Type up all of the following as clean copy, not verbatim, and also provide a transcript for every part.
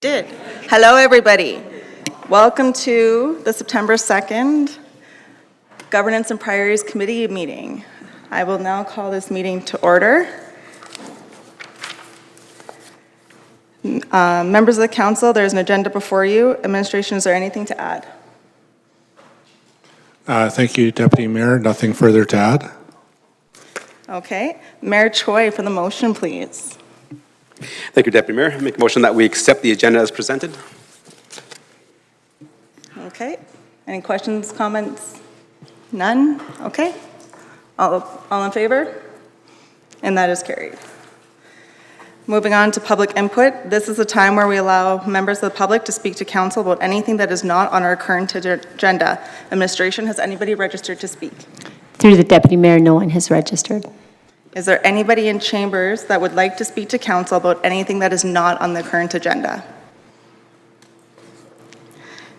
Did. Hello, everybody. Welcome to the September 2nd Governance and Priorities Committee meeting. I will now call this meeting to order. Members of the council, there's an agenda before you. Administration, is there anything to add? Thank you, Deputy Mayor. Nothing further to add. Okay. Mayor Choi for the motion, please. Thank you, Deputy Mayor. I make a motion that we accept the agenda as presented. Okay. Any questions, comments? None? Okay. All in favor? And that is carried. Moving on to public input. This is a time where we allow members of the public to speak to council about anything that is not on our current agenda. Administration, has anybody registered to speak? Through the Deputy Mayor, no one has registered. Is there anybody in chambers that would like to speak to council about anything that is not on the current agenda?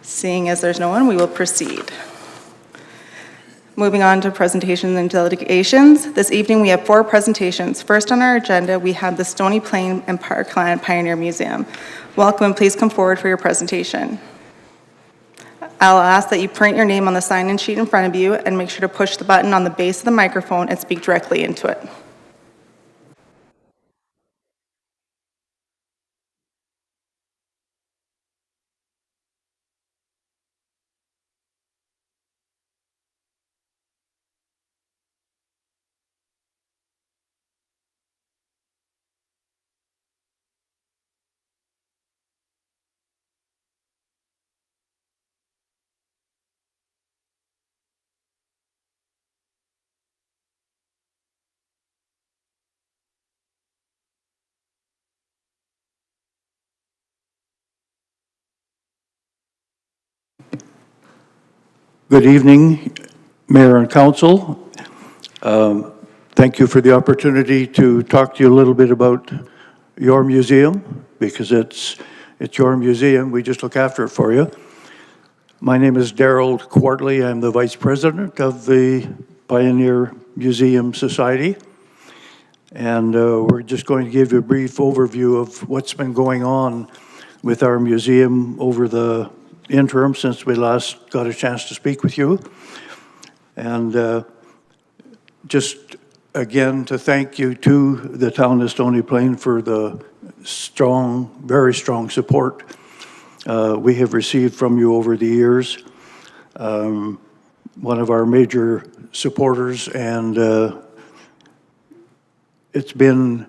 Seeing as there's no one, we will proceed. Moving on to presentations and delegations. This evening we have 4 presentations. First on our agenda, we have the Stony Plain and Parkland Pioneer Museum. Welcome and please come forward for your presentation. I'll ask that you print your name on the sign-in sheet in front of you and make sure to push the button on the base of the microphone and speak directly into it. Good evening, Mayor and Council. Thank you for the opportunity to talk to you a little bit about your museum, because it's your museum. We just look after it for you. My name is Daryl Quartley. I'm the Vice President of the Pioneer Museum Society. And we're just going to give you a brief overview of what's been going on with our museum over the interim since we last got a chance to speak with you. And just again to thank you to the town of Stony Plain for the strong, very strong support we have received from you over the years. One of our major supporters, and it's been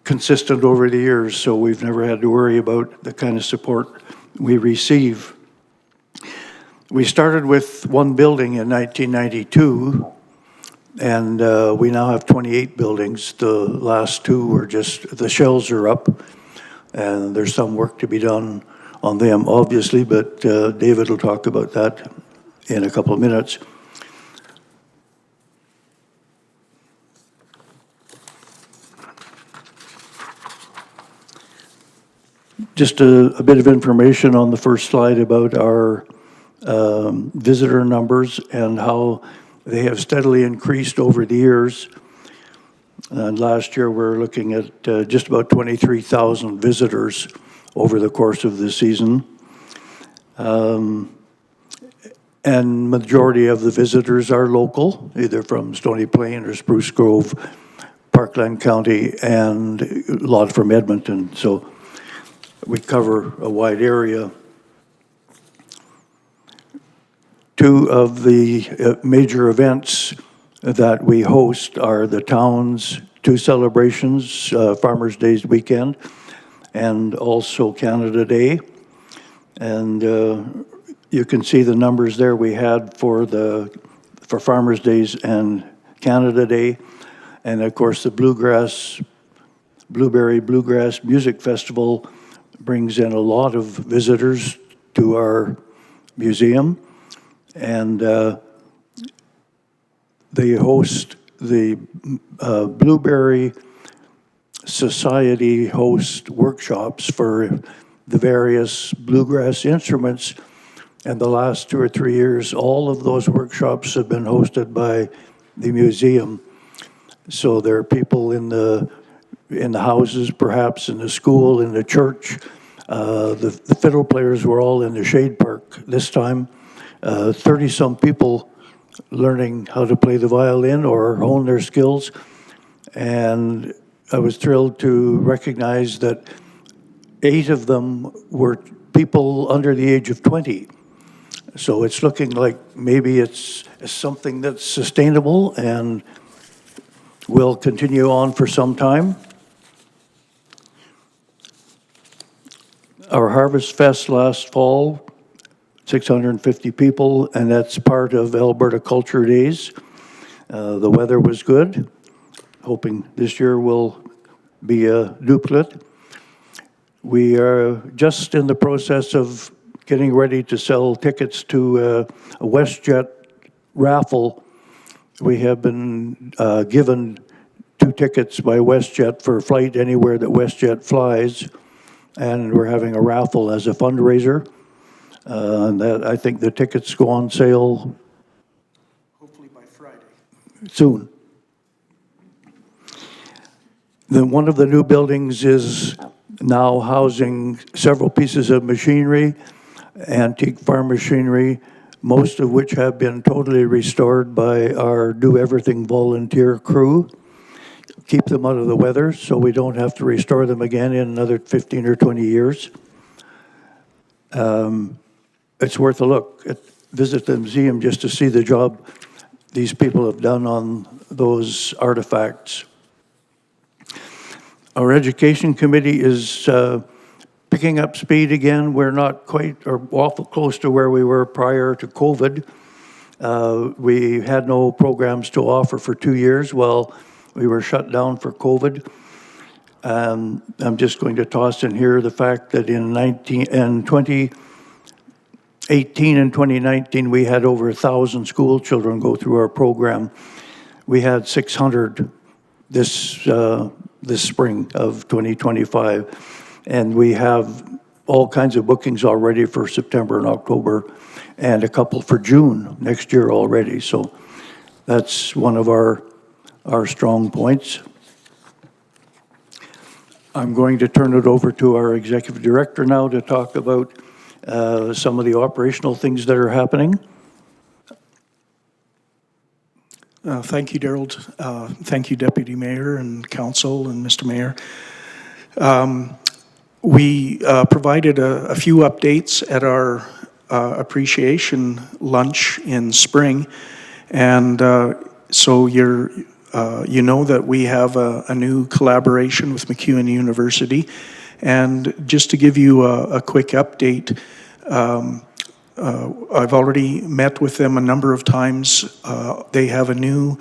consistent over the years, so we've never had to worry about the kind of support we receive. We started with one building in 1992, and we now have 28 buildings. The last 2 were just, the shells are up, and there's some work to be done on them, obviously, but David will talk about that in a couple of minutes. Just a bit of information on the first slide about our visitor numbers and how they have steadily increased over the years. And last year we're looking at just about 23,000 visitors over the course of the season. And majority of the visitors are local, either from Stony Plain or Spruce Grove, Parkland County, and a lot from Edmonton. So we cover a wide area. 2 of the major events that we host are the town's 2 celebrations, Farmers' Days weekend, and also Canada Day. And you can see the numbers there we had for Farmers' Days and Canada Day. And of course the Blueberry Bluegrass Music Festival brings in a lot of visitors to our museum, and they host the Blueberry Society host workshops for the various bluegrass instruments, and the last 2 or 3 years all of those workshops have been hosted by the museum. So there are people in the houses, perhaps in the school, in the church, The fiddle players were all in the Shade Park this time. 30-some people learning how to play the violin or hone their skills. And I was thrilled to recognize that 8 of them were people under the age of 20. So it's looking like maybe it's something that's sustainable and will continue on for some time. Our Harvest Fest last fall, 650 people, and that's part of Alberta Culture Days. The weather was good, hoping this year will be a duplicate. We are just in the process of getting ready to sell tickets to a WestJet raffle. We have been given 2 tickets by WestJet for a flight anywhere that WestJet flies, and we're having a raffle as a fundraiser. And that, I think the tickets go on sale Hopefully by Friday. soon. Then one of the new buildings is now housing several pieces of machinery, antique farm machinery, most of which have been totally restored by our Do Everything volunteer crew. Keep them out of the weather so we don't have to restore them again in another 15 or 20 years. It's worth a look. Visit the museum just to see the job these people have done on those artifacts. Our education committee is picking up speed again. We're not quite or awful close to where we were prior to COVID. We had no programs to offer for 2 years while we were shut down for COVID. I'm just going to toss in here the fact that in 2018 and 2019, we had over 1,000 school children go through our program. We had 600 this spring of 2025. And we have all kinds of bookings already for September and October, and a couple for June next year already. So that's one of our strong points. I'm going to turn it over to our executive director now to talk about some of the operational things that are happening. Thank you, Darrell. Thank you, Deputy Mayor and Council and Mr. Mayor. We provided a few updates at our appreciation lunch in spring, and so you know that we have a new collaboration with MacEwan University. And just to give you a quick update, I've already met with them a number of times. They have a new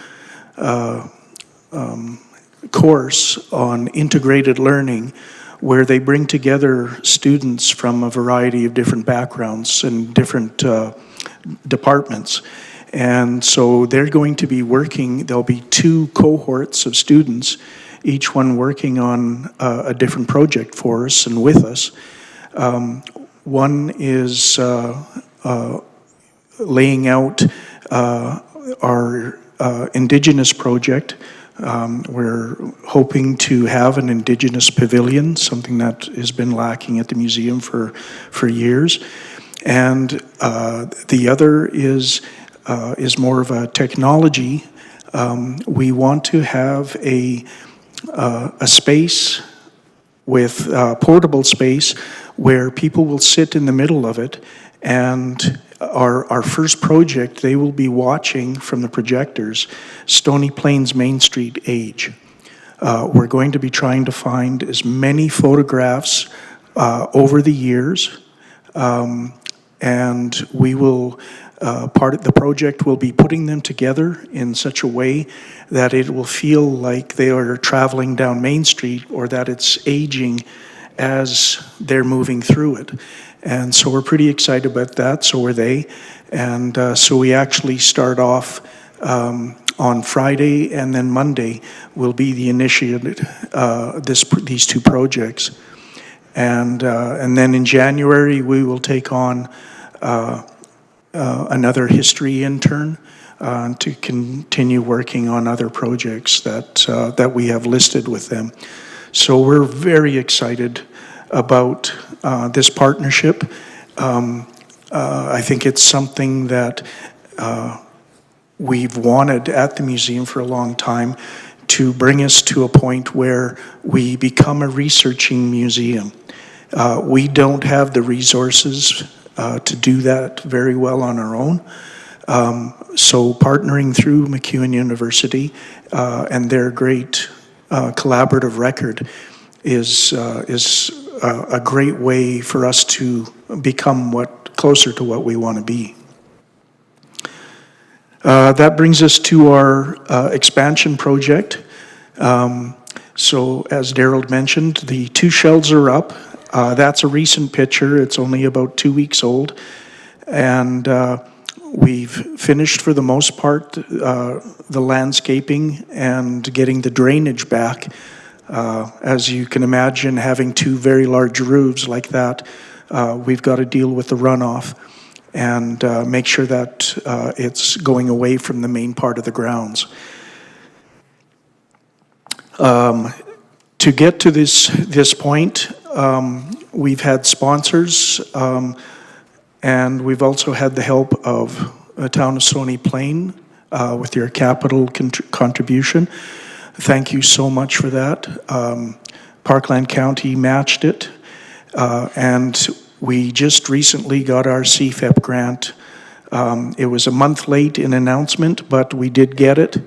course on integrated learning where they bring together students from a variety of different backgrounds and different departments. And so they're going to be working, there'll be 2 cohorts of students, each one working on a different project for us and with us. One is laying out our Indigenous project. We're hoping to have an Indigenous pavilion, something that has been lacking at the museum for years. And the other is more of a technology. We want to have a space with portable space where people will sit in the middle of it, and our first project, they will be watching from the projectors Stony Plains Main Street age. We're going to be trying to find as many photographs over the years, and we will part of the project will be putting them together in such a way that it will feel like they are traveling down Main Street, or that it's aging as they're moving through it. And so we're pretty excited about that, so are they. And so we actually start off on Friday, and then Monday will be the initiated, these 2 projects. And then in January, we will take on another history intern to continue working on other projects that we have listed with them. So we're very excited about this partnership. I think it's something that we've wanted at the museum for a long time, to bring us to a point where we become a researching museum. We don't have the resources to do that very well on our own. So partnering through MacEwan University and their great collaborative record is a great way for us to become closer to what we want to be. That brings us to our expansion project. So as Darrell mentioned, the 2 shells are up. That's a recent picture. It's only about 2 weeks old. And we've finished, for the most part, the landscaping and getting the drainage back. As you can imagine, having 2 very large roofs like that, we've got to deal with the runoff and make sure that it's going away from the main part of the grounds. To get to this point, we've had sponsors, and we've also had the help of the town of Stony Plain with your capital contribution. Thank you so much for that. Parkland County matched it, and we just recently got our CFEP grant. It was a month late in announcement, but we did get it,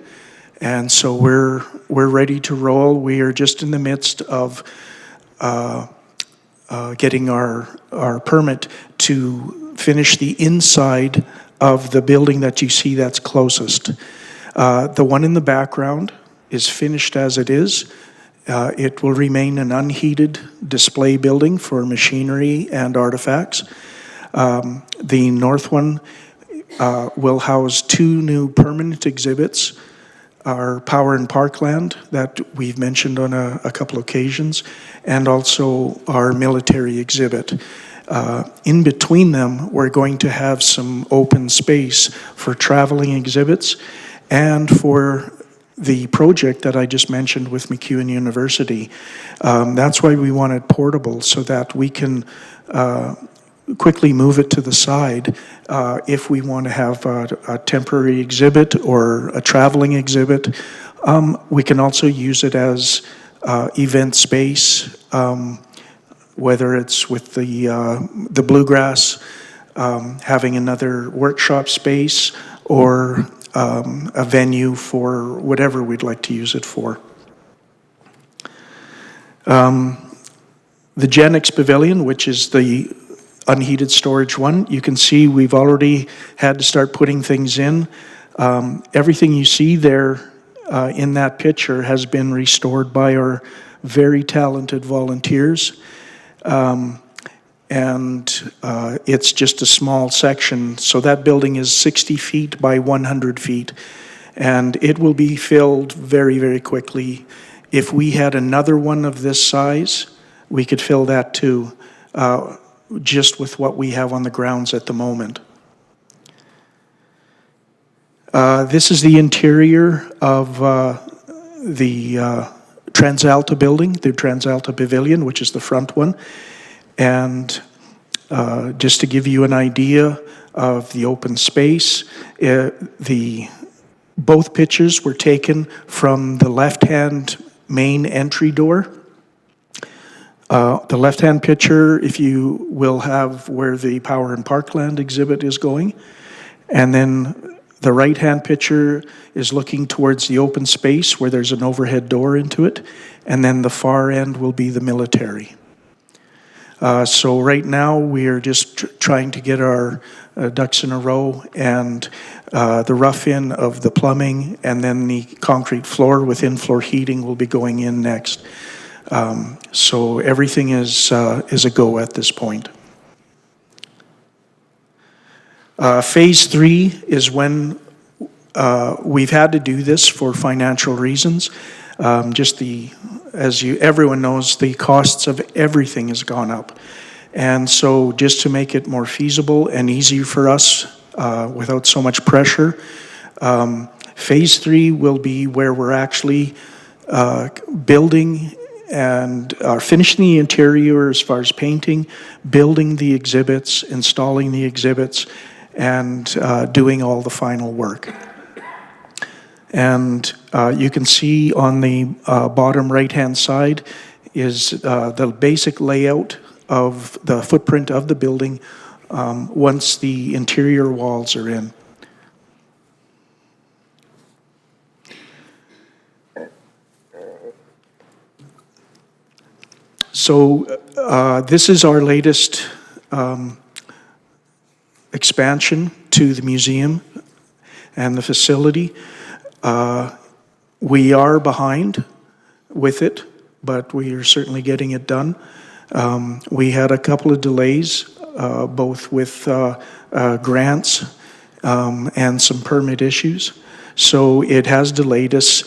and so we're ready to roll. We are just in the midst of getting our permit to finish the inside of the building that you see that's closest. The one in the background is finished as it is. It will remain an unheated display building for machinery and artifacts. The north one will house 2 new permanent exhibits, our Power in Parkland that we've mentioned on a couple occasions, and also our military exhibit. In between them, we're going to have some open space for traveling exhibits and for the project that I just mentioned with MacEwan University. That's why we want it portable, so that we can quickly move it to the side if we want to have a temporary exhibit or a traveling exhibit. We can also use it as event space, whether it's with the Bluegrass, having another workshop space, or a venue for whatever we'd like to use it for. The Genix Pavilion, which is the unheated storage one, you can see we've already had to start putting things in. Everything you see there in that picture has been restored by our very talented volunteers. It's just a small section. So that building is 60 feet by 100 feet, and it will be filled very, very quickly. If we had another one of this size, we could fill that too, just with what we have on the grounds at the moment. This is the interior of the TransAlta building, the TransAlta Pavilion, which is the front one. And just to give you an idea of the open space, both pictures were taken from the left-hand main entry door. The left-hand picture, if you will have where the Power in Parkland exhibit is going. And then the right-hand picture is looking towards the open space where there's an overhead door into it. And then the far end will be the military. So right now we are just trying to get our ducks in a row, and the rough-in of the plumbing and then the concrete floor with in-floor heating will be going in next. So everything is a go at this point. Phase 3 is when we've had to do this for financial reasons. Everyone knows, the costs of everything has gone up. And so just to make it more feasible and easier for us without so much pressure, Phase 3 will be where we're actually building and are finishing the interior as far as painting, building the exhibits, installing the exhibits, and doing all the final work. And you can see on the bottom right-hand side is the basic layout of the footprint of the building once the interior walls are in. So this is our latest expansion to the museum and the facility. We are behind with it, but we are certainly getting it done. We had a couple of delays, both with grants and some permit issues. So it has delayed us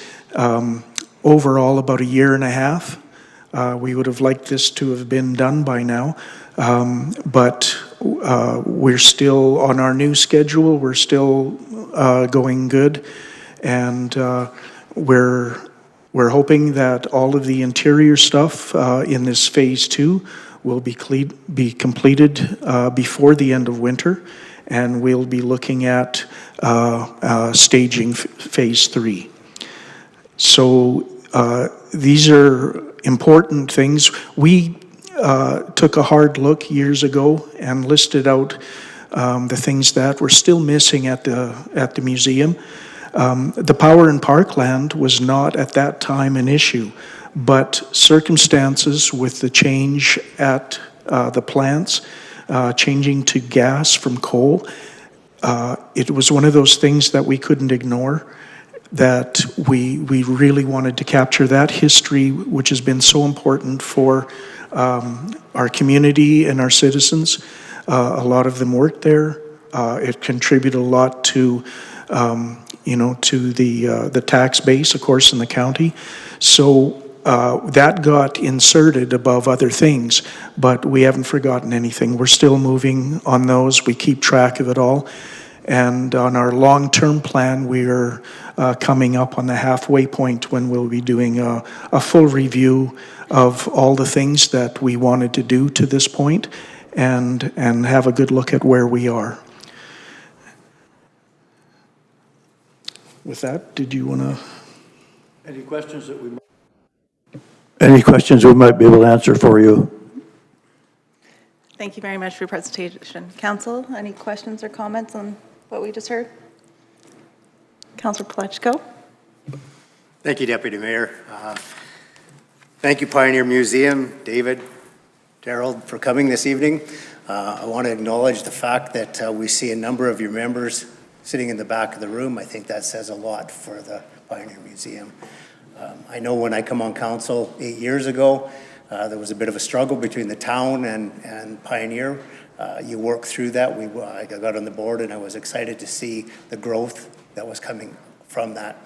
overall about 1.5 years. We would have liked this to have been done by now, but we're still on our new schedule. We're still going good, and we're hoping that all of the interior stuff in this phase 2 will be completed before the end of winter, and we'll be looking at staging phase 3. So these are important things. We took a hard look years ago and listed out the things that were still missing at the museum. The power in Parkland was not at that time an issue, but circumstances with the change at the plants, changing to gas from coal, it was one of those things that we couldn't ignore, that we really wanted to capture that history, which has been so important for our community and our citizens. A lot of them worked there. It contributed a lot to, to the tax base, of course, in the county. So that got inserted above other things, but we haven't forgotten anything. We're still moving on those. We keep track of it all. And on our long-term plan, we are coming up on the halfway point when we'll be doing a full review of all the things that we wanted to do to this point, and have a good look at where we are. With that, did you want to? Any questions that we might be able to answer for you? Thank you very much for your presentation. Council, any questions or comments on what we just heard? Councilor Palechico? Thank you, Deputy Mayor. Thank you, Pioneer Museum, David, Darrell, for coming this evening. I want to acknowledge the fact that we see a number of your members sitting in the back of the room. I think that says a lot for the Pioneer Museum. I know when I come on council 8 years ago, there was a bit of a struggle between the town and Pioneer. You worked through that. I got on the board and I was excited to see the growth that was coming from that.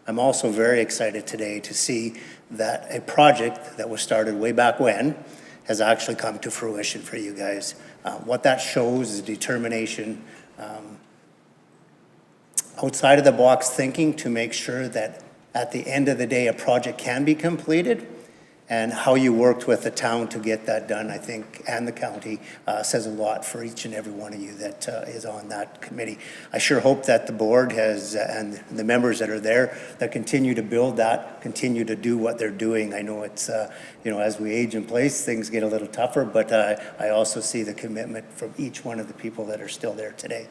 I'm also very excited today to see that a project that was started way back when has actually come to fruition for you guys. What that shows is determination, outside of the box thinking to make sure that at the end of the day a project can be completed, and how you worked with the town to get that done, I think, and the county says a lot for each and every one of you that is on that committee. I sure hope that the board has, and the members that are there, that continue to build that, continue to do what they're doing. I know it's, as we age in place, things get a little tougher, but I also see the commitment from each one of the people that are still there today.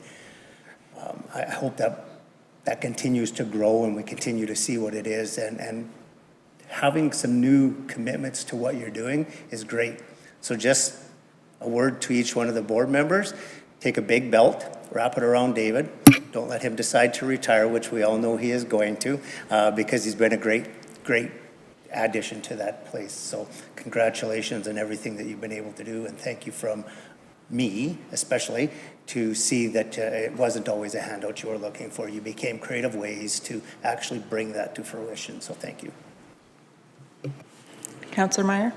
I hope that continues to grow and we continue to see what it is, and having some new commitments to what you're doing is great. So just a word to each one of the board members: take a big belt, wrap it around David. Don't let him decide to retire, which we all know he is going to, because he's been a great addition to that place. So congratulations on everything that you've been able to do, and thank you from me especially to see that it wasn't always a handout you were looking for. You became creative ways to actually bring that to fruition, so thank you. Councilor Meyer?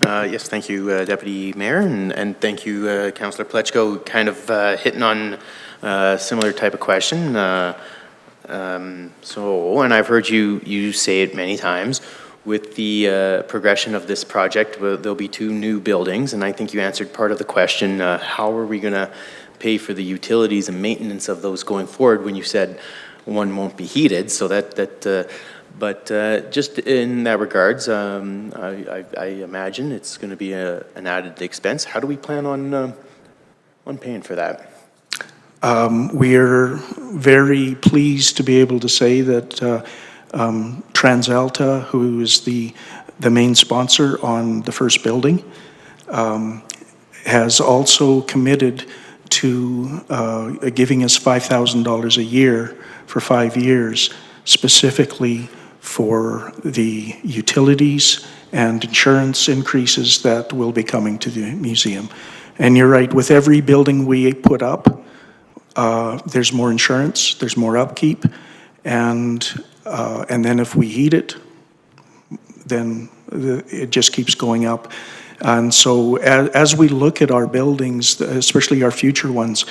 Yes, thank you, Deputy Mayor, and thank you, Councillor Palechico, kind of hitting on a similar type of question. And I've heard you say it many times, with the progression of this project, there'll be 2 new buildings, and I think you answered part of the question. How are we going to pay for the utilities and maintenance of those going forward when you said one won't be heated? So but just in that regards, I imagine it's going to be an added expense. How do we plan on paying for that? We're very pleased to be able to say that TransAlta, who is the main sponsor on the first building, has also committed to giving us $5,000 a year for 5 years, specifically for the utilities and insurance increases that will be coming to the museum. And you're right, with every building we put up, there's more insurance, there's more upkeep, and then if we heat it, then it just keeps going up. And so as we look at our buildings, especially our future ones,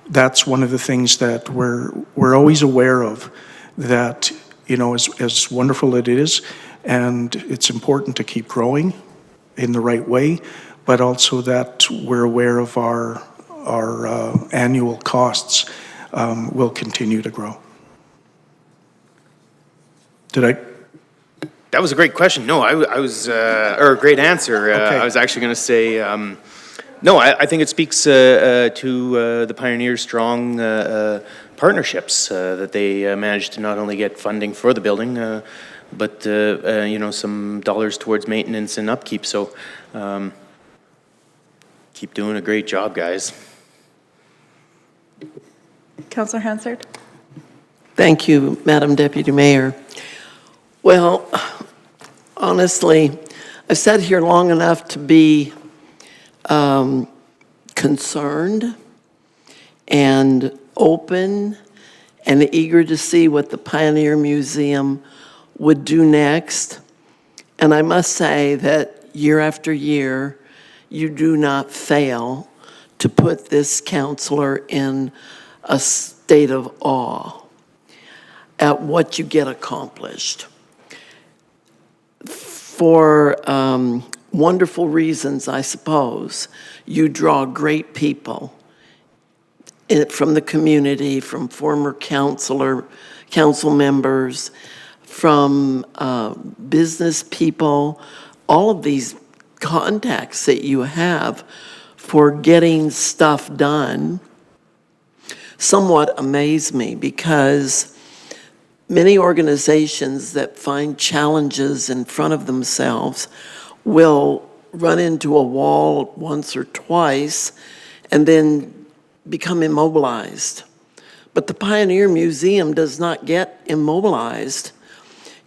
that's one of the things that we're always aware of, that, you know, as wonderful it is, and it's important to keep growing in the right way, but also that we're aware of our annual costs will continue to grow. That was a great question. No, I was, or a great answer. Okay. I was actually going to say, no, I think it speaks to the Pioneers' strong partnerships that they managed to not only get funding for the building, but you know, some dollars towards maintenance and upkeep. So keep doing a great job, guys. Councillor Hansard? Thank you, Madam Deputy Mayor. Well, honestly, I've sat here long enough to be concerned and open and eager to see what the Pioneer Museum would do next. And I must say that year after year, you do not fail to put this councillor in a state of awe at what you get accomplished. For wonderful reasons, I suppose, you draw great people from the community, from former council members, from business people, all of these contacts that you have for getting stuff done somewhat amaze me, because many organizations that find challenges in front of themselves will run into a wall once or twice and then become immobilized. But the Pioneer Museum does not get immobilized.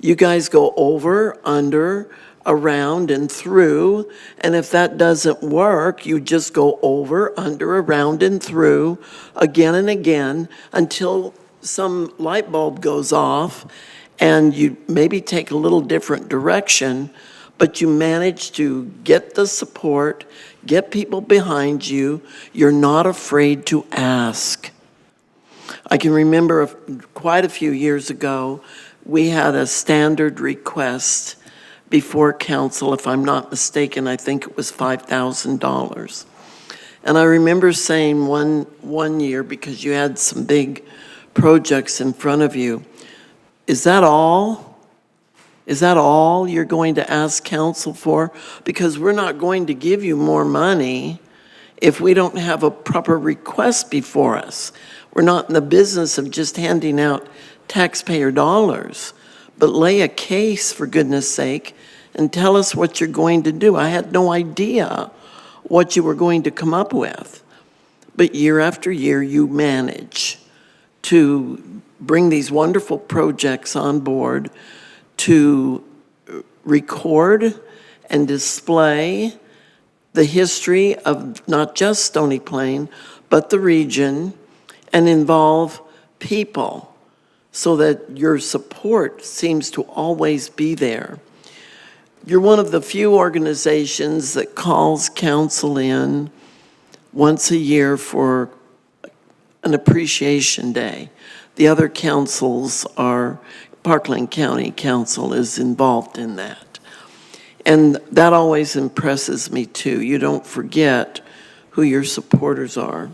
You guys go over, under, around, and through, and if that doesn't work, you just go over, under, around, and through again and again until some light bulb goes off and you maybe take a little different direction, but you manage to get the support, get people behind you. You're not afraid to ask. I can remember quite a few years ago, we had a standard request before council. If I'm not mistaken, I think it was $5,000. And I remember saying one year, because you had some big projects in front of you, is that all? Is that all you're going to ask council for? Because we're not going to give you more money if we don't have a proper request before us. We're not in the business of just handing out taxpayer dollars, but lay a case, for goodness sake, and tell us what you're going to do. I had no idea what you were going to come up with. But year after year, you manage to bring these wonderful projects on board, to record and display the history of not just Stony Plain, but the region, and involve people so that your support seems to always be there. You're one of the few organizations that calls council in once a year for an appreciation day. The other councils are, Parkland County Council is involved in that. And that always impresses me too. You don't forget who your supporters are.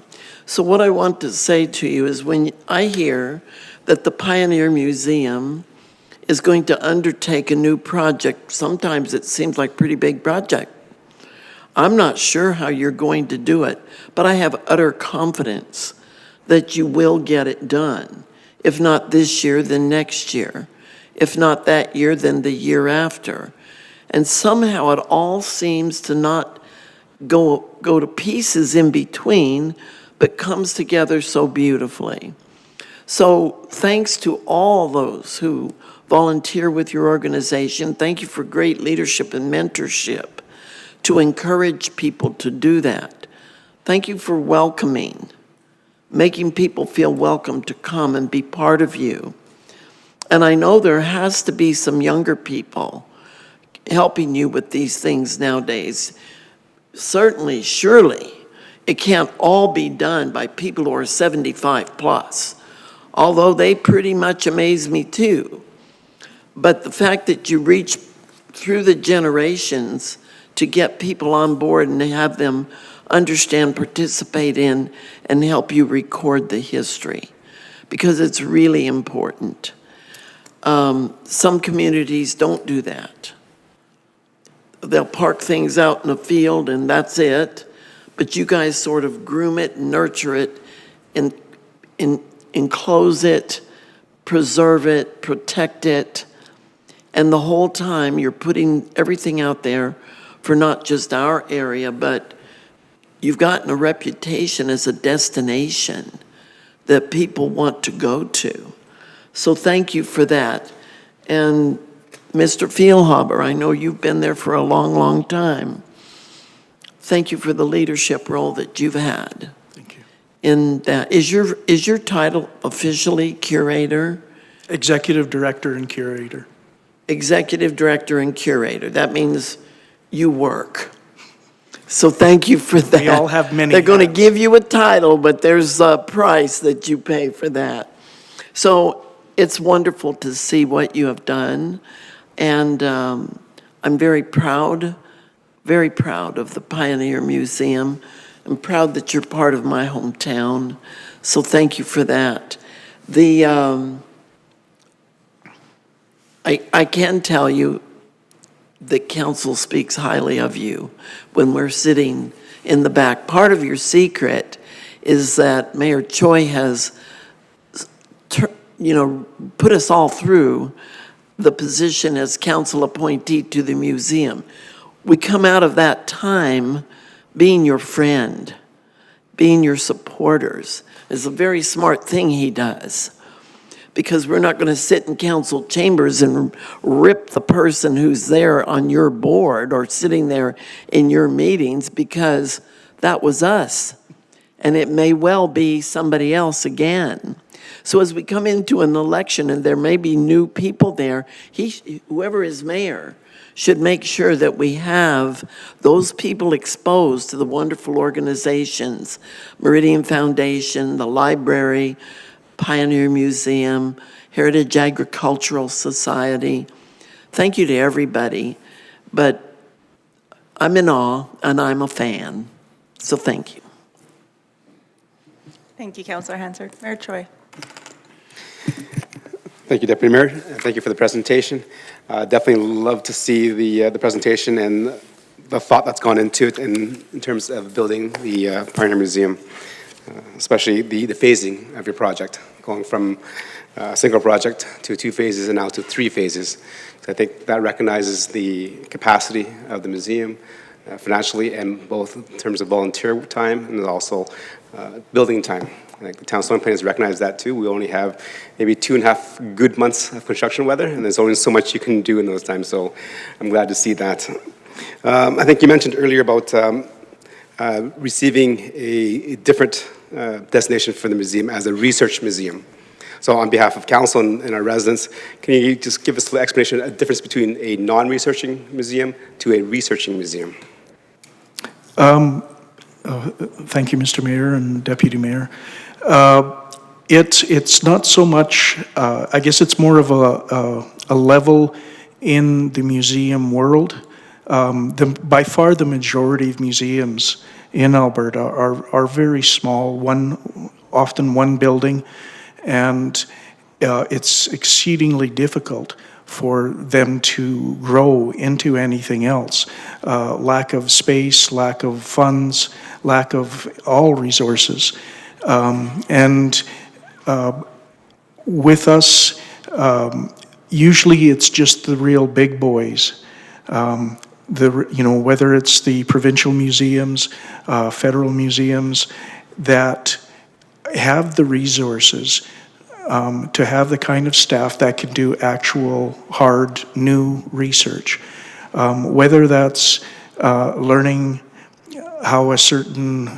So what I want to say to you is when I hear that the Pioneer Museum is going to undertake a new project, sometimes it seems like a pretty big project. I'm not sure how you're going to do it, but I have utter confidence that you will get it done. If not this year, then next year. If not that year, then the year after. And somehow it all seems to not go to pieces in between, but comes together so beautifully. So thanks to all those who volunteer with your organization. Thank you for great leadership and mentorship to encourage people to do that. Thank you for welcoming, making people feel welcome to come and be part of you. And I know there has to be some younger people helping you with these things nowadays. Certainly, surely, it can't all be done by people who are 75 plus, although they pretty much amaze me too. But the fact that you reach through the generations to get people on board and have them understand, participate in, and help you record the history, because it's really important. Some communities don't do that. They'll park things out in a field and that's it, but you guys sort of groom it, nurture it, and enclose it, preserve it, protect it, and the whole time you're putting everything out there for not just our area, but you've gotten a reputation as a destination that people want to go to. So thank you for that. And Mr. Feilhaber, I know you've been there for a long, long time. Thank you for the leadership role that you've had. Thank you. In that, is your title officially curator? Executive Director and Curator. Executive Director and Curator. That means you work. So thank you for that. We all have many They're going to hats. give you a title, but there's a price that you pay for that. So it's wonderful to see what you have done. And I'm very proud of the Pioneer Museum. I'm proud that you're part of my hometown. So thank you for that. I can tell you that council speaks highly of you when we're sitting in the back. Part of your secret is that Mayor Choi has, put us all through the position as council appointee to the museum. We come out of that time being your friend, being your supporters. It's a very smart thing he does, because we're not going to sit in council chambers and rip the person who's there on your board or sitting there in your meetings, because that was us. And it may well be somebody else again. So as we come into an election and there may be new people there, whoever is mayor should make sure that we have those people exposed to the wonderful organizations, Meridian Foundation, the library, Pioneer Museum, Heritage Agricultural Society. Thank you to everybody, but I'm in awe and I'm a fan, so thank you. Thank you, Councillor Hansard. Mayor Choi. Thank you, Deputy Mayor. Thank you for the presentation. Definitely love to see the presentation and the thought that's gone into it in terms of building the Pioneer Museum, especially the phasing of your project, going from a single project to 2 phases and now to 3 phases. So I think that recognizes the capacity of the museum financially, and both in terms of volunteer time and also building time. I think the town storm plan has recognized that too. We only have maybe 2.5 good months of construction weather, and there's only so much you can do in those times, so I'm glad to see that. I think you mentioned earlier about receiving a different destination for the museum as a research museum. So on behalf of council and our residents, can you just give us an explanation, a difference between a non-researching museum to a researching museum? Thank you, Mr. Mayor and Deputy Mayor. It's not so much, I guess it's more of a level in the museum world. By far, the majority of museums in Alberta are very small, often one building, and it's exceedingly difficult for them to grow into anything else. Lack of space, lack of funds, lack of all resources. With us, usually it's just the real big boys. Whether it's the provincial museums, federal museums, that have the resources to have the kind of staff that can do actual hard new research. Whether that's learning how a certain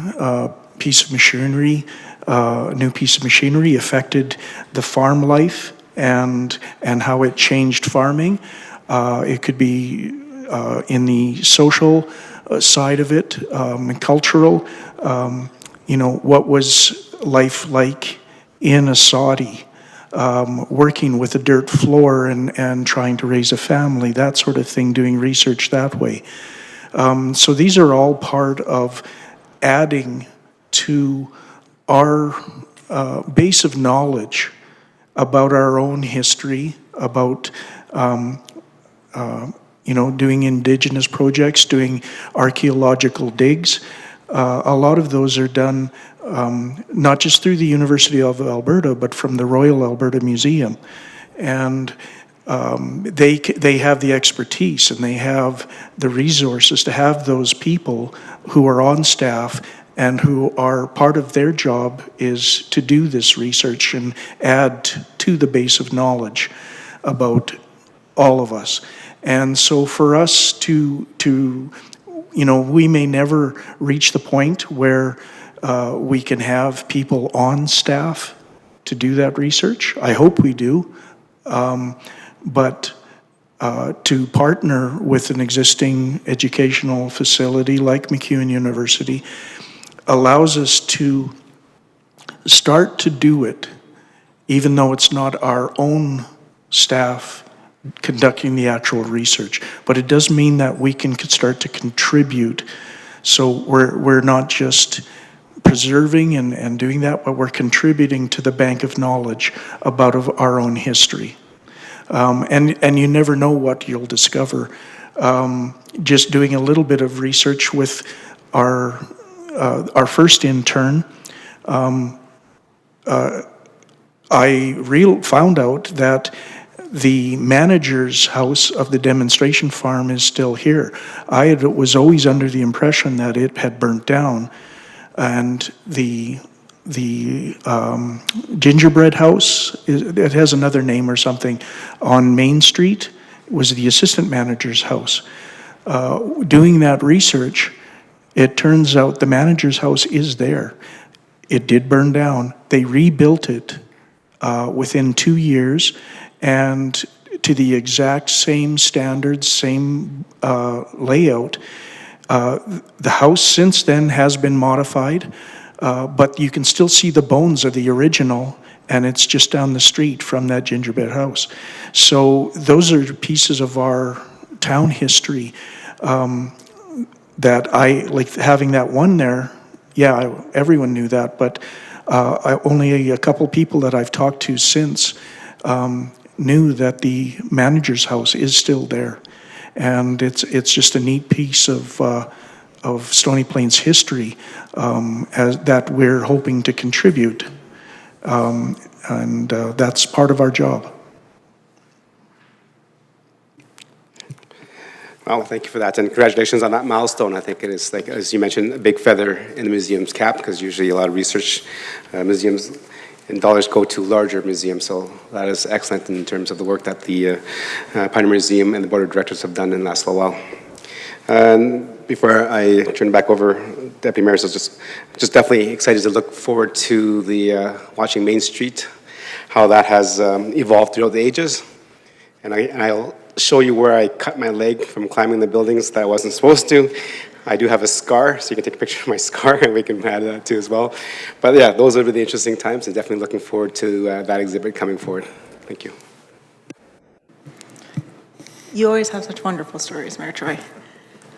piece of machinery, new piece of machinery affected the farm life and how it changed farming. It could be in the social side of it, and cultural. What was life like in a soddy, working with a dirt floor and trying to raise a family, that sort of thing, doing research that way. So these are all part of adding to our base of knowledge about our own history, about doing Indigenous projects, doing archaeological digs. A lot of those are done not just through the University of Alberta, but from the Royal Alberta Museum. And they have the expertise and they have the resources to have those people who are on staff and who are part of their job is to do this research and add to the base of knowledge about all of us. And so for us to we may never reach the point where we can have people on staff to do that research. I hope we do. But to partner with an existing educational facility like MacEwan University allows us to start to do it, even though it's not our own staff conducting the actual research. But it does mean that we can start to contribute. So we're not just preserving and doing that, but we're contributing to the bank of knowledge about our own history. And you never know what you'll discover. Just doing a little bit of research with our first intern, I found out that the manager's house of the demonstration farm is still here. I was always under the impression that it had burnt down, and the gingerbread house, it has another name or something, on Main Street, was the assistant manager's house. Doing that research, it turns out the manager's house is there. It did burn down. They rebuilt it within 2 years, and to the exact same standards, same layout. The house since then has been modified, but you can still see the bones of the original, and it's just down the street from that gingerbread house. So those are pieces of our town history that I like. Having that one there, yeah, everyone knew that, but only a couple people that I've talked to since knew that the manager's house is still there. And it's just a neat piece of Stony Plains history that we're hoping to contribute. And that's part of our job. Well, thank you for that, and congratulations on that milestone. I think it is, like, as you mentioned, a big feather in the museum's cap, because usually a lot of research museums and dollars go to larger museums, so that is excellent in terms of the work that the Pioneer Museum and the Board of Directors have done in the last little while. And before I turn it back over, Deputy Mayor, so just definitely excited to look forward to the watching Main Street, how that has evolved throughout the ages, and I'll show you where I cut my leg from climbing the buildings that I wasn't supposed to. I do have a scar, so you can take a picture of my scar, and we can add that too as well. But yeah, those are really interesting times, and definitely looking forward to that exhibit coming forward. Thank you. You always have such wonderful stories, Mayor Troy.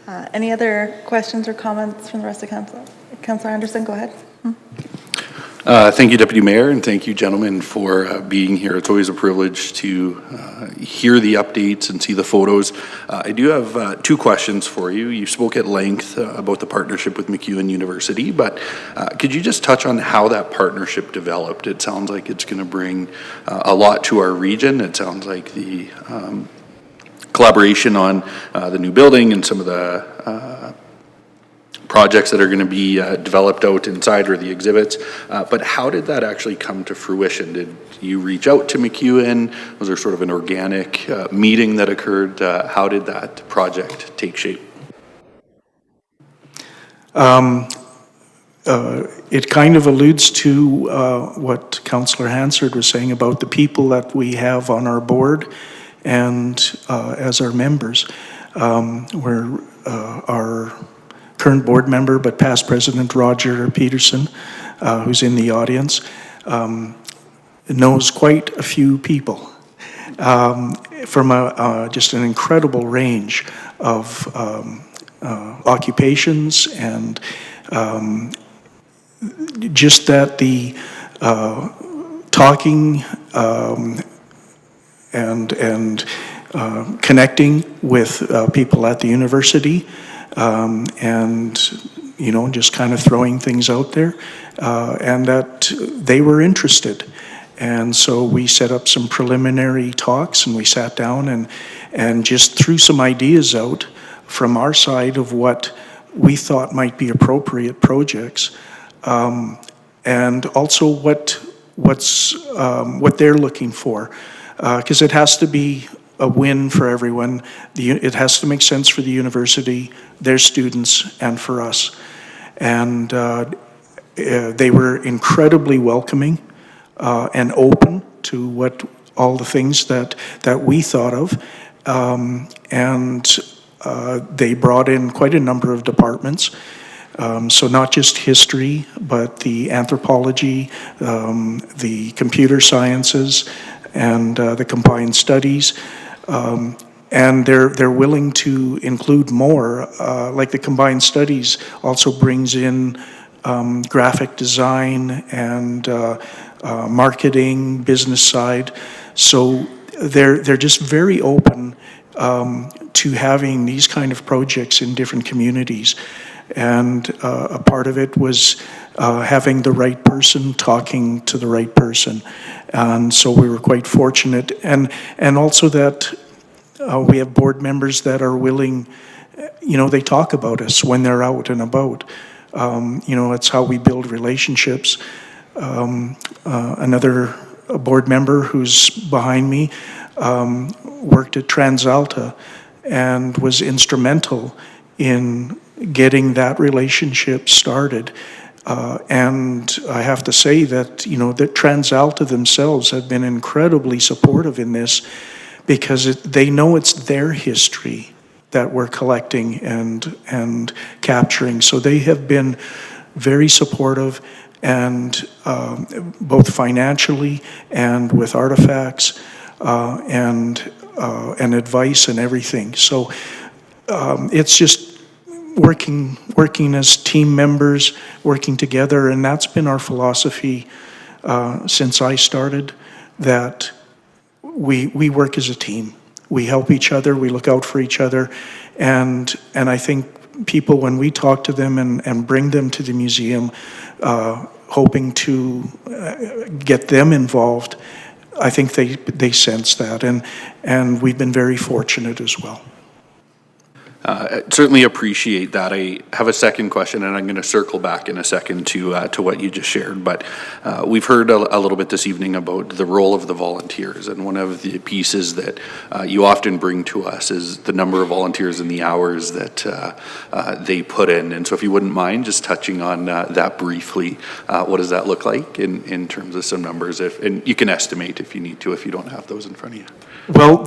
Any other questions or comments from the rest of council? Councilor Anderson, go ahead. Thank you, Deputy Mayor, and thank you, gentlemen, for being here. It's always a privilege to hear the updates and see the photos. I do have two questions for you. You spoke at length about the partnership with MacEwan University, but could you just touch on how that partnership developed? It sounds like it's going to bring a lot to our region. It sounds like the collaboration on the new building and some of the projects that are going to be developed out inside, or the exhibits. But how did that actually come to fruition? Did you reach out to MacEwan? Was there sort of an organic meeting that occurred? How did that project take shape? It kind of alludes to what Councillor Hansard was saying about the people that we have on our board and as our members. Where our current board member, but past President Roger Peterson, who's in the audience, knows quite a few people from just an incredible range of occupations, and just that the talking and connecting with people at the university, and, you know, just kind of throwing things out there, and that they were interested. And so we set up some preliminary talks, and we sat down and just threw some ideas out from our side of what we thought might be appropriate projects, and also what they're looking for, because it has to be a win for everyone. It has to make sense for the university, their students, and for us. And they were incredibly welcoming and open to all the things that we thought of. And they brought in quite a number of departments. So not just history, but the anthropology, the computer sciences, and the combined studies. And they're willing to include more, like the combined studies also brings in graphic design and marketing, business side. So they're just very open to having these kind of projects in different communities. And a part of it was having the right person talking to the right person. And so we were quite fortunate. And also that we have board members that are willing, you know, they talk about us when they're out and about. You know, it's how we build relationships. Another board member who's behind me worked at TransAlta and was instrumental in getting that relationship started. And I have to say that, you know, that TransAlta themselves have been incredibly supportive in this, because they know it's their history that we're collecting and capturing. So they have been very supportive, and both financially and with artifacts and advice and everything. So it's just working as team members, working together, and that's been our philosophy since I started, that we work as a team. We help each other, we look out for each other, and I think people, when we talk to them and bring them to the museum, hoping to get them involved, I think they sense that, and we've been very fortunate as well. I certainly appreciate that. I have a second question, and I'm going to circle back in a second to what you just shared. But we've heard a little bit this evening about the role of the volunteers, and one of the pieces that you often bring to us is the number of volunteers and the hours that they put in. And so if you wouldn't mind just touching on that briefly, what does that look like in terms of some numbers? And you can estimate if you need to, if you don't have those in front of you. Well,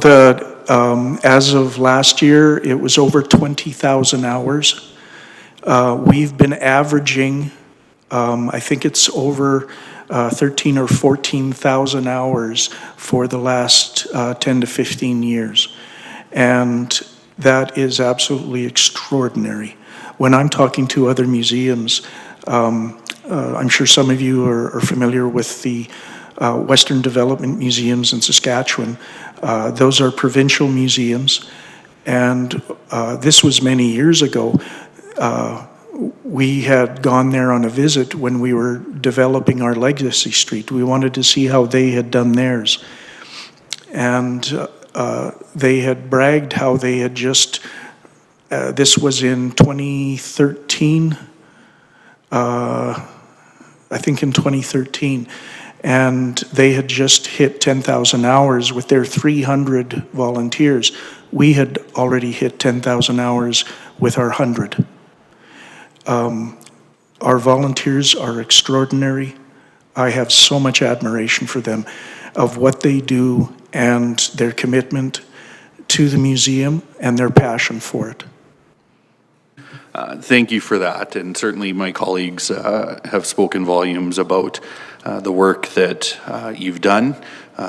as of last year, it was over 20,000 hours. We've been averaging, I think it's over 13 or 14,000 hours for the last 10 to 15 years. And that is absolutely extraordinary. When I'm talking to other museums, I'm sure some of you are familiar with the Western Development Museums in Saskatchewan. Those are provincial museums, and this was many years ago. We had gone there on a visit when we were developing our Legacy Street. We wanted to see how they had done theirs. And they had bragged how they had just, this was in 2013, I think in 2013, and they had just hit 10,000 hours with their 300 volunteers. We had already hit 10,000 hours with our 100. Our volunteers are extraordinary. I have so much admiration for them, of what they do and their commitment to the museum and their passion for it. Thank you for that, and certainly my colleagues have spoken volumes about the work that you've done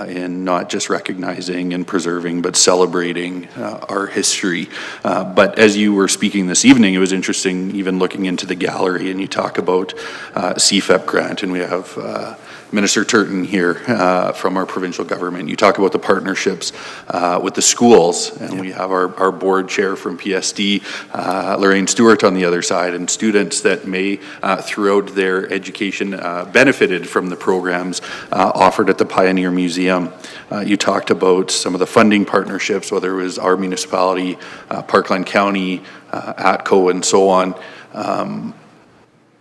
in not just recognizing and preserving, but celebrating our history. But as you were speaking this evening, it was interesting even looking into the gallery, and you talk about CFEP grant, and we have Minister Turton here from our provincial government. You talk about the partnerships with the schools, and we have our board chair from PSD, Lorraine Stewart, on the other side, and students that may, throughout their education, benefited from the programs offered at the Pioneer Museum. You talked about some of the funding partnerships, whether it was our municipality, Parkland County, ATCO, and so on.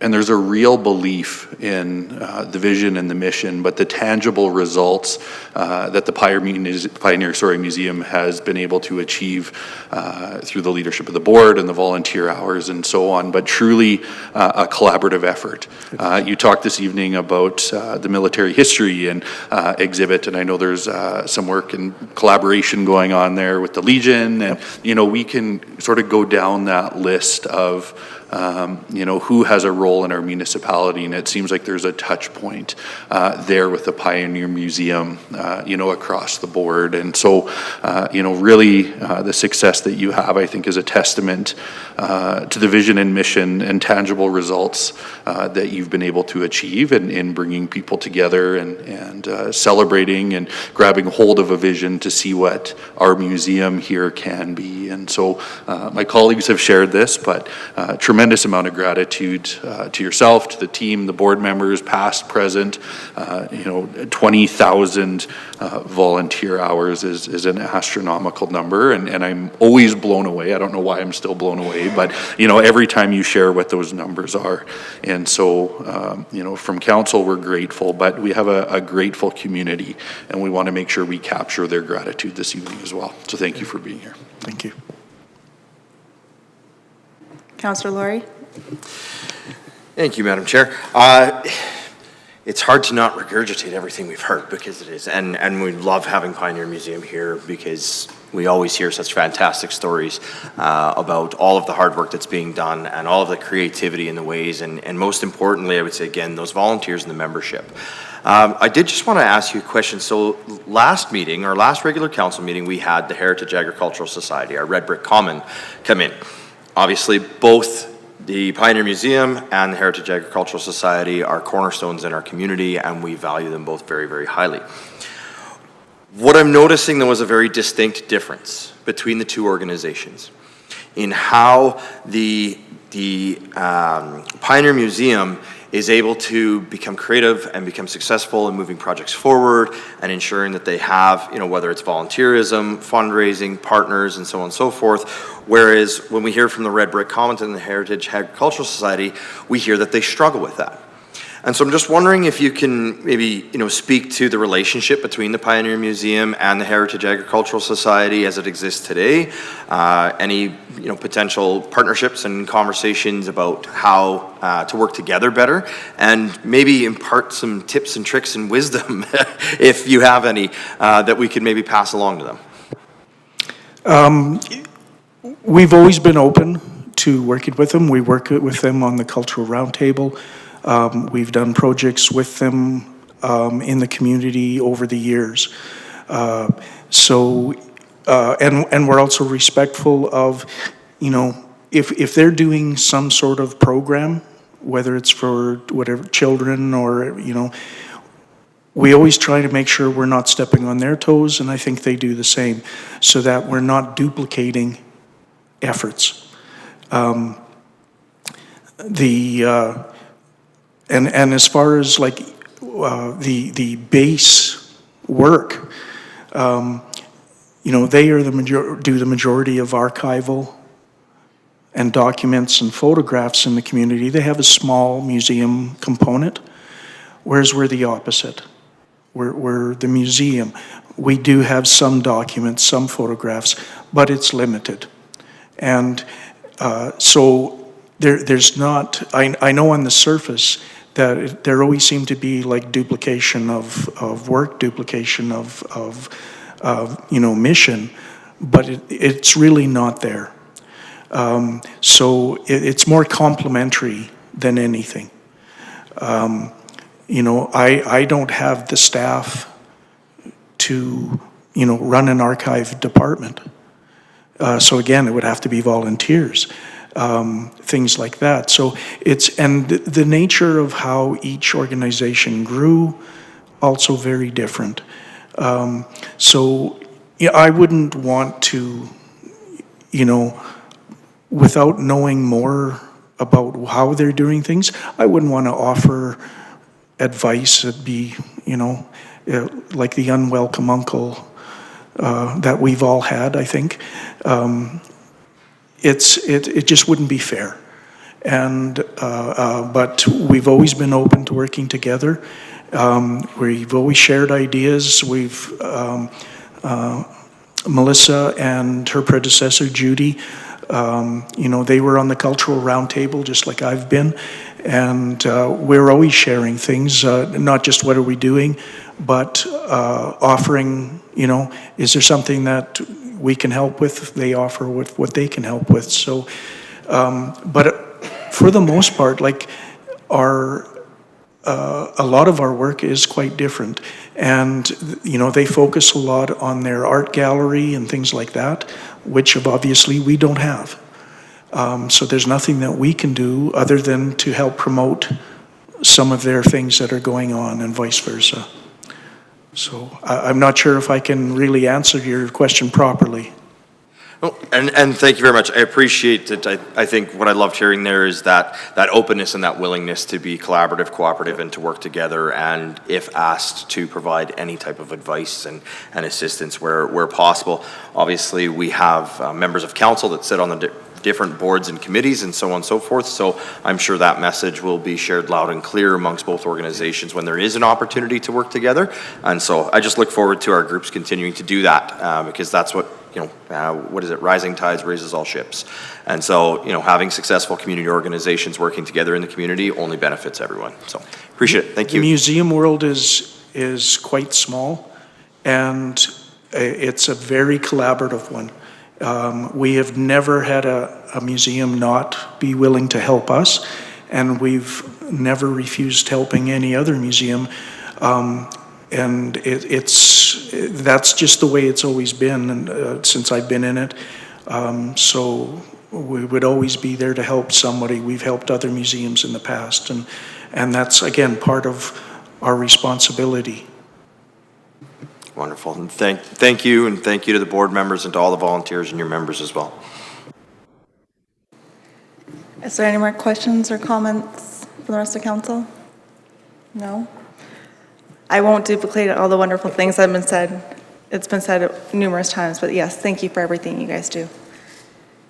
And there's a real belief in the vision and the mission, but the tangible results that the Pioneer Museum has been able to achieve through the leadership of the board and the volunteer hours and so on, but truly a collaborative effort. You talked this evening about the military history and exhibit, and I know there's some work and collaboration going on there with the Legion, and we can sort of go down that list of who has a role in our municipality, and it seems like there's a touch point there with the Pioneer Museum, across the board. And so, really the success that you have, I think, is a testament to the vision and mission and tangible results that you've been able to achieve in bringing people together and celebrating and grabbing hold of a vision to see what our museum here can be. And so my colleagues have shared this, but tremendous amount of gratitude to yourself, to the team, the board members, past, present. 20,000 volunteer hours is an astronomical number, and I'm always blown away. I don't know why I'm still blown away, but every time you share what those numbers are. And so, from council, we're grateful, but we have a grateful community, and we want to make sure we capture their gratitude this evening as well. So thank you for being here. Thank you. Councillor Laurie? Thank you, Madam Chair. It's hard to not regurgitate everything we've heard, because it is, and we love having Pioneer Museum here because we always hear such fantastic stories about all of the hard work that's being done and all of the creativity and the ways, and most importantly, I would say again, those volunteers and the membership. I did just want to ask you a question. So last meeting, our last regular council meeting, we had the Heritage Agricultural Society, our Red Brick Common, come in. Obviously, both the Pioneer Museum and the Heritage Agricultural Society are cornerstones in our community, and we value them both very, very highly. What I'm noticing, though, is a very distinct difference between the two organizations in how the Pioneer Museum is able to become creative and become successful in moving projects forward and ensuring that they have, whether it's volunteerism, fundraising, partners, and so on and so forth. Whereas when we hear from the Red Brick Commons and the Heritage Agricultural Society, we hear that they struggle with that. And so I'm just wondering if you can maybe, speak to the relationship between the Pioneer Museum and the Heritage Agricultural Society as it exists today. Any, potential partnerships and conversations about how to work together better, and maybe impart some tips and tricks and wisdom, if you have any, that we could maybe pass along to them. We've always been open to working with them. We work with them on the Cultural Roundtable. We've done projects with them in the community over the years. So and we're also respectful of, you know, if they're doing some sort of program, whether it's for whatever, children or, you know, we always try to make sure we're not stepping on their toes, and I think they do the same, so that we're not duplicating efforts. And as far as like the base work, you know, they are do the majority of archival and documents and photographs in the community. They have a small museum component, whereas we're the opposite. We're the museum. We do have some documents, some photographs, but it's limited. And so there's not, I know on the surface that there always seem to be like duplication of work, duplication of you know, mission, but it's really not there. So it's more complementary than anything. You know, I don't have the staff to, you know, run an archive department. So again, it would have to be volunteers, things like that. So and the nature of how each organization grew, also very different. So yeah, I wouldn't want to, you know, without knowing more about how they're doing things, I wouldn't want to offer advice that'd be, you know, like the unwelcome uncle that we've all had, I think. It just wouldn't be fair. And but we've always been open to working together. We've always shared ideas. We've Melissa and her predecessor Judy, you know, they were on the cultural roundtable just like I've been, and we're always sharing things, not just what are we doing, but offering, you know, is there something that we can help with? They offer what they can help with. So, but for the most part, like a lot of our work is quite different, and you know, they focus a lot on their art gallery and things like that, which obviously we don't have. So there's nothing that we can do other than to help promote some of their things that are going on and vice versa. So I'm not sure if I can really answer your question properly. Oh, and thank you very much. I appreciate it. I think what I loved hearing there is that openness and that willingness to be collaborative, cooperative, and to work together, and if asked, to provide any type of advice and assistance where possible. Obviously, we have members of council that sit on the different boards and committees and so on and so forth, so I'm sure that message will be shared loud and clear amongst both organizations when there is an opportunity to work together. And so I just look forward to our groups continuing to do that, because that's what, you know, what is it? Rising tides raises all ships. And so, you know, having successful community organizations working together in the community only benefits everyone. So appreciate it. Thank you. The museum world is quite small, and it's a very collaborative one. We have never had a museum not be willing to help us, and we've never refused helping any other museum. And that's just the way it's always been, and since I've been in it. So we would always be there to help somebody. We've helped other museums in the past, and that's again part of our responsibility. Wonderful. And thank you, and thank you to the board members and to all the volunteers and your members as well. Is there any more questions or comments from the rest of council? No? I won't duplicate all the wonderful things that have been said. It's been said numerous times, but yes, thank you for everything you guys do.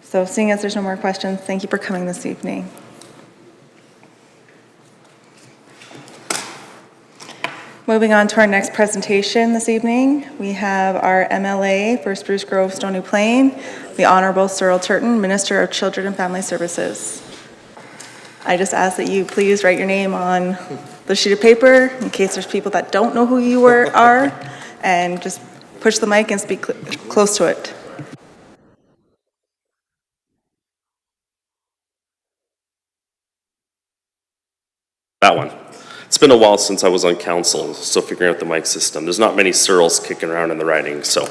So seeing as there's no more questions, thank you for coming this evening. Moving on to our next presentation this evening, we have our MLA for Spruce Grove, Stony Plain, the Honorable Cyril Turton, Minister of Children and Family Services. I just ask that you please write your name on the sheet of paper in case there's people that don't know who you are, and just push the mic and speak close to it. That one. It's been a while since I was on council, still figuring out the mic system. There's not many Cyrils kicking around in the writing, so.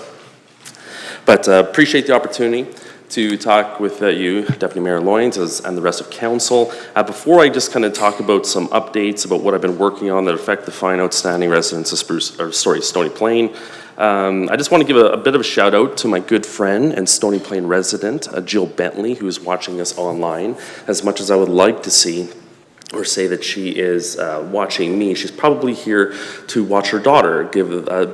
But appreciate the opportunity to talk with you, Deputy Mayor Loynes, and the rest of council. Before I just kind of talk about some updates about what I've been working on that affect the fine outstanding residents of Stony Plain, I just want to give a bit of a shout out to my good friend and Stony Plain resident, Jill Bentley, who is watching us online. As much as I would like to see or say that she is watching me, she's probably here to watch her daughter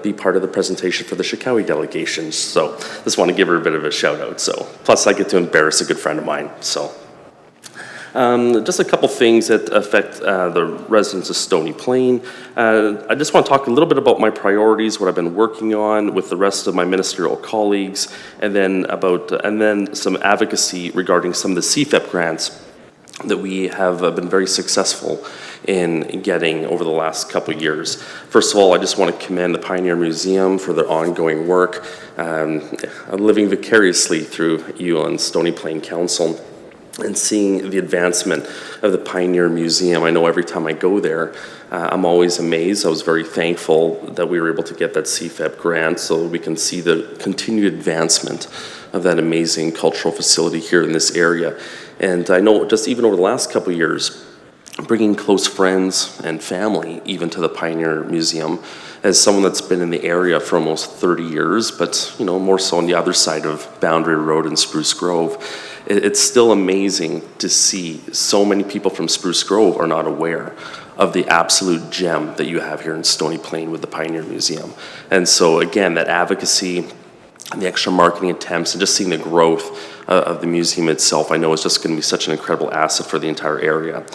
be part of the presentation for the Shikowie delegation. So just want to give her a bit of a shout out. So plus I get to embarrass a good friend of mine. So just a couple things that affect the residents of Stony Plain. I just want to talk a little bit about my priorities, what I've been working on with the rest of my ministerial colleagues, and then some advocacy regarding some of the CFEP grants that we have been very successful in getting over the last couple of years. First of all, I just want to commend the Pioneer Museum for their ongoing work, living vicariously through you on Stony Plain Council and seeing the advancement of the Pioneer Museum. I know every time I go there, I'm always amazed. I was very thankful that we were able to get that CFEP grant so we can see the continued advancement of that amazing cultural facility here in this area. And I know just even over the last couple of years, bringing close friends and family even to the Pioneer Museum, as someone that's been in the area for almost 30 years, but more so on the other side of Boundary Road in Spruce Grove, it's still amazing to see so many people from Spruce Grove are not aware of the absolute gem that you have here in Stony Plain with the Pioneer Museum. And so again, that advocacy, the extra marketing attempts, and just seeing the growth of the museum itself, I know is just going to be such an incredible asset for the entire area.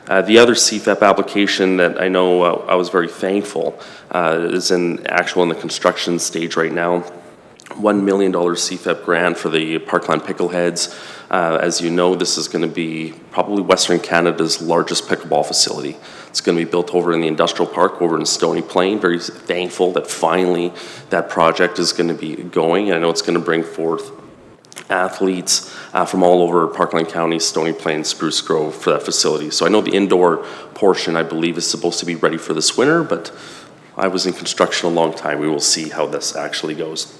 The other CFEP application that I know I was very thankful is in the construction stage right now. $1 million CFEP grant for the Parkland Pickleheads. As you know, this is going to be probably Western Canada's largest pickleball facility. It's going to be built over in the industrial park over in Stony Plain. Very thankful that finally that project is going to be going. I know it's going to bring forth athletes from all over Parkland County, Stony Plain, Spruce Grove for that facility. So I know the indoor portion, I believe, is supposed to be ready for this winter, but I was in construction a long time. We will see how this actually goes.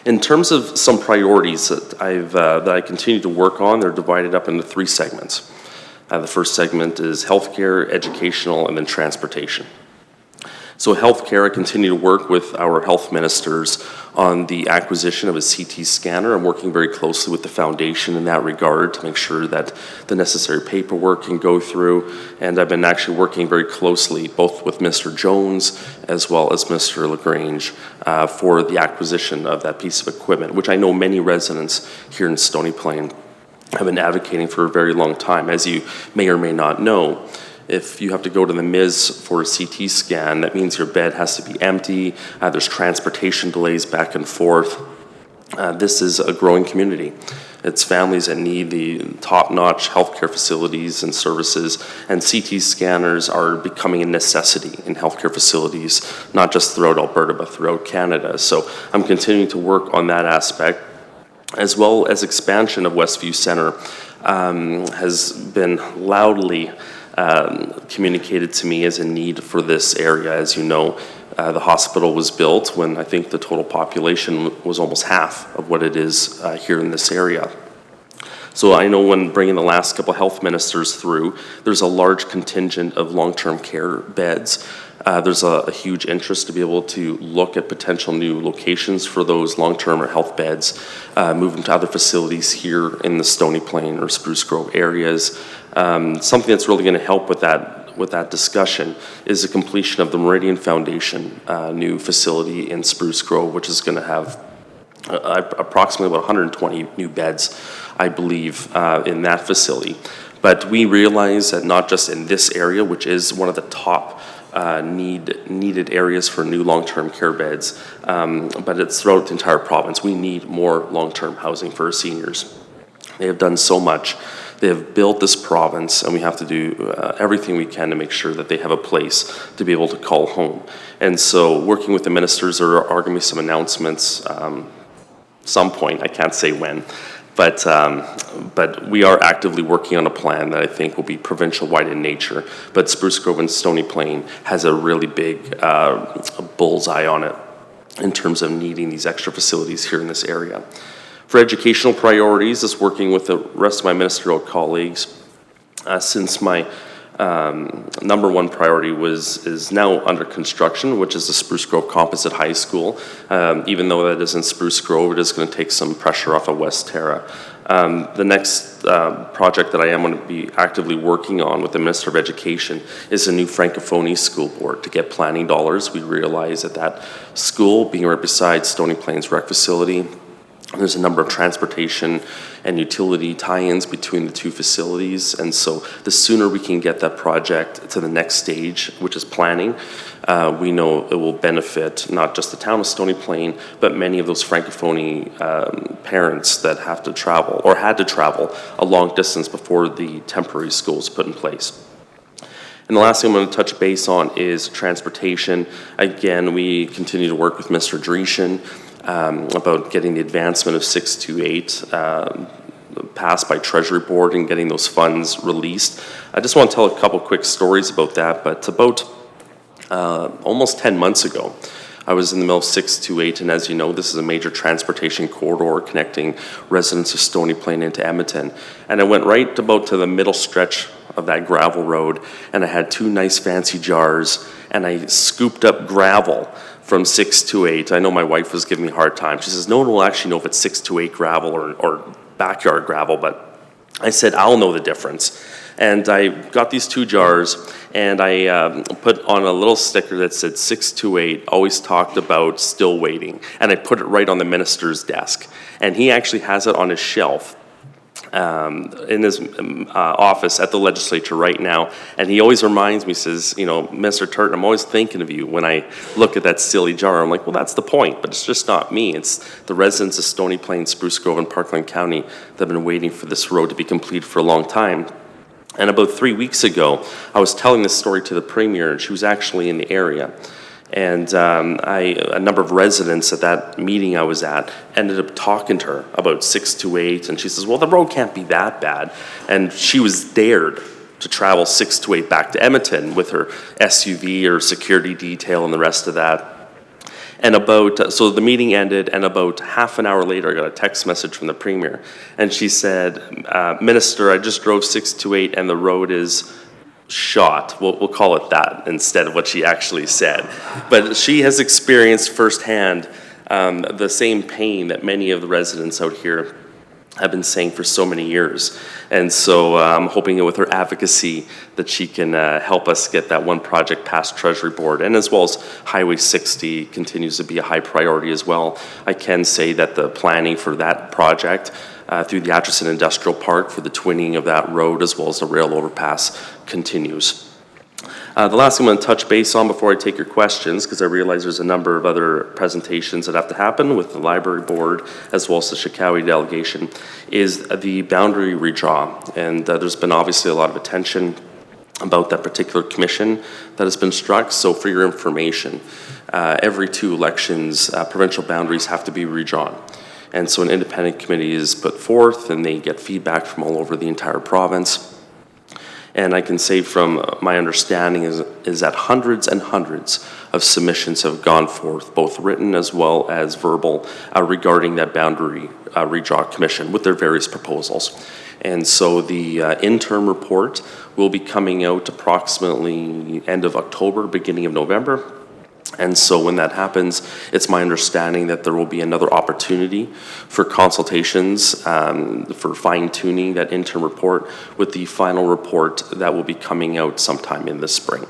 In terms of some priorities that I continue to work on, they're divided up into 3 segments. The first segment is healthcare, educational, and then transportation. So healthcare, I continue to work with our health ministers on the acquisition of a CT scanner. I'm working very closely with the foundation in that regard to make sure that the necessary paperwork can go through. And I've been actually working very closely both with Mr. Jones as well as Mr. LaGrange for the acquisition of that piece of equipment, which I know many residents here in Stony Plain have been advocating for a very long time. As you may or may not know, if you have to go to the MIS for a CT scan, that means your bed has to be empty. There's transportation delays back and forth. This is a growing community. It's families that need the top-notch healthcare facilities and services, and CT scanners are becoming a necessity in healthcare facilities, not just throughout Alberta, but throughout Canada. So I'm continuing to work on that aspect, as well as expansion of Westview Centre has been loudly communicated to me as a need for this area. As you know, the hospital was built when I think the total population was almost half of what it is here in this area. So I know when bringing the last couple health ministers through, there's a large contingent of long-term care beds. There's a huge interest to be able to look at potential new locations for those long-term or health beds, moving to other facilities here in the Stony Plain or Spruce Grove areas. Something that's really going to help with that discussion is the completion of the Meridian Foundation new facility in Spruce Grove, which is going to have approximately about 120 new beds, I believe, in that facility. But we realize that not just in this area, which is one of the top needed areas for new long-term care beds, but it's throughout the entire province. We need more long-term housing for our seniors. They have done so much. They have built this province, and we have to do everything we can to make sure that they have a place to be able to call home. And so working with the ministers, there are going to be some announcements some point, I can't say when, but we are actively working on a plan that I think will be provincial-wide in nature. But Spruce Grove and Stony Plain has a really big bullseye on it. in terms of needing these extra facilities here in this area. For educational priorities, is working with the rest of my ministerial colleagues, since my number one priority is now under construction, which is the Spruce Grove Composite High School. Even though that is in Spruce Grove, it is going to take some pressure off of West Terra. The next project that I am going to be actively working on with the Minister of Education is a new Francophonie school board to get planning dollars. We realize that that school, being right beside Stony Plains Rec Facility, there's a number of transportation and utility tie-ins between the two facilities, and so the sooner we can get that project to the next stage, which is planning, we know it will benefit not just the town of Stony Plain, but many of those Francophonie parents that have to travel or had to travel a long distance before the temporary school is put in place. And the last thing I'm going to touch base on is transportation. Again, we continue to work with Mr. Dreeshen about getting the advancement of 628 passed by Treasury Board and getting those funds released. I just want to tell a couple quick stories about that, but about almost 10 months ago, I was in the middle of 628, and as you know, this is a major transportation corridor connecting residents of Stony Plain into Edmonton. And I went right about to the middle stretch of that gravel road, and I had two nice fancy jars, and I scooped up gravel from 628. I know my wife was giving me a hard time. She says, no one will actually know if it's 628 gravel or backyard gravel, but I said, I'll know the difference. And I got these two jars, and I put on a little sticker that said 628, always talked about still waiting. And I put it right on the minister's desk. And he actually has it on his shelf in his office at the legislature right now, and he always reminds me, says, you know, Mr. Turton, I'm always thinking of you when I look at that silly jar. I'm like, well, that's the point, but it's just not me. It's the residents of Stony Plain, Spruce Grove, and Parkland County that have been waiting for this road to be completed for a long time. And about 3 weeks ago, I was telling this story to the Premier, and she was actually in the area. And a number of residents at that meeting I was at ended up talking to her about 628, and she says, well, the road can't be that bad. And she was dared to travel 628 back to Edmonton with her SUV or security detail and the rest of that. And so the meeting ended, and about half an hour later, I got a text message from the Premier, and she said, Minister, I just drove 628 and the road is shot. We'll call it that instead of what she actually said. But she has experienced firsthand the same pain that many of the residents out here have been saying for so many years. And so I'm hoping with her advocacy that she can help us get that one project past Treasury Board, and as well as Highway 60 continues to be a high priority as well. I can say that the planning for that project through the Atchison Industrial Park for the twinning of that road as well as the rail overpass continues. The last thing I'm going to touch base on before I take your questions, because I realize there's a number of other presentations that have to happen with the library board as well as the Shikowie delegation, is the boundary redraw. And there's been obviously a lot of attention about that particular commission that has been struck. So for your information, every 2 elections, provincial boundaries have to be redrawn. And so an independent committee is put forth, and they get feedback from all over the entire province. And I can say from my understanding is that hundreds and hundreds of submissions have gone forth, both written as well as verbal, regarding that boundary redraw commission with their various proposals. And so the interim report will be coming out approximately end of October, beginning of November. And so when that happens, it's my understanding that there will be another opportunity for consultations, for fine-tuning that interim report with the final report that will be coming out sometime in the spring.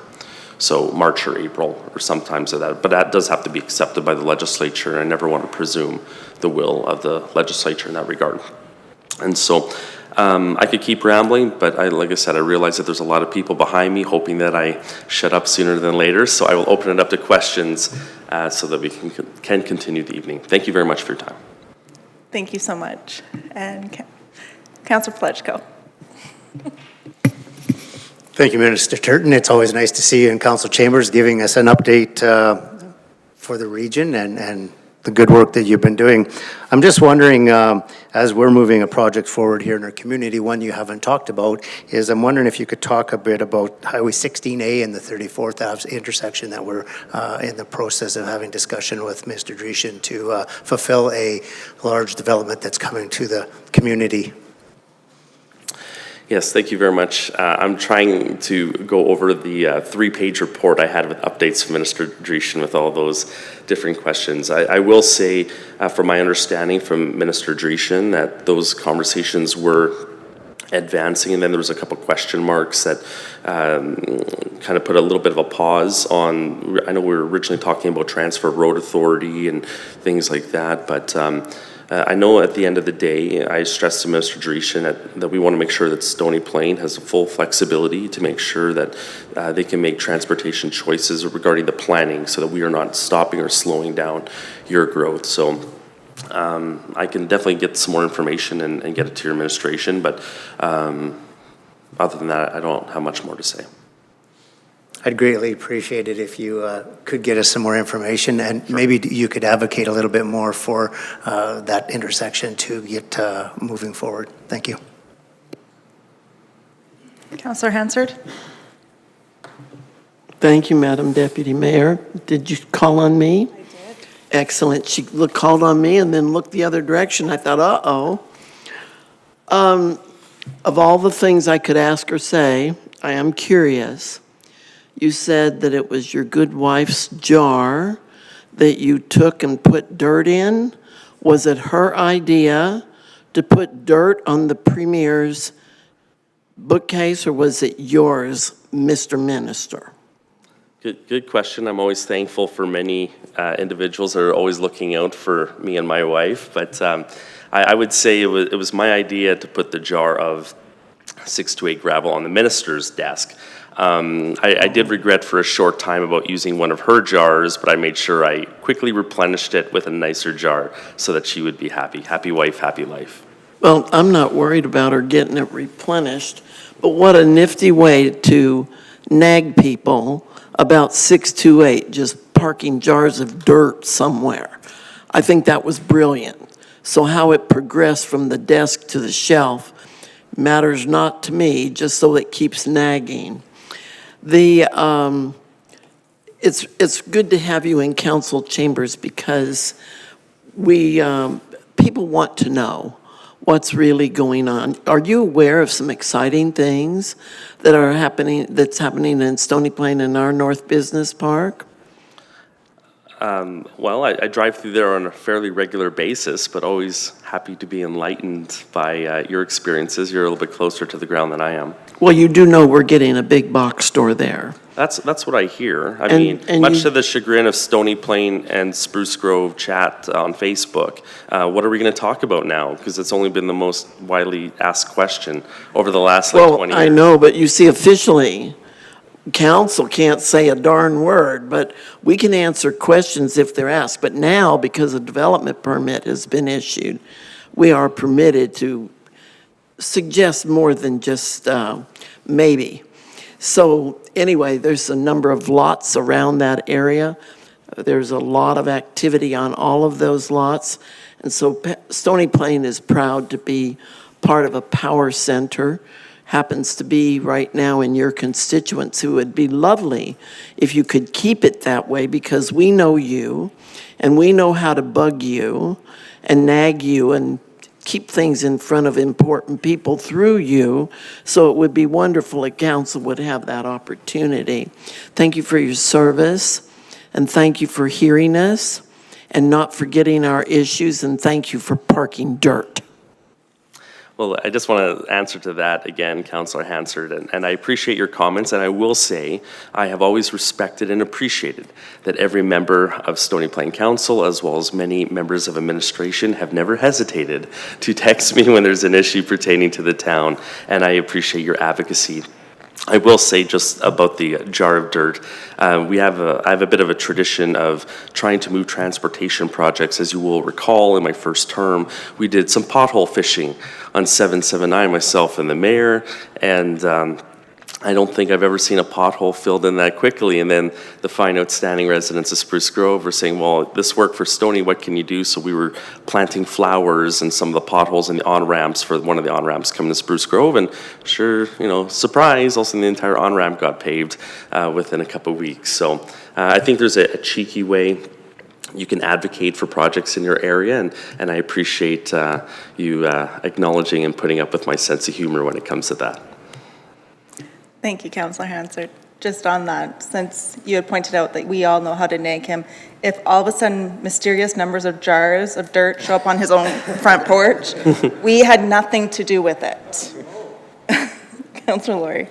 So March or April or sometimes of that. But that does have to be accepted by the legislature, and I never want to presume the will of the legislature in that regard. And so I could keep rambling, but like I said, I realize that there's a lot of people behind me hoping that I shut up sooner than later, so I will open it up to questions so that we can continue the evening. Thank you very much for your time. Thank you so much. And Councillor Plechko. Thank you, Minister Turton. It's always nice to see you in council chambers giving us an update for the region and the good work that you've been doing. I'm just wondering, as we're moving a project forward here in our community, one you haven't talked about is I'm wondering if you could talk a bit about Highway 16A and the 34th Ave intersection that we're in the process of having discussion with Mr. Dreeshen to fulfill a large development that's coming to the community. Yes, thank you very much. I'm trying to go over the three-page report I had with updates from Minister Dreeshen with all those different questions. I will say, from my understanding from Minister Dreeshen, that those conversations were advancing, and then there was a couple question marks that kind of put a little bit of a pause on. I know we were originally talking about Transfer Road Authority and things like that, but I know at the end of the day, I stressed to Minister Dreeshen that we want to make sure that Stony Plain has full flexibility to make sure that they can make transportation choices regarding the planning so that we are not stopping or slowing down your growth. So I can definitely get some more information and get it to your administration, but other than that, I don't have much more to say. I'd greatly appreciate it if you could get us some more information, and maybe you could advocate a little bit more for that intersection to get moving forward. Thank you. Councillor Hansard? Thank you, Madam Deputy Mayor. Did you call on me? I did. Excellent. She called on me and then looked the other direction. I thought, uh-oh. Of all the things I could ask or say, I am curious. You said that it was your good wife's jar that you took and put dirt in. Was it her idea to put dirt on the Premier's bookcase, or was it yours, Mr. Minister? Good question. I'm always thankful for many individuals that are always looking out for me and my wife, but I would say it was my idea to put the jar of 628 gravel on the minister's desk. I did regret for a short time about using one of her jars, but I made sure I quickly replenished it with a nicer jar so that she would be happy. Happy wife, happy life. Well, I'm not worried about her getting it replenished, but what a nifty way to nag people about 628, just parking jars of dirt somewhere. I think that was brilliant. So how it progressed from the desk to the shelf matters not to me, just so it keeps nagging. It's good to have you in council chambers because people want to know what's really going on. Are you aware of some exciting things that's happening in Stony Plain in our North Business Park? Well, I drive through there on a fairly regular basis, but always happy to be enlightened by your experiences. You're a little bit closer to the ground than I am. Well, you do know we're getting a big box store there. That's what I hear. I mean, much to the chagrin of Stony Plain and Spruce Grove chat on Facebook, what are we going to talk about now? Because it's only been the most widely asked question over the last 20 years. I know, but you see, officially, council can't say a darn word, but we can answer questions if they're asked. But now, because a development permit has been issued, we are permitted to suggest more than just maybe. So anyway, there's a number of lots around that area. There's a lot of activity on all of those lots. And so Stony Plain is proud to be part of a power center. Happens to be right now in your constituents, who would be lovely if you could keep it that way, because we know you and we know how to bug you and nag you and keep things in front of important people through you. So it would be wonderful if council would have that opportunity. Thank you for your service, and thank you for hearing us and not forgetting our issues, and thank you for parking dirt. Well, I just want to answer to that again, Councillor Hansard, and I appreciate your comments, and I will say I have always respected and appreciated that every member of Stony Plain Council, as well as many members of administration, have never hesitated to text me when there's an issue pertaining to the town, and I appreciate your advocacy. I will say just about the jar of dirt, I have a bit of a tradition of trying to move transportation projects. As you will recall, in my first term, we did some pothole fishing on 779, myself and the mayor, and I don't think I've ever seen a pothole filled in that quickly. And then the fine outstanding residents of Spruce Grove were saying, well, this worked for Stony, what can you do? So we were planting flowers in some of the potholes in the on-ramps for one of the on-ramps coming to Spruce Grove. And sure, you know, surprise, also the entire on-ramp got paved within a couple of weeks. So I think there's a cheeky way you can advocate for projects in your area, and I appreciate you acknowledging and putting up with my sense of humor when it comes to that. Thank you, Councillor Hansard. Just on that, since you had pointed out that we all know how to nag him, if all of a sudden mysterious numbers of jars of dirt show up on his own front porch, we had nothing to do with it. Councillor Laurie.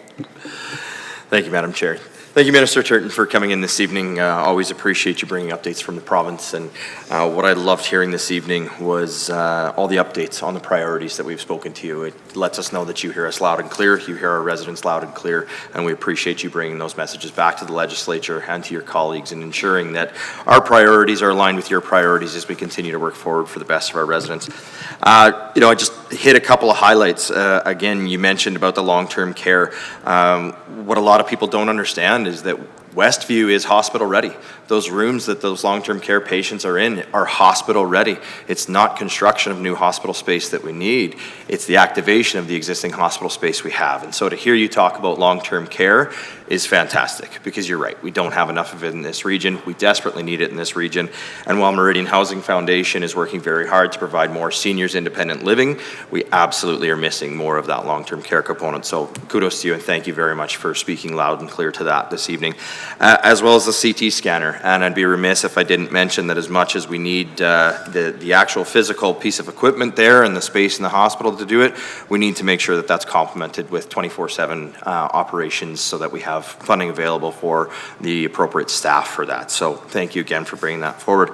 Thank you, Madam Chair. Thank you, Minister Turton, for coming in this evening. Always appreciate you bringing updates from the province. And what I loved hearing this evening was all the updates on the priorities that we've spoken to you. It lets us know that you hear us loud and clear, you hear our residents loud and clear, and we appreciate you bringing those messages back to the legislature and to your colleagues and ensuring that our priorities are aligned with your priorities as we continue to work forward for the best of our residents. You know, I just hit a couple of highlights. Again, you mentioned about the long-term care. What a lot of people don't understand is that Westview is hospital ready. Those rooms that those long-term care patients are in are hospital ready. It's not construction of new hospital space that we need. It's the activation of the existing hospital space we have. And so to hear you talk about long-term care is fantastic, because you're right. We don't have enough of it in this region. We desperately need it in this region. And while Meridian Housing Foundation is working very hard to provide more seniors independent living, we absolutely are missing more of that long-term care component. So kudos to you, and thank you very much for speaking loud and clear to that this evening. As well as the CT scanner. And I'd be remiss if I didn't mention that as much as we need the actual physical piece of equipment there and the space in the hospital to do it, we need to make sure that that's complemented with 24/7 operations so that we have funding available for the appropriate staff for that. So thank you again for bringing that forward.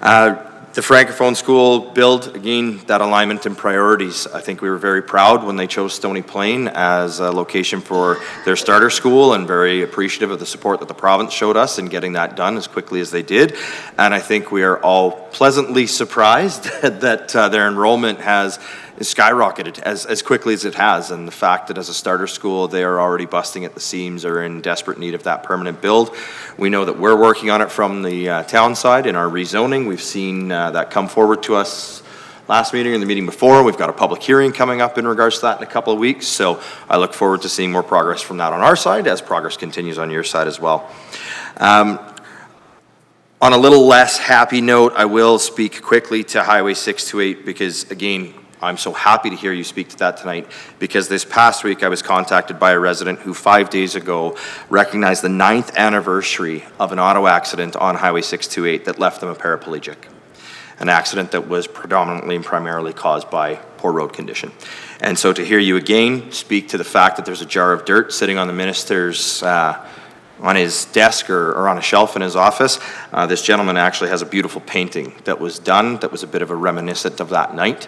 The Francophone School build, again, that alignment and priorities. I think we were very proud when they chose Stony Plain as a location for their starter school, and very appreciative of the support that the province showed us in getting that done as quickly as they did. And I think we are all pleasantly surprised that their enrollment has skyrocketed as quickly as it has, and the fact that as a starter school they are already busting at the seams, are in desperate need of that permanent build. We know that we're working on it from the town side in our rezoning. We've seen that come forward to us last meeting and the meeting before. We've got a public hearing coming up in regards to that in a couple of weeks, so I look forward to seeing more progress from that on our side as progress continues on your side as well. On a little less happy note, I will speak quickly to Highway 628, because again, I'm so happy to hear you speak to that tonight, because this past week I was contacted by a resident who 5 days ago recognized the 9th anniversary of an auto accident on Highway 628 that left them a paraplegic. An accident that was predominantly and primarily caused by poor road condition. And so to hear you again speak to the fact that there's a jar of dirt sitting on the minister's on his desk or on a shelf in his office. This gentleman actually has a beautiful painting that was done that was a bit of a reminiscent of that night.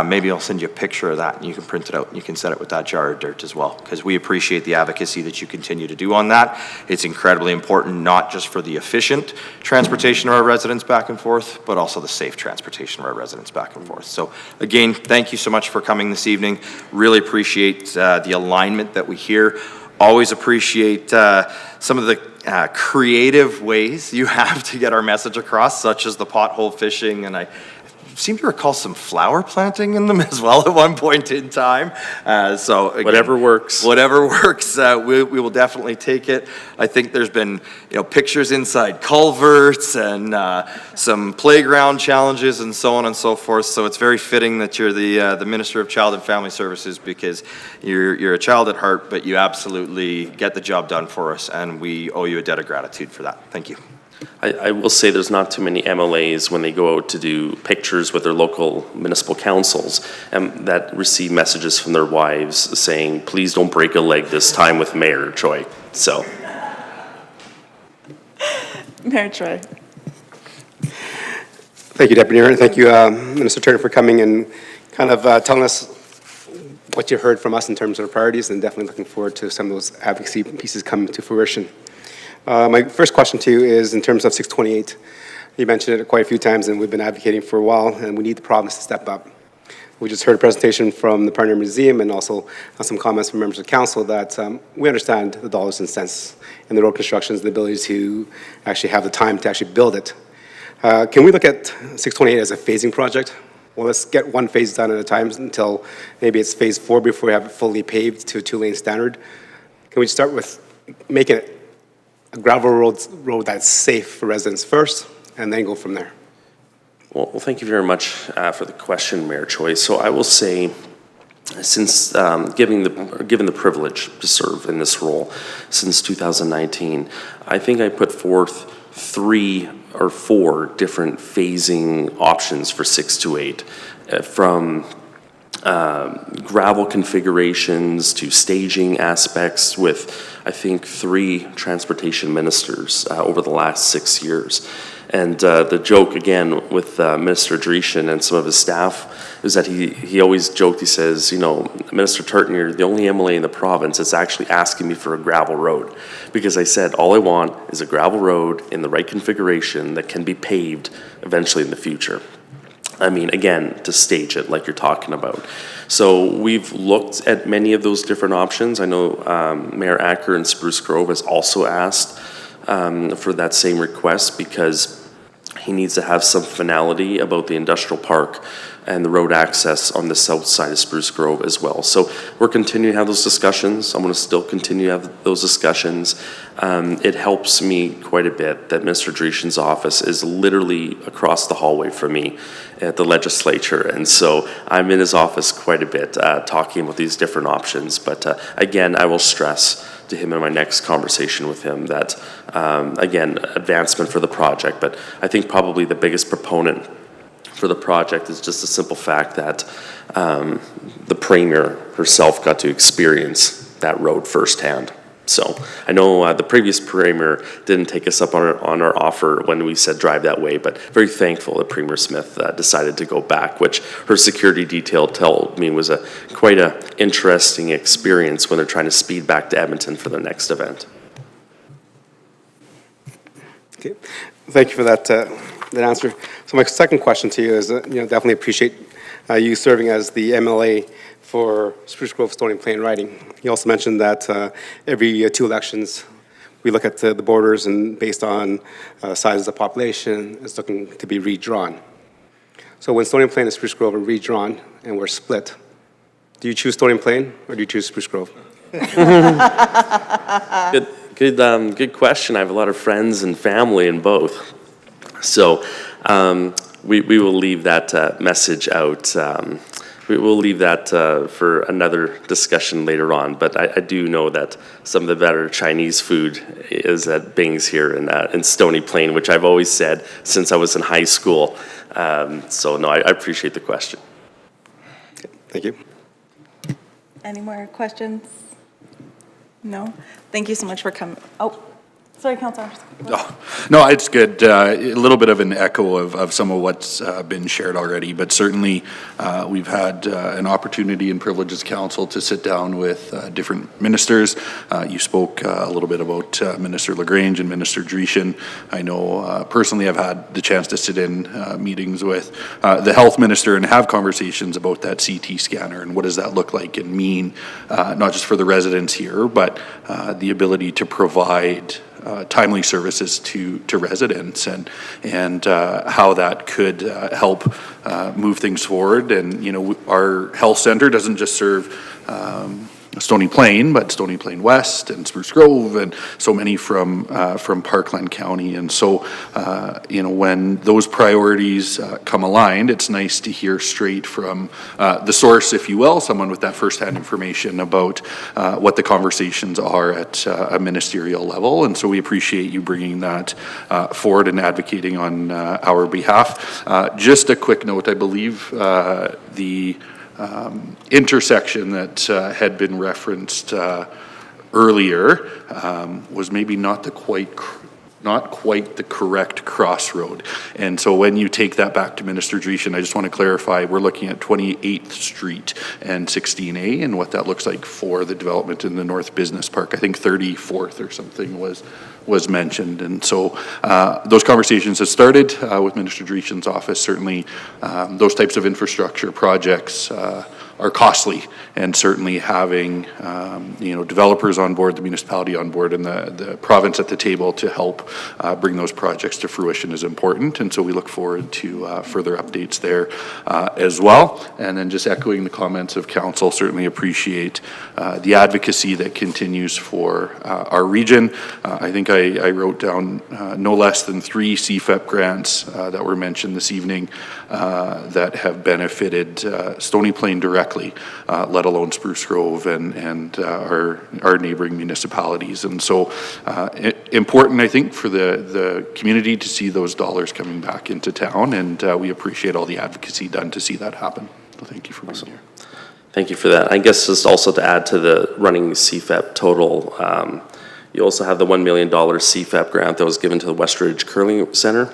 Maybe I'll send you a picture of that and you can print it out and you can set it with that jar of dirt as well, because we appreciate the advocacy that you continue to do on that. It's incredibly important, not just for the efficient transportation of our residents back and forth, but also the safe transportation of our residents back and forth. So again, thank you so much for coming this evening. Really appreciate the alignment that we hear. Always appreciate some of the creative ways you have to get our message across, such as the pothole fishing, and I seem to recall some flower planting in them as well at one point in time. So again, Whatever works. Whatever works, we will definitely take it. I think there's been pictures inside culverts and some playground challenges and so on and so forth. So it's very fitting that you're the Minister of Child and Family Services, because you're a child at heart, but you absolutely get the job done for us, and we owe you a debt of gratitude for that. Thank you. I will say there's not too many MLAs when they go out to do pictures with their local municipal councils that receive messages from their wives saying, please don't break a leg this time with Mayor Choi. So. Mayor Choi. Thank you, Deputy Mayor, and thank you, Minister Turner, for coming and kind of telling us what you heard from us in terms of our priorities, and definitely looking forward to some of those advocacy pieces coming to fruition. My first question to you is in terms of 628. You mentioned it quite a few times, and we've been advocating for a while, and we need the province to step up. We just heard a presentation from the Pioneer Museum and also some comments from members of council that we understand the dollars and cents in the road constructions and the ability to actually have the time to actually build it. Can we look at 628 as a phasing project? Well, let's get one phase done at a time until maybe it's phase 4 before we have it fully paved to a 2-lane standard. Can we start with making it a gravel road that's safe for residents first, and then go from there? Well, thank you very much for the question, Mayor Choi. So I will say, since given the privilege to serve in this role since 2019, I think I put forth 3 or 4 different phasing options for 628, from gravel configurations to staging aspects with, I think, 3 transportation ministers over the last 6 years. And the joke, again, with Minister Dreeshen and some of his staff is that he always joked, he says, you know, Minister Turton, you're the only MLA in the province that's actually asking me for a gravel road. Because I said, all I want is a gravel road in the right configuration that can be paved eventually in the future. I mean, again, to stage it like you're talking about. So we've looked at many of those different options. I know Mayor Acker in Spruce Grove has also asked for that same request because he needs to have some finality about the industrial park and the road access on the south side of Spruce Grove as well. So we're continuing to have those discussions. I'm going to still continue to have those discussions. It helps me quite a bit that Mr. Dreeshen's office is literally across the hallway from me at the legislature. And so I'm in his office quite a bit talking about these different options. But again, I will stress to him in my next conversation with him that, again, advancement for the project. But I think probably the biggest proponent for the project is just the simple fact that the Premier herself got to experience that road firsthand. So I know the previous Premier didn't take us up on our offer when we said drive that way, but very thankful that Premier Smith decided to go back, which her security detail told me was quite an interesting experience when they're trying to speed back to Edmonton for their next event. Okay, thank you for that answer. So my second question to you is, definitely appreciate you serving as the MLA for Spruce Grove, Stony Plain riding. You also mentioned that every 2 elections, we look at the borders and based on size of the population, it's looking to be redrawn. So when Stony Plain and Spruce Grove are redrawn and we're split, do you choose Stony Plain or do you choose Spruce Grove? Good question. I have a lot of friends and family in both. So we will leave that message out. We will leave that for another discussion later on. But I do know that some of the better Chinese food is at Bing's here in Stony Plain, which I've always said since I was in high school. So no, I appreciate the question. Okay, thank you. Any more questions? No? Thank you so much for coming. Oh, sorry, Councilor. Oh, no, it's good. A little bit of an echo of some of what's been shared already, but certainly we've had an opportunity and privilege as council to sit down with different ministers. You spoke a little bit about Minister LaGrange and Minister Dreeshen. I know personally I've had the chance to sit in meetings with the health minister and have conversations about that CT scanner and what does that look like and mean, not just for the residents here, but the ability to provide timely services to residents and how that could help move things forward. And, our health center doesn't just serve Stony Plain, but Stony Plain West and Spruce Grove and so many from Parkland County. And so, when those priorities come aligned, it's nice to hear straight from the source, if you will, someone with that firsthand information about what the conversations are at a ministerial level. And so we appreciate you bringing that forward and advocating on our behalf. Just a quick note, I believe the intersection that had been referenced earlier was maybe not the quite not quite the correct crossroad. And so when you take that back to Minister Dreeshen, I just want to clarify, we're looking at 28th Street and 16A and what that looks like for the development in the North Business Park. I think 34th or something was mentioned. And so those conversations have started with Minister Dreeshen's office. Certainly those types of infrastructure projects are costly, and certainly having developers on board, the municipality on board, and the province at the table to help bring those projects to fruition is important. And so we look forward to further updates there as well. And then just echoing the comments of council, certainly appreciate the advocacy that continues for our region. I think I wrote down no less than 3 CFEP grants that were mentioned this evening that have benefited Stony Plain directly, let alone Spruce Grove and our neighboring municipalities. And so important, I think, for the community to see those dollars coming back into town, and we appreciate all the advocacy done to see that happen. So thank you for being here. Thank you for that. I guess just also to add to the running CFEP total, you also have the $1 million CFEP grant that was given to the Westridge Curling Center,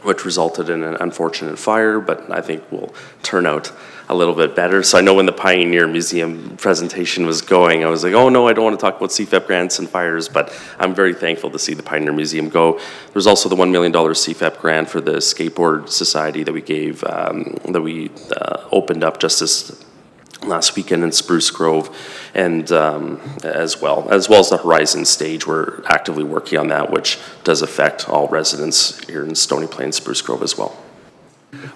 which resulted in an unfortunate fire, but I think will turn out a little bit better. So I know when the Pioneer Museum presentation was going, I was like, oh no, I don't want to talk about CFEP grants and fires, but I'm very thankful to see the Pioneer Museum go. There's also the $1 million CFEP grant for the Skateboard Society that we gave, opened up just this last weekend in Spruce Grove, and as well as the Horizon Stage. We're actively working on that, which does affect all residents here in Stony Plain, Spruce Grove as well.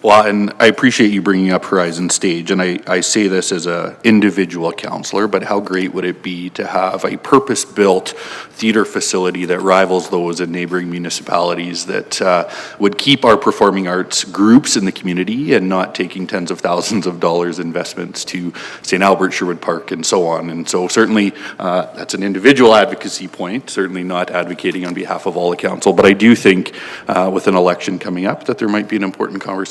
Well, and I appreciate you bringing up Horizon Stage, and I say this as an individual councillor, but how great would it be to have a purpose-built theatre facility that rivals those in neighboring municipalities that would keep our performing arts groups in the community and not taking tens of thousands of dollars investments to St. Albert, Sherwood Park, and so on. And so certainly that's an individual advocacy point, certainly not advocating on behalf of all the council, but I do think with an election coming up that there might be an important conversation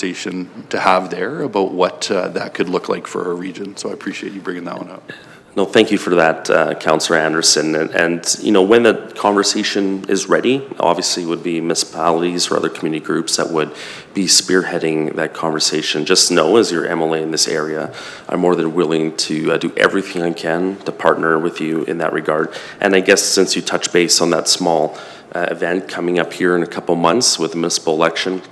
to have there about what that could look like for our region. So I appreciate you bringing that one up. No, thank you for that, Councillor Anderson. And you know, when the conversation is ready, obviously it would be municipalities or other community groups that would be spearheading that conversation. Just know, as your MLA in this area, I'm more than willing to do everything I can to partner with you in that regard. And I guess since you touch base on that small event coming up here in a couple months with the municipal election,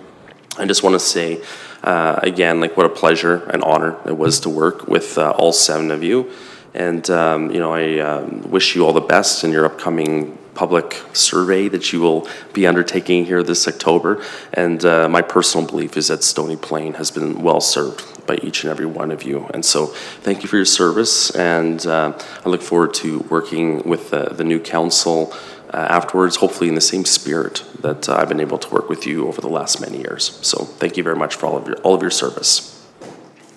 I just want to say, again, like what a pleasure and honor it was to work with all 7 of you. And, I wish you all the best in your upcoming public survey that you will be undertaking here this October. And my personal belief is that Stony Plain has been well served by each and every one of you. And so thank you for your service. And I look forward to working with the new council afterwards, hopefully in the same spirit that I've been able to work with you over the last many years. So thank you very much for all of your service.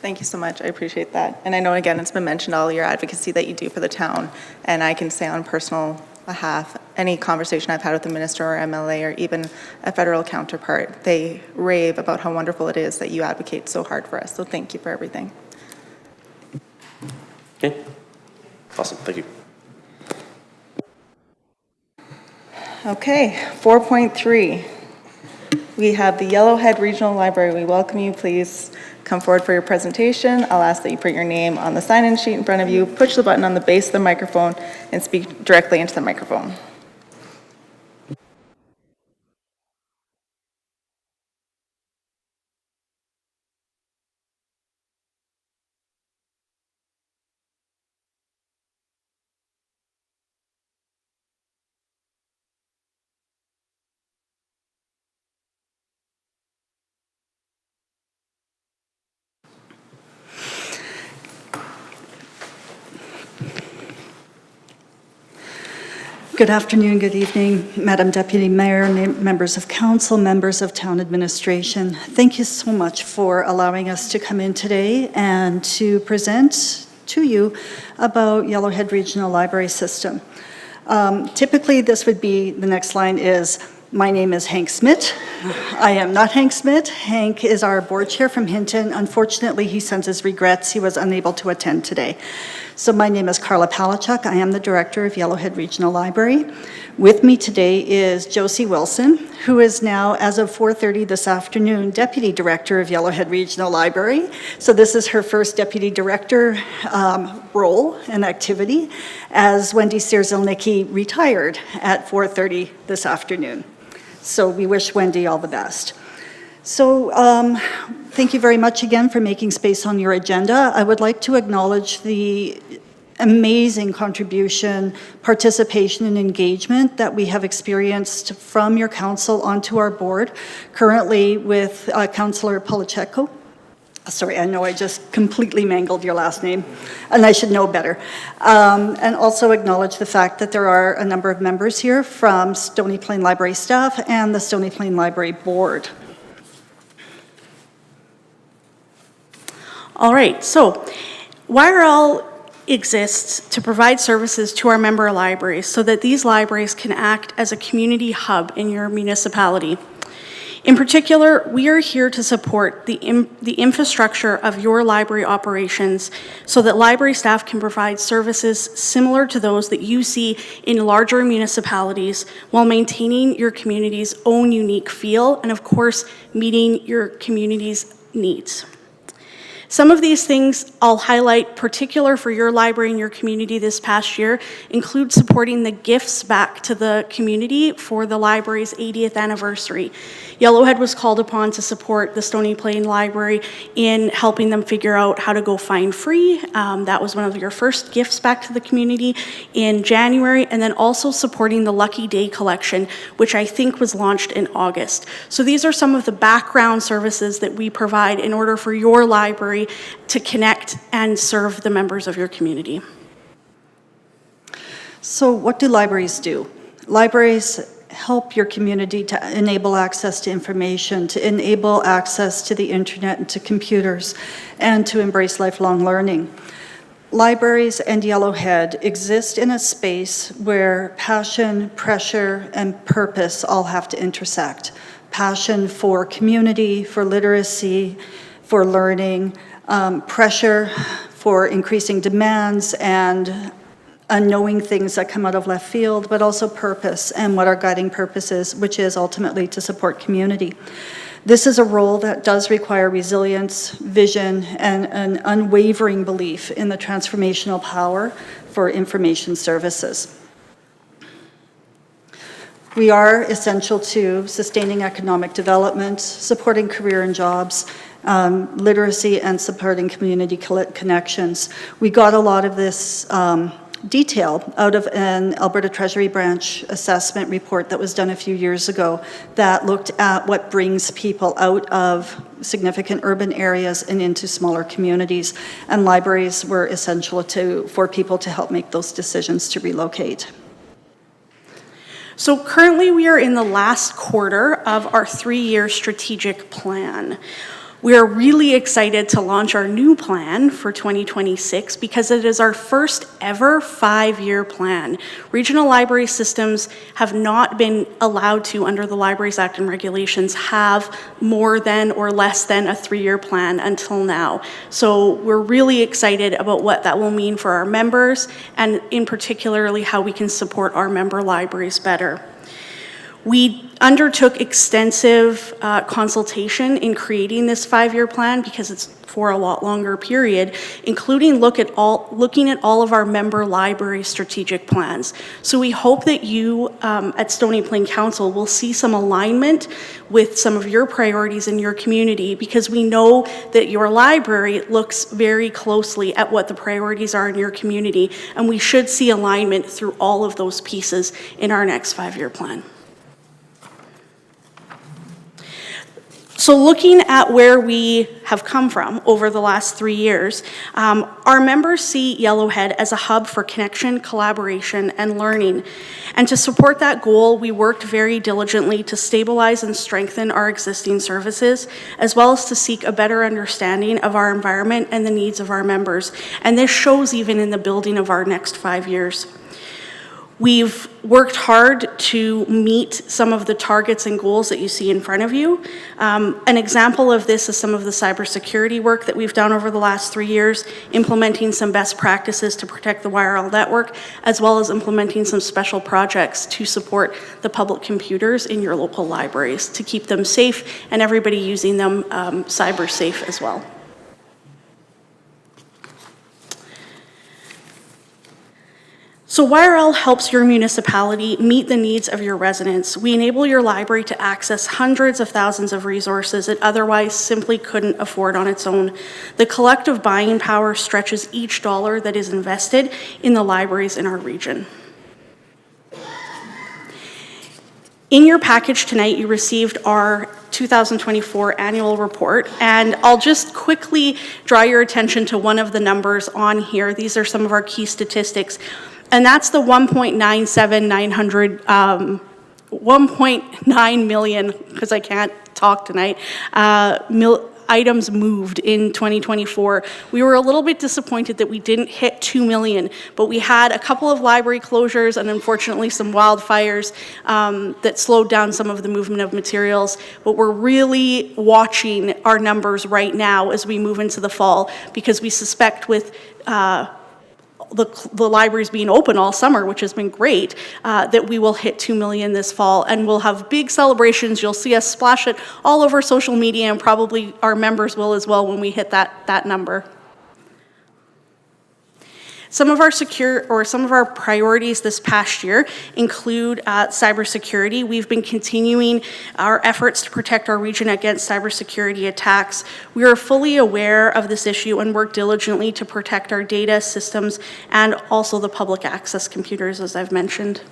Thank you so much. I appreciate that. And I know, again, it's been mentioned, all your advocacy that you do for the town. And I can say on personal behalf, any conversation I've had with the minister or MLA or even a federal counterpart, they rave about how wonderful it is that you advocate so hard for us. So thank you for everything. Okay. Awesome. Thank you. Okay, 4.3. We have the Yellowhead Regional Library. We welcome you. Please come forward for your presentation. I'll ask that you put your name on the sign-in sheet in front of you, push the button on the base of the microphone, and speak directly into the microphone. Good afternoon, good evening, Madam Deputy Mayor, members of council, members of town administration. Thank you so much for allowing us to come in today and to present to you about Yellowhead Regional Library System. Typically, this would be, the next line is My name is Hank Smith. I am not Hank Smith. Hank is our board chair from Hinton. Unfortunately, he sends his regrets. He was unable to attend today. So my name is Carla Palachuk. I am the director of Yellowhead Regional Library. With me today is Josie Wilson, who is now, as of 4:30 this afternoon, deputy director of Yellowhead Regional Library. So this is her first deputy director role and activity, as Wendy Sears-Zilnicki retired at 4:30 this afternoon. So we wish Wendy all the best. So thank you very much again for making space on your agenda. I would like to acknowledge the amazing contribution, participation, and engagement that we have experienced from your council onto our board, currently with Councillor Polaceko. Sorry, I know I just completely mangled your last name, and I should know better. And also acknowledge the fact that there are a number of members here from Stony Plain Library staff and the Stony Plain Library Board. All right, so YRL exists to provide services to our member libraries so that these libraries can act as a community hub in your municipality. In particular, we are here to support the infrastructure of your library operations so that library staff can provide services similar to those that you see in larger municipalities while maintaining your community's own unique feel and, of course, meeting your community's needs. Some of these things I'll highlight particular for your library and your community this past year include supporting the gifts back to the community for the library's 80th anniversary. Yellowhead was called upon to support the Stony Plain Library in helping them figure out how to go fine free. That was one of your first gifts back to the community in January, and then also supporting the Lucky Day collection, which I think was launched in August. So these are some of the background services that we provide in order for your library to connect and serve the members of your community. So what do libraries do? Libraries help your community to enable access to information, to enable access to the internet and to computers, and to embrace lifelong learning. Libraries and Yellowhead exist in a space where passion, pressure, and purpose all have to intersect. Passion for community, for literacy, for learning, pressure for increasing demands and unknowing things that come out of left field, but also purpose and what our guiding purpose is, which is ultimately to support community. This is a role that does require resilience, vision, and an unwavering belief in the transformational power for information services. We are essential to sustaining economic development, supporting career and jobs, literacy, and supporting community connections. We got a lot of this detail out of an Alberta Treasury Branch assessment report that was done a few years ago that looked at what brings people out of significant urban areas and into smaller communities. And libraries were essential for people to help make those decisions to relocate. So currently we are in the last quarter of our 3-year strategic plan. We are really excited to launch our new plan for 2026 because it is our first ever 5-year plan. Regional library systems have not been allowed to, under the Libraries Act and regulations, have more than or less than a 3-year plan until now. So we're really excited about what that will mean for our members and in particularly how we can support our member libraries better. We undertook extensive consultation in creating this 5-year plan because it's for a lot longer period, including looking at all of our member library strategic plans. So we hope that you at Stony Plain Council will see some alignment with some of your priorities in your community because we know that your library looks very closely at what the priorities are in your community, and we should see alignment through all of those pieces in our next 5-year plan. So looking at where we have come from over the last 3 years, our members see Yellowhead as a hub for connection, collaboration, and learning. And to support that goal, we worked very diligently to stabilize and strengthen our existing services, as well as to seek a better understanding of our environment and the needs of our members. And this shows even in the building of our next 5 years. We've worked hard to meet some of the targets and goals that you see in front of you. An example of this is some of the cybersecurity work that we've done over the last 3 years, implementing some best practices to protect the YRL network, as well as implementing some special projects to support the public computers in your local libraries to keep them safe and everybody using them cyber safe as well. So YRL helps your municipality meet the needs of your residents. We enable your library to access hundreds of thousands of resources it otherwise simply couldn't afford on its own. The collective buying power stretches each dollar that is invested in the libraries in our region. In your package tonight, you received our 2024 annual report, and I'll just quickly draw your attention to one of the numbers on here. These are some of our key statistics. And that's the 1.9 million, because I can't talk tonight, items moved in 2024. We were a little bit disappointed that we didn't hit 2 million, but we had a couple of library closures and unfortunately some wildfires that slowed down some of the movement of materials. But we're really watching our numbers right now as we move into the fall, because we suspect with the libraries being open all summer, which has been great, that we will hit 2 million this fall, and we'll have big celebrations. You'll see us splash it all over social media, and probably our members will as well when we hit that number. Some of our priorities this past year include cybersecurity. We've been continuing our efforts to protect our region against cybersecurity attacks. We are fully aware of this issue and work diligently to protect our data systems and also the public access computers, as I've mentioned.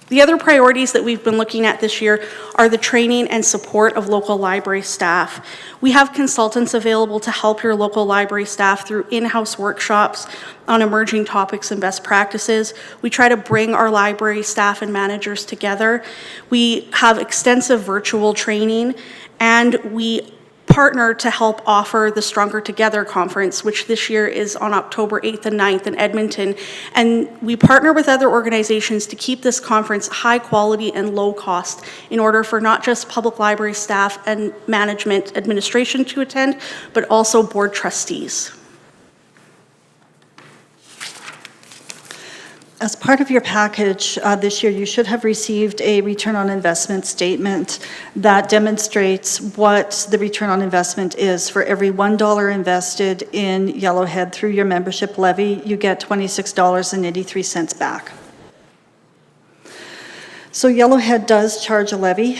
The other priorities that we've been looking at this year are the training and support of local library staff. We have consultants available to help your local library staff through in-house workshops on emerging topics and best practices. We try to bring our library staff and managers together. We have extensive virtual training, and we partner to help offer the Stronger Together Conference, which this year is on October 8th and 9th in Edmonton. And we partner with other organizations to keep this conference high quality and low cost in order for not just public library staff and management administration to attend, but also board trustees. As part of your package this year, you should have received a return on investment statement that demonstrates what the return on investment is. For every $1 invested in Yellowhead through your membership levy, you get $26.83 back. So Yellowhead does charge a levy.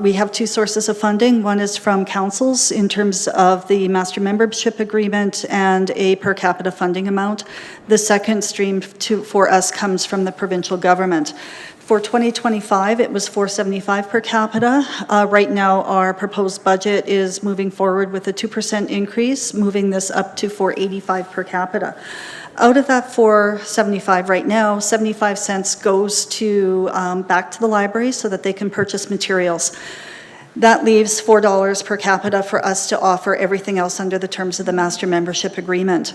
We have two sources of funding. One is from councils in terms of the master membership agreement and a per capita funding amount. The second stream for us comes from the provincial government. For 2025, it was $475 per capita. Right now, our proposed budget is moving forward with a 2% increase, moving this up to $485 per capita. Out of that $475 right now, 75 cents goes to back to the library so that they can purchase materials. That leaves $4 per capita for us to offer everything else under the terms of the master membership agreement.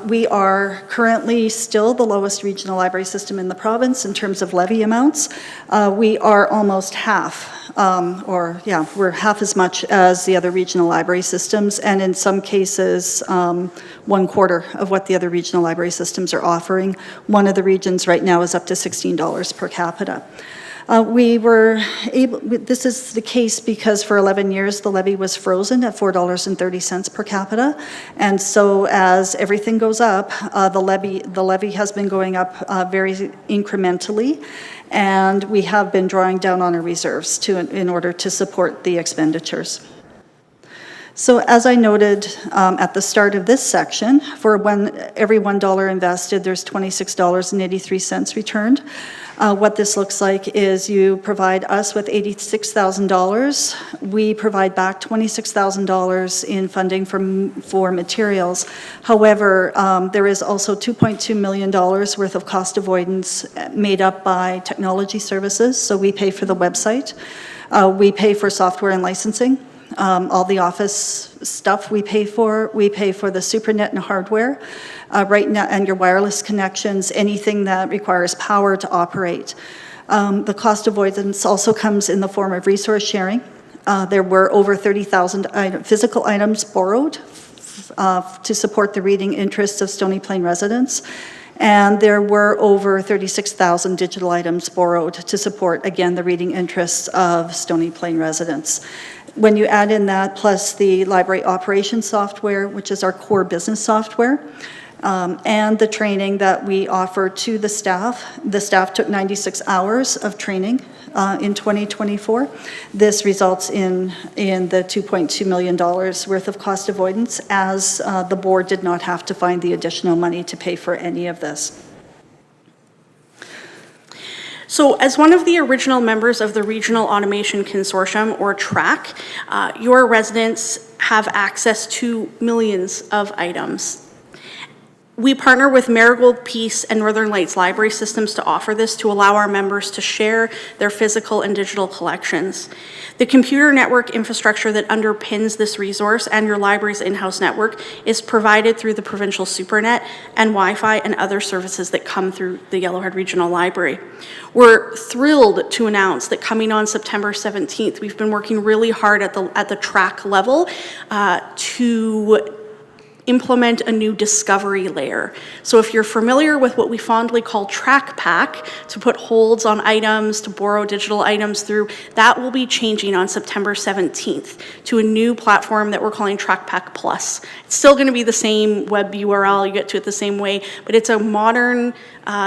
We are currently still the lowest regional library system in the province in terms of levy amounts. We are almost half, we're half as much as the other regional library systems, and in some cases, 1/4 of what the other regional library systems are offering. One of the regions right now is up to $16 per capita. This is the case because for 11 years, the levy was frozen at $4.30 per capita. And so as everything goes up, the levy has been going up very incrementally. And we have been drawing down on our reserves in order to support the expenditures. So as I noted at the start of this section, for every $1 invested, there's $26.83 returned. What this looks like is you provide us with $86,000. We provide back $26,000 in funding for materials. However, there is also $2.2 million worth of cost avoidance made up by technology services. So we pay for the website. We pay for software and licensing. All the office stuff we pay for the SuperNet and hardware, right now, and your wireless connections, anything that requires power to operate. The cost avoidance also comes in the form of resource sharing. There were over 30,000 physical items borrowed to support the reading interests of Stony Plain residents. And there were over 36,000 digital items borrowed to support, again, the reading interests of Stony Plain residents. When you add in that, plus the library operations software, which is our core business software, and the training that we offer to the staff took 96 hours of training in 2024. This results in the $2.2 million worth of cost avoidance, as the board did not have to find the additional money to pay for any of this. So as one of the original members of the Regional Automation Consortium, or TRAC, your residents have access to millions of items. We partner with Marigold, Peace, and Northern Lights Library Systems to offer this, to allow our members to share their physical and digital collections. The computer network infrastructure that underpins this resource and your library's in-house network is provided through the provincial SuperNet and Wi-Fi and other services that come through the Yellowhead Regional Library. We're thrilled to announce that coming on September 17th, we've been working really hard at the TRAC level to implement a new discovery layer. So if you're familiar with what we fondly call TrackPack, to put holds on items, to borrow digital items through, that will be changing on September 17th to a new platform that we're calling TrackPack Plus. It's still going to be the same web URL, you get to it the same way, but it's a modern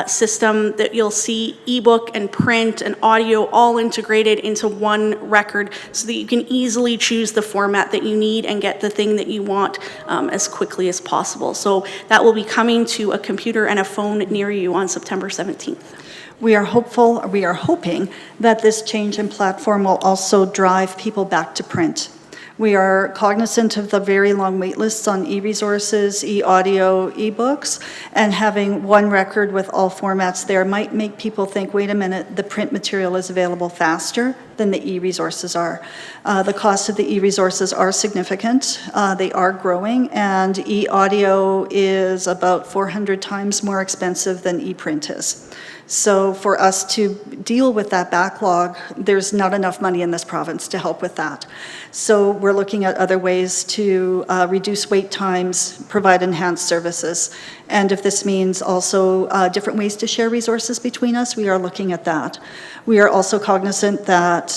system that you'll see ebook and print and audio all integrated into one record, so that you can easily choose the format that you need and get the thing that you want as quickly as possible. So that will be coming to a computer and a phone near you on September 17th. We are hoping that this change in platform will also drive people back to print. We are cognizant of the very long wait lists on e-resources, e-audio, e-books, and having one record with all formats there might make people think, wait a minute, the print material is available faster than the e-resources are. The cost of the e-resources are significant. They are growing, and e-audio is about 400 times more expensive than e-print is. So for us to deal with that backlog, there's not enough money in this province to help with that. So we're looking at other ways to reduce wait times, provide enhanced services. And if this means also different ways to share resources between us, we are looking at that. We are also cognizant that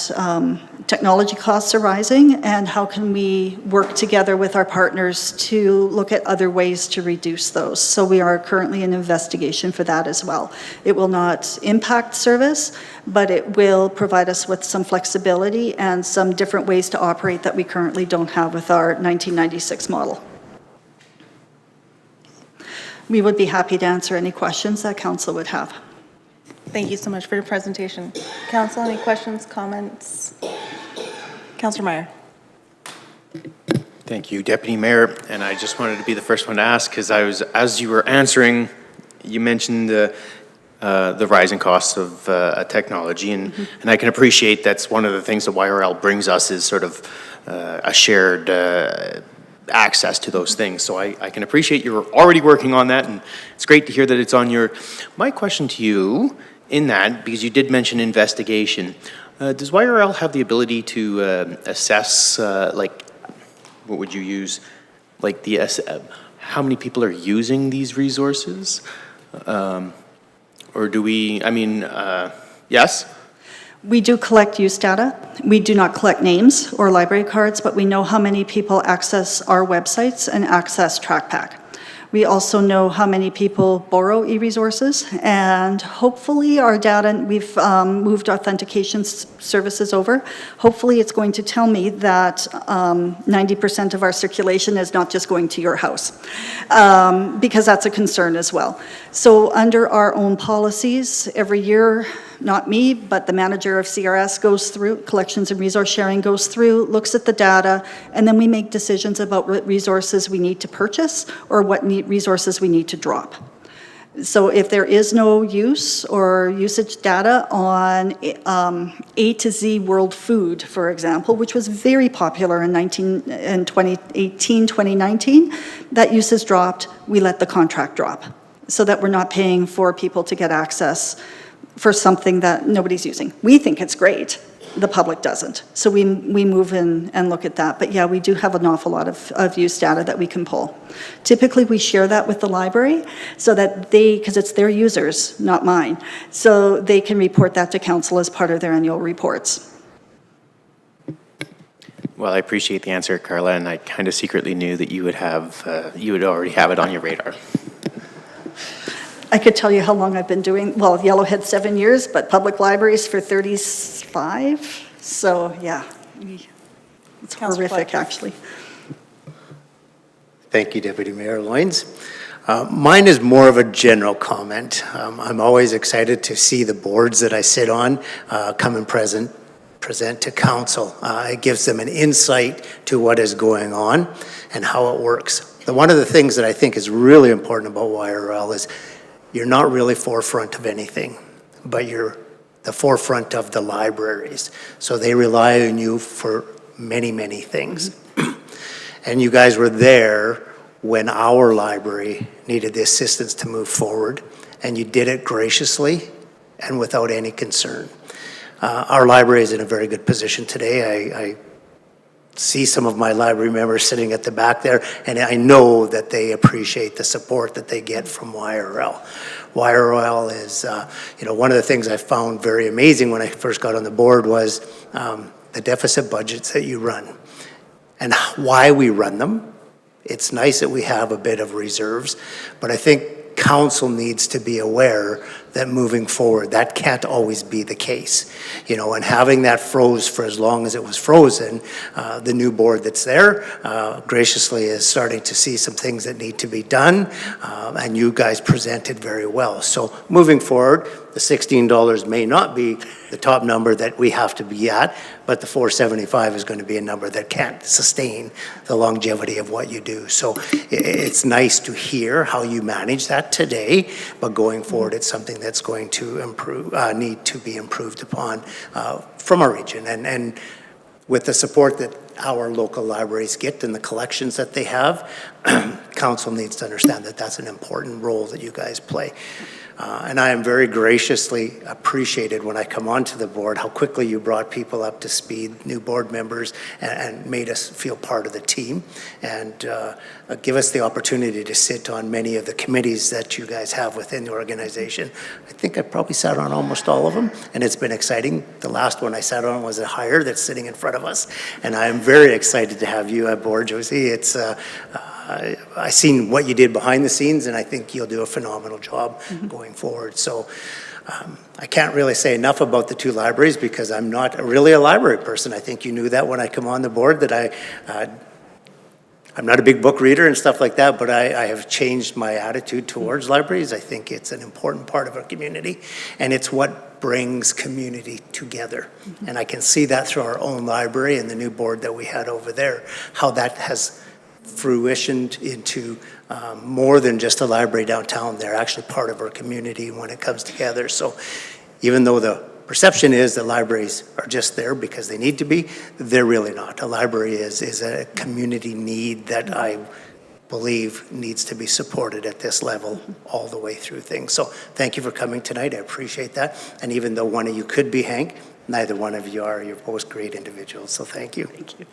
technology costs are rising, and how can we work together with our partners to look at other ways to reduce those. So we are currently in investigation for that as well. It will not impact service, but it will provide us with some flexibility and some different ways to operate that we currently don't have with our 1996 model. We would be happy to answer any questions that council would have. Thank you so much for your presentation. Council, any questions, comments? Councillor Meyer. Thank you, Deputy Mayor. And I just wanted to be the first one to ask, because as you were answering, you mentioned the rising costs of technology, and I can appreciate that's one of the things that YRL brings us, is sort of a shared access to those things. So I can appreciate you're already working on that, and it's great to hear that it's on your... My question to you in that, because you did mention investigation, does YRL have the ability to assess, like, what would you use, like how many people are using these resources? Or do we, I mean, yes? We do collect use data. We do not collect names or library cards, but we know how many people access our websites and access TrackPack. We also know how many people borrow e-resources, and hopefully our data, we've moved authentication services over. Hopefully it's going to tell me that 90% of our circulation is not just going to your house, because that's a concern as well. So under our own policies, every year, not me, but the manager of CRS goes through, collections and resource sharing goes through, looks at the data, and then we make decisions about what resources we need to purchase or what resources we need to drop. So if there is no use or usage data on A to Z World Food, for example, which was very popular in 2018, 2019, that use has dropped, we let the contract drop so that we're not paying for people to get access for something that nobody's using. We think it's great. The public doesn't. So we move in and look at that. But yeah, we do have an awful lot of use data that we can pull. Typically, we share that with the library so that because it's their users, not mine, so they can report that to council as part of their annual reports. Well, I appreciate the answer, Carla, and I kind of secretly knew that you would already have it on your radar. I could tell you how long I've been doing, well, Yellowhead 7 years, but public libraries for 35. So yeah, it's horrific, actually. Thank you, Deputy Mayor Loynes. Mine is more of a general comment. I'm always excited to see the boards that I sit on come and present to council. It gives them an insight to what is going on and how it works. One of the things that I think is really important about YRL is you're not really forefront of anything, but you're the forefront of the libraries. So they rely on you for many, many things. And you guys were there when our library needed the assistance to move forward, and you did it graciously and without any concern. Our library is in a very good position today. I see some of my library members sitting at the back there, and I know that they appreciate the support that they get from YRL. YRL is, one of the things I found very amazing when I first got on the board was the deficit budgets that you run and why we run them. It's nice that we have a bit of reserves, but I think council needs to be aware that moving forward, that can't always be the case. And having that froze for as long as it was frozen, the new board that's there graciously is starting to see some things that need to be done, and you guys presented very well. So moving forward, the $16 may not be the top number that we have to be at, but the $475 is going to be a number that can't sustain the longevity of what you do. So it's nice to hear how you manage that today, but going forward, it's something that's going to improve, need to be improved upon from our region. And with the support that our local libraries get and the collections that they have, council needs to understand that that's an important role that you guys play. And I am very graciously appreciated when I come onto the board how quickly you brought people up to speed, new board members, and made us feel part of the team, and give us the opportunity to sit on many of the committees that you guys have within the organization. I think I probably sat on almost all of them, and it's been exciting. The last one I sat on was a hire that's sitting in front of us, and I am very excited to have you at board, Josie. It's I've seen what you did behind the scenes, and I think you'll do a phenomenal job going forward. So I can't really say enough about the two libraries because I'm not really a library person. I think you knew that when I come on the board, that I'm not a big book reader and stuff like that, but I have changed my attitude towards libraries. I think it's an important part of our community, and it's what brings community together. And I can see that through our own library and the new board that we had over there, how that has fruitioned into more than just a library downtown. They're actually part of our community when it comes together. So even though the perception is that libraries are just there because they need to be, they're really not. A library is a community need that I believe needs to be supported at this level all the way through things. So thank you for coming tonight. I appreciate that. And even though one of you could be Hank, neither one of you are. You're both great individuals. So thank you. Thank you.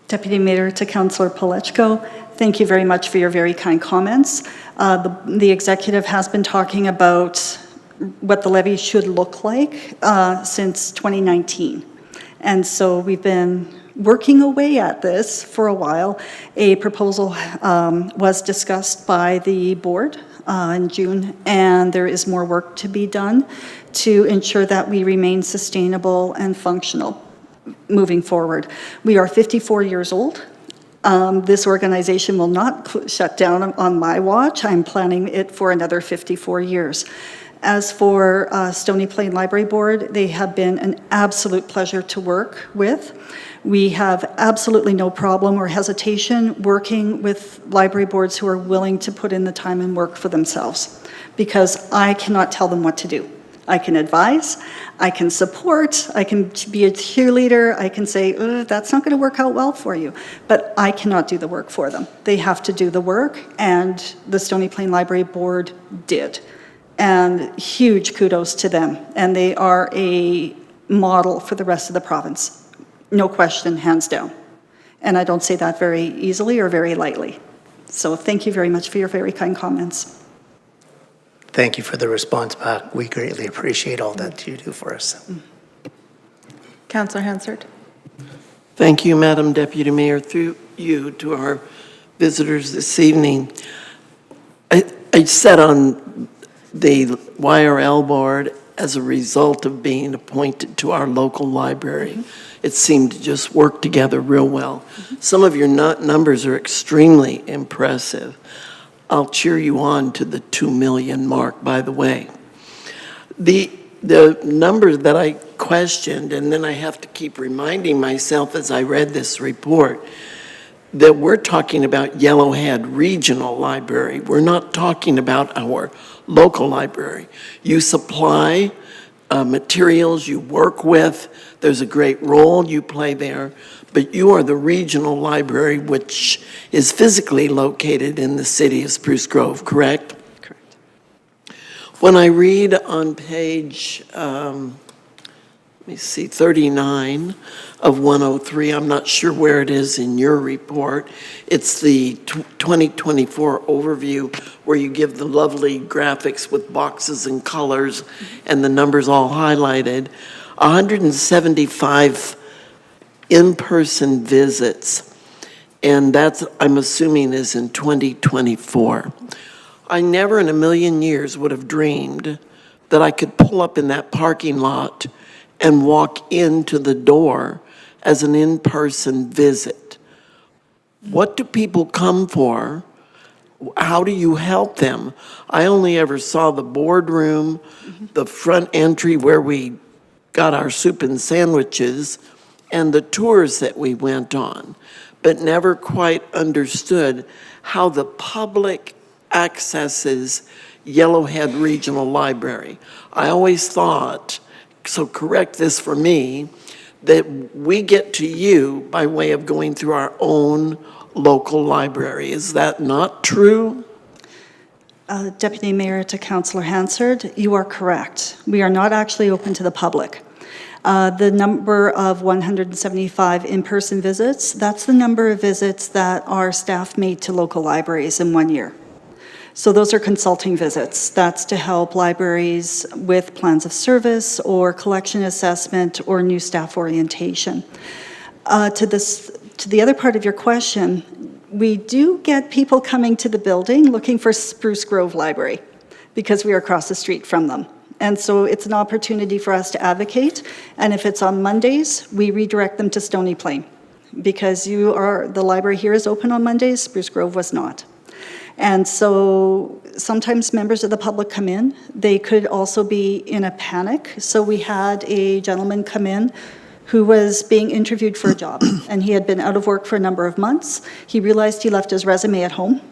Deputy Mayor to Councillor Palechko, thank you very much for your very kind comments. The executive has been talking about what the levy should look like since 2019. And so we've been working away at this for a while. A proposal was discussed by the board in June, and there is more work to be done to ensure that we remain sustainable and functional moving forward. We are 54 years old. This organization will not shut down on my watch. I'm planning it for another 54 years. As for Stony Plain Library Board, they have been an absolute pleasure to work with. We have absolutely no problem or hesitation working with library boards who are willing to put in the time and work for themselves, because I cannot tell them what to do. I can advise, I can support, I can be a cheerleader, I can say, that's not going to work out well for you, but I cannot do the work for them. They have to do the work, and the Stony Plain Library Board did. And huge kudos to them, and they are a model for the rest of the province. No question, hands down. And I don't say that very easily or very lightly. So thank you very much for your very kind comments. Thank you for the response back. We greatly appreciate all that you do for us. Councillor Hansard. Thank you, Madam Deputy Mayor, through you to our visitors this evening. I sat on the YRL board as a result of being appointed to our local library. It seemed to just work together real well. Some of your numbers are extremely impressive. I'll cheer you on to the 2 million mark, by the way. The number that I questioned, and then I have to keep reminding myself as I read this report, that we're talking about Yellowhead Regional Library. We're not talking about our local library. You supply materials, you work with, there's a great role you play there, but you are the regional library, which is physically located in the city of Spruce Grove, correct? Correct. When I read on page, let me see, 39 of 103, I'm not sure where it is in your report. It's the 2024 overview where you give the lovely graphics with boxes and colors and the numbers all highlighted. 175 in-person visits, and that's, I'm assuming, is in 2024. I never in a million years would have dreamed that I could pull up in that parking lot and walk into the door as an in-person visit. What do people come for? How do you help them? I only ever saw the boardroom, the front entry where we got our soup and sandwiches, and the tours that we went on, but never quite understood how the public accesses Yellowhead Regional Library. I always thought, so correct this for me, that we get to you by way of going through our own local library. Is that not true? Deputy Mayor to Councillor Hansard, you are correct. We are not actually open to the public. The number of 175 in-person visits, that's the number of visits that our staff made to local libraries in 1 year. So those are consulting visits. That's to help libraries with plans of service or collection assessment or new staff orientation. To the other part of your question, we do get people coming to the building looking for Spruce Grove Library because we are across the street from them. And so it's an opportunity for us to advocate. And if it's on Mondays, we redirect them to Stony Plain because the library here is open on Mondays, Spruce Grove was not. And so sometimes members of the public come in. They could also be in a panic. So we had a gentleman come in who was being interviewed for a job, and he had been out of work for a number of months. He realized he left his resume at home,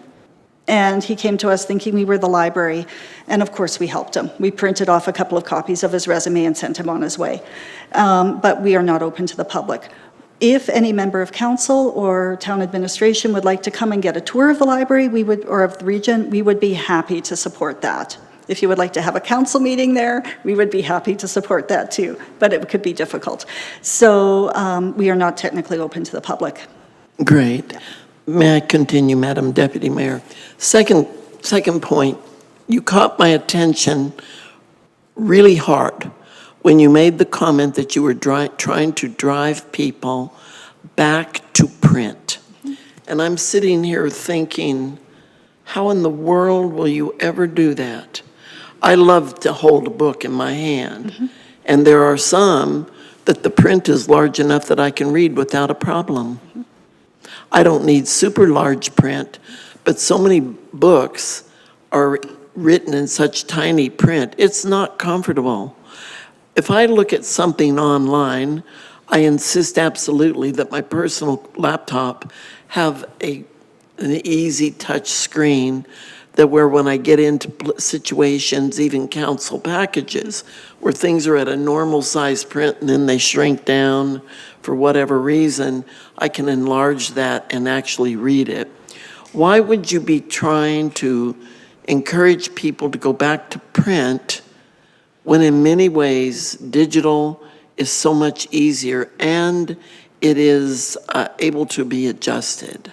and he came to us thinking we were the library, and of course we helped him. We printed off a couple of copies of his resume and sent him on his way. But we are not open to the public. If any member of council or town administration would like to come and get a tour of the library, or of the region, we would be happy to support that. If you would like to have a council meeting there, we would be happy to support that too, but it could be difficult. So we are not technically open to the public. Great. May I continue, Madam Deputy Mayor? Second point, you caught my attention really hard when you made the comment that you were trying to drive people back to print. And I'm sitting here thinking, how in the world will you ever do that? I love to hold a book in my hand, and there are some that the print is large enough that I can read without a problem. I don't need super large print, but so many books are written in such tiny print, it's not comfortable. If I look at something online, I insist absolutely that my personal laptop have an easy touch screen that where when I get into situations, even council packages, where things are at a normal size print and then they shrink down for whatever reason, I can enlarge that and actually read it. Why would you be trying to encourage people to go back to print when in many ways digital is so much easier and it is able to be adjusted?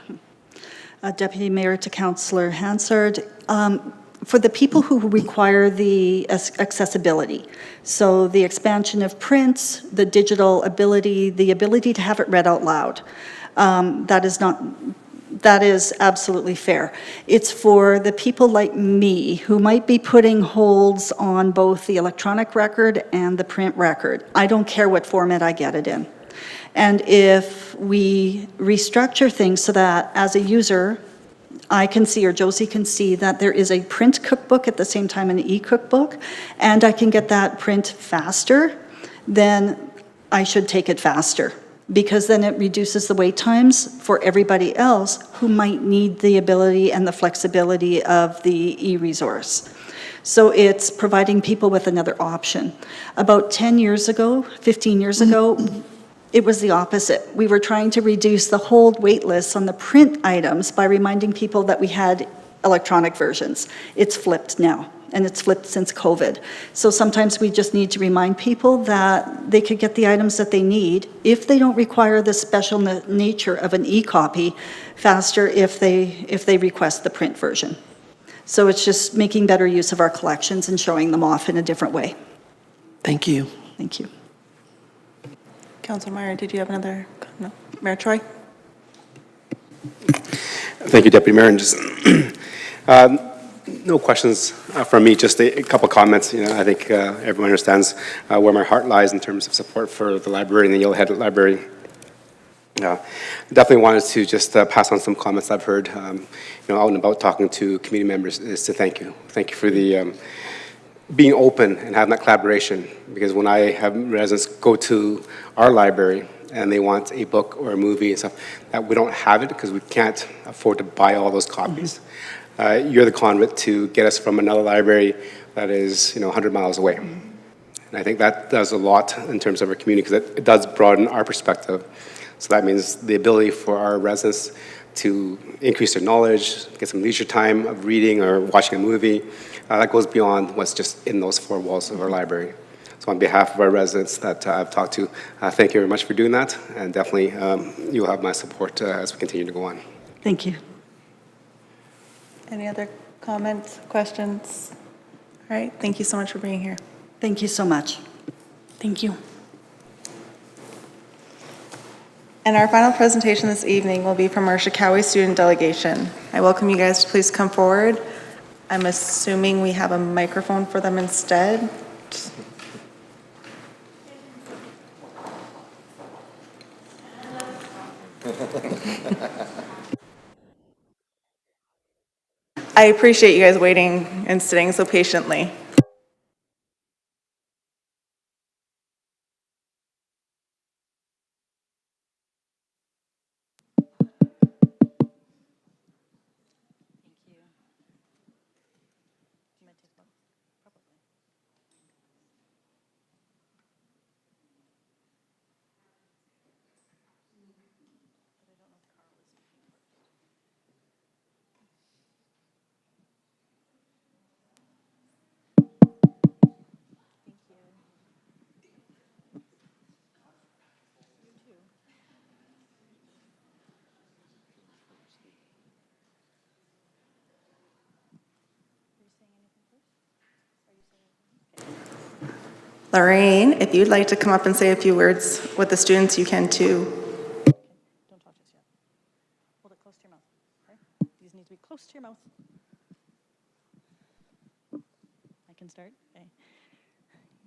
Deputy Mayor to Councillor Hansard, for the people who require the accessibility, so the expansion of prints, the digital ability, the ability to have it read out loud, that is absolutely fair. It's for the people like me who might be putting holds on both the electronic record and the print record. I don't care what format I get it in. And if we restructure things so that as a user, I can see, or Josie can see, that there is a print cookbook at the same time an e-cookbook, and I can get that print faster, then I should take it faster, because then it reduces the wait times for everybody else who might need the ability and the flexibility of the e-resource. So it's providing people with another option. About 10 years ago, 15 years ago, it was the opposite. We were trying to reduce the hold wait lists on the print items by reminding people that we had electronic versions. It's flipped now, and it's flipped since COVID. So sometimes we just need to remind people that they could get the items that they need if they don't require the special nature of an e-copy faster if they request the print version. So it's just making better use of our collections and showing them off in a different way. Thank you. Thank you. Councilor Meyer, did you have another? No. Mayor Troy? Thank you, Deputy Mayor. And just no questions from me, just a couple comments. You know, I think everyone understands where my heart lies in terms of support for the library and the Yellowhead Library. Definitely wanted to just pass on some comments I've heard, out and about talking to community members, is to thank you. Thank you for the being open and having that collaboration, because when I have residents go to our library and they want a book or a movie and stuff, that we don't have it because we can't afford to buy all those copies. You're the conduit to get us from another library that is 100 miles away. And I think that does a lot in terms of our community, because it does broaden our perspective. So that means the ability for our residents to increase their knowledge, get some leisure time of reading or watching a movie. That goes beyond what's just in those four walls of our library. So on behalf of our residents that I've talked to, thank you very much for doing that, and definitely you'll have my support as we continue to go on. Thank you. Any other comments, questions? All right, thank you so much for being here. Thank you so much. Thank you. And our final presentation this evening will be from our Shikowie student delegation. I welcome you guys to please come forward. I'm assuming we have a microphone for them instead. I appreciate you guys waiting and sitting so patiently. Lorraine, if you'd like to come up and say a few words with the students, you can too. Don't talk just yet. Hold it close to your mouth. Okay? These need to be close to your mouth. I can start. Okay.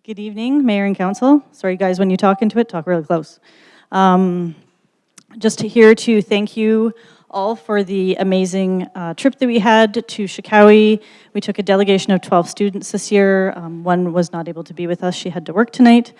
Good evening, Mayor and Council. Sorry, guys, when you talk into it, talk really close. just here to thank you all for the amazing trip that we had to Shikowie. We took a delegation of 12 students this year. One was not able to be with us. She had to work tonight.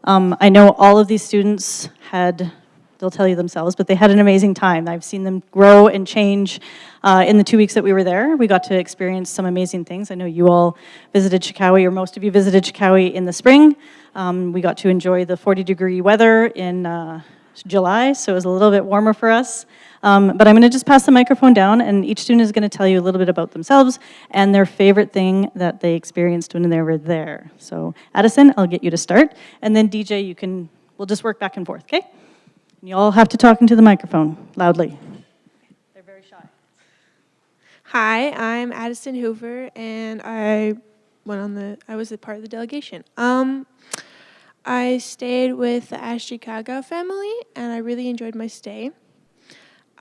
I know all of these students had, they'll tell you themselves, but they had an amazing time. I've seen them grow and change in the 2 weeks that we were there. We got to experience some amazing things. I know you all visited Shikowie, or most of you visited Shikowie in the spring. We got to enjoy the 40-degree weather in July, so it was a little bit warmer for us. But I'm going to just pass the microphone down, and each student is going to tell you a little bit about themselves and their favorite thing that they experienced when they were there. So Addison, I'll get you to start, and then DJ, we'll just work back and forth, okay? And you all have to talk into the microphone loudly. They're very shy. Hi, I'm Addison Hoover, and I was a part of the delegation. I stayed with the Ashikaga family, and I really enjoyed my stay.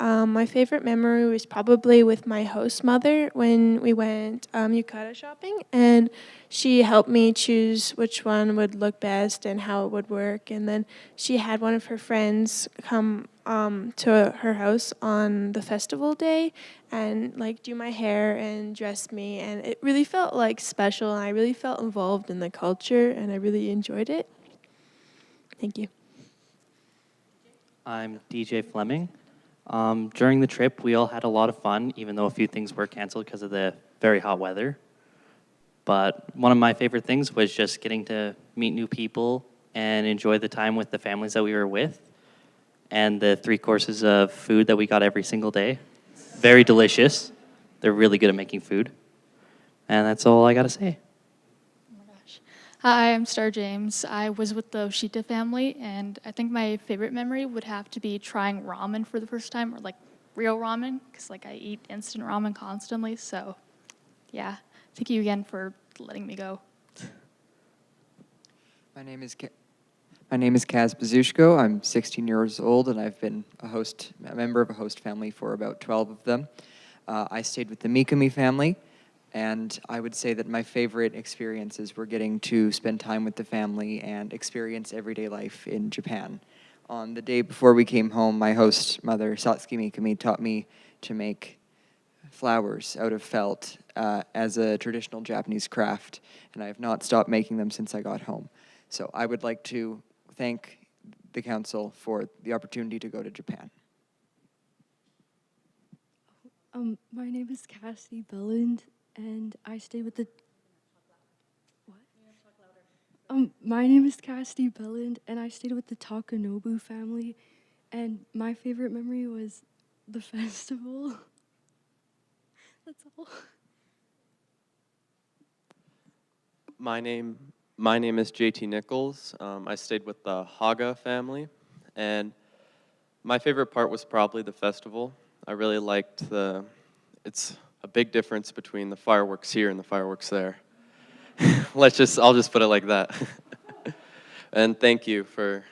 My favorite memory was probably with my host mother when we went yukata shopping, and she helped me choose which one would look best and how it would work. And then she had one of her friends come to her house on the festival day and like do my hair and dress me, and it really felt like special, and I really felt involved in the culture, and I really enjoyed it. Thank you. I'm DJ Fleming. During the trip, we all had a lot of fun, even though a few things were canceled because of the very hot weather. But one of my favorite things was just getting to meet new people and enjoy the time with the families that we were with, and the 3 courses of food that we got every single day. Very delicious. They're really good at making food. And that's all I got to say. Hi, I'm Star James. I was with the Oshita family, and I think my favorite memory would have to be trying ramen for the first time, or like real ramen, because like I eat instant ramen constantly. So, yeah, thank you again for letting me go. My name is Kaz Bazushko. I'm 16 years old, and I've been a member of a host family for about 12 of them. I stayed with the Mikami family. And I would say that my favorite experiences were getting to spend time with the family and experience everyday life in Japan. On the day before we came home, my host mother, Satsuki Mikami, taught me to make flowers out of felt as a traditional Japanese craft, and I have not stopped making them since I got home. So I would like to thank the council for the opportunity to go to Japan. My name is Cassidy Belland. And I stayed with the... What? My name is Cassidy Belland, and I stayed with the Takanobu family. And my favorite memory was the festival. That's all. My name is JT Nichols. I stayed with the Haga family, and my favorite part was probably the festival. I really liked it's a big difference between the fireworks here and the fireworks there. I'll just put it like that. And thank you for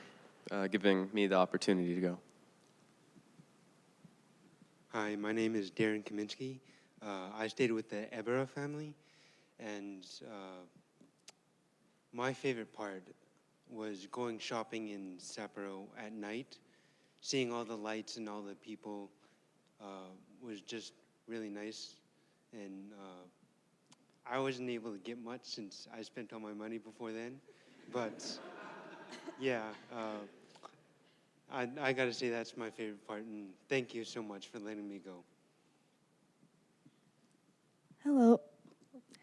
giving me the opportunity to go. Hi, my name is Darren Kaminsky. I stayed with the Ebera family, and my favorite part was going shopping in Sapporo at night. Seeing all the lights and all the people was just really nice. And I wasn't able to get much since I spent all my money before then. But yeah, I got to say that's my favorite part. And thank you so much for letting me go.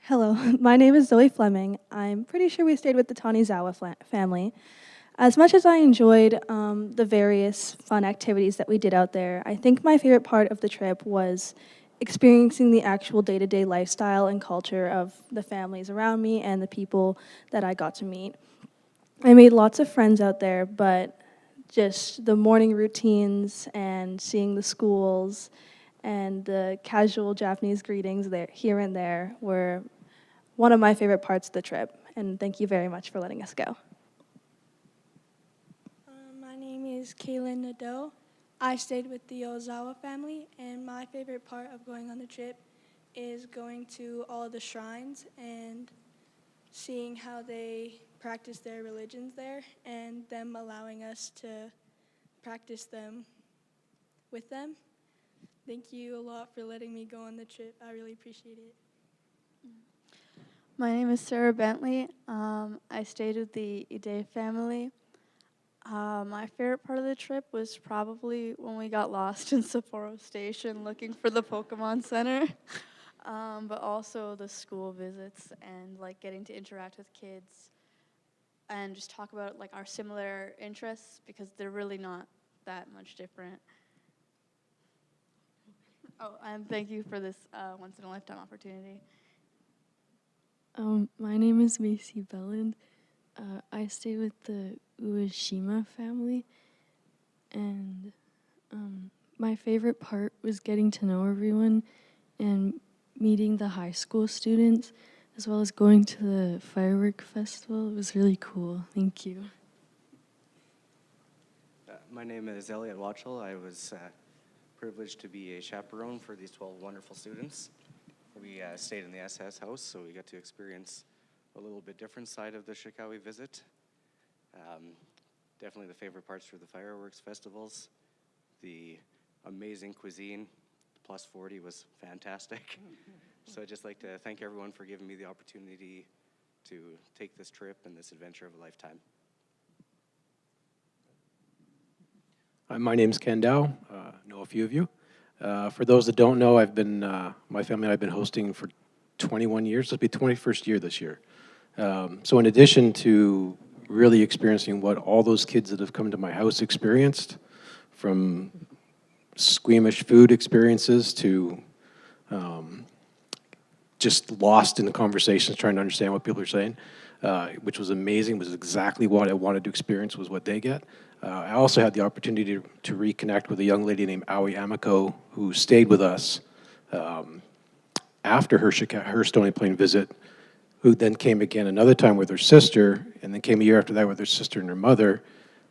Hello, my name is Zoe Fleming. I'm pretty sure we stayed with the Tanizawa family. As much as I enjoyed the various fun activities that we did out there, I think my favorite part of the trip was experiencing the actual day-to-day lifestyle and culture of the families around me and the people that I got to meet. I made lots of friends out there, but just the morning routines and seeing the schools and the casual Japanese greetings there, here and there were one of my favorite parts of the trip. And thank you very much for letting us go. My name is Kaylin Nadeau. I stayed with the Ozawa family, and my favorite part of going on the trip is going to all of the shrines and seeing how they practice their religions there, and them allowing us to practice them with them. Thank you a lot for letting me go on the trip. I really appreciate it. My name is Sarah Bentley. I stayed with the Ide family. My favorite part of the trip was probably when we got lost in Sapporo Station looking for the Pokemon Center, but also the school visits and like getting to interact with kids and just talk about like our similar interests because they're really not that much different. Oh, and thank you for this once-in-a-lifetime opportunity. My name is Macy Belland. I stayed with the Ueshima family, and my favorite part was getting to know everyone and meeting the high school students, as well as going to the firework festival. It was really cool. Thank you. My name is Elliot Watchell. I was privileged to be a chaperone for these 12 wonderful students. We stayed in the SS house, so we got to experience a little bit different side of the Shikowie visit. Definitely the favorite parts were the fireworks festivals, the amazing cuisine. Plus 40 was fantastic. So I'd just like to thank everyone for giving me the opportunity to take this trip and this adventure of a lifetime. My name's Ken Dow. Know a few of you. For those that don't know, I've been my family and I've been hosting for 21 years. It'll be 21st year this year. So in addition to really experiencing what all those kids that have come to my house experienced, from squeamish food experiences to just lost in the conversations trying to understand what people are saying, which was amazing, was exactly what I wanted to experience, was what they get. I also had the opportunity to reconnect with a young lady named Aoi Amiko, who stayed with us after her Stony Plain visit, who then came again another time with her sister, and then came a year after that with her sister and her mother.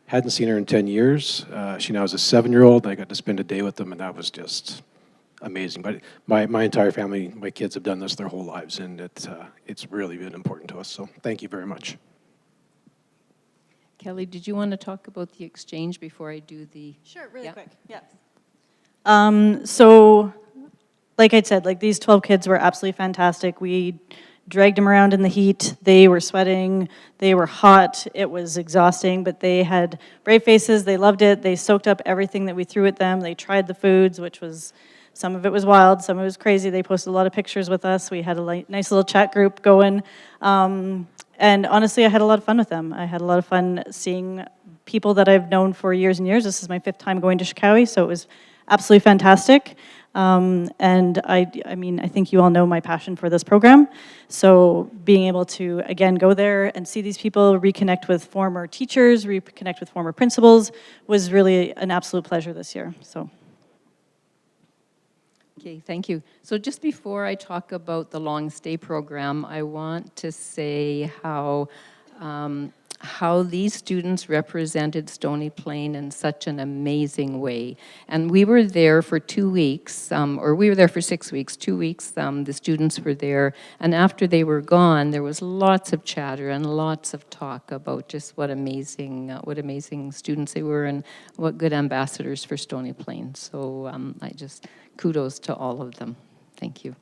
Hadn't seen her in 10 years. She now is a 7-year-old, and I got to spend a day with them, and that was just amazing. But my entire family, my kids have done this their whole lives, and it's really been important to us. So thank you very much. Kelly, did you want to talk about the exchange before I do the... Sure, really quick, yes. So, like I said, like these 12 kids were absolutely fantastic. We dragged them around in the heat. They were sweating. They were hot. It was exhausting, but they had brave faces. They loved it. They soaked up everything that we threw at them. They tried the foods, which was, some of it was wild, some of it was crazy. They posted a lot of pictures with us. We had a nice little chat group going. And honestly, I had a lot of fun with them. I had a lot of fun seeing people that I've known for years and years. This is my 5th time going to Shikowie, so it was absolutely fantastic. And I mean, I think you all know my passion for this program. So being able to, again, go there and see these people, reconnect with former teachers, reconnect with former principals, was really an absolute pleasure this year. So. Okay, thank you. So just before I talk about the long stay program, I want to say how these students represented Stony Plain in such an amazing way. And we were there for 2 weeks, or we were there for 6 weeks, 2 weeks, the students were there. And after they were gone, there was lots of chatter and lots of talk about just what amazing students they were and what good ambassadors for Stony Plain. So kudos to all of them. Thank you.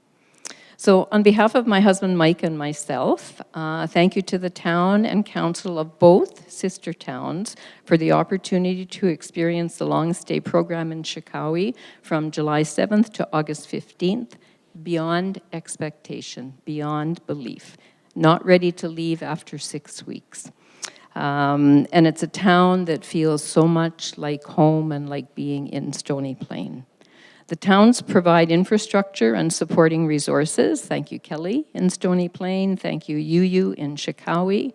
So on behalf of my husband Mike and myself, thank you to the town and council of both sister towns for the opportunity to experience the long stay program in Shikowie from July 7th to August 15th, beyond expectation, beyond belief. Not ready to leave after 6 weeks. And it's a town that feels so much like home and like being in Stony Plain. The towns provide infrastructure and supporting resources. Thank you, Kelly, in Stony Plain. Thank you, UU, in Shikowie.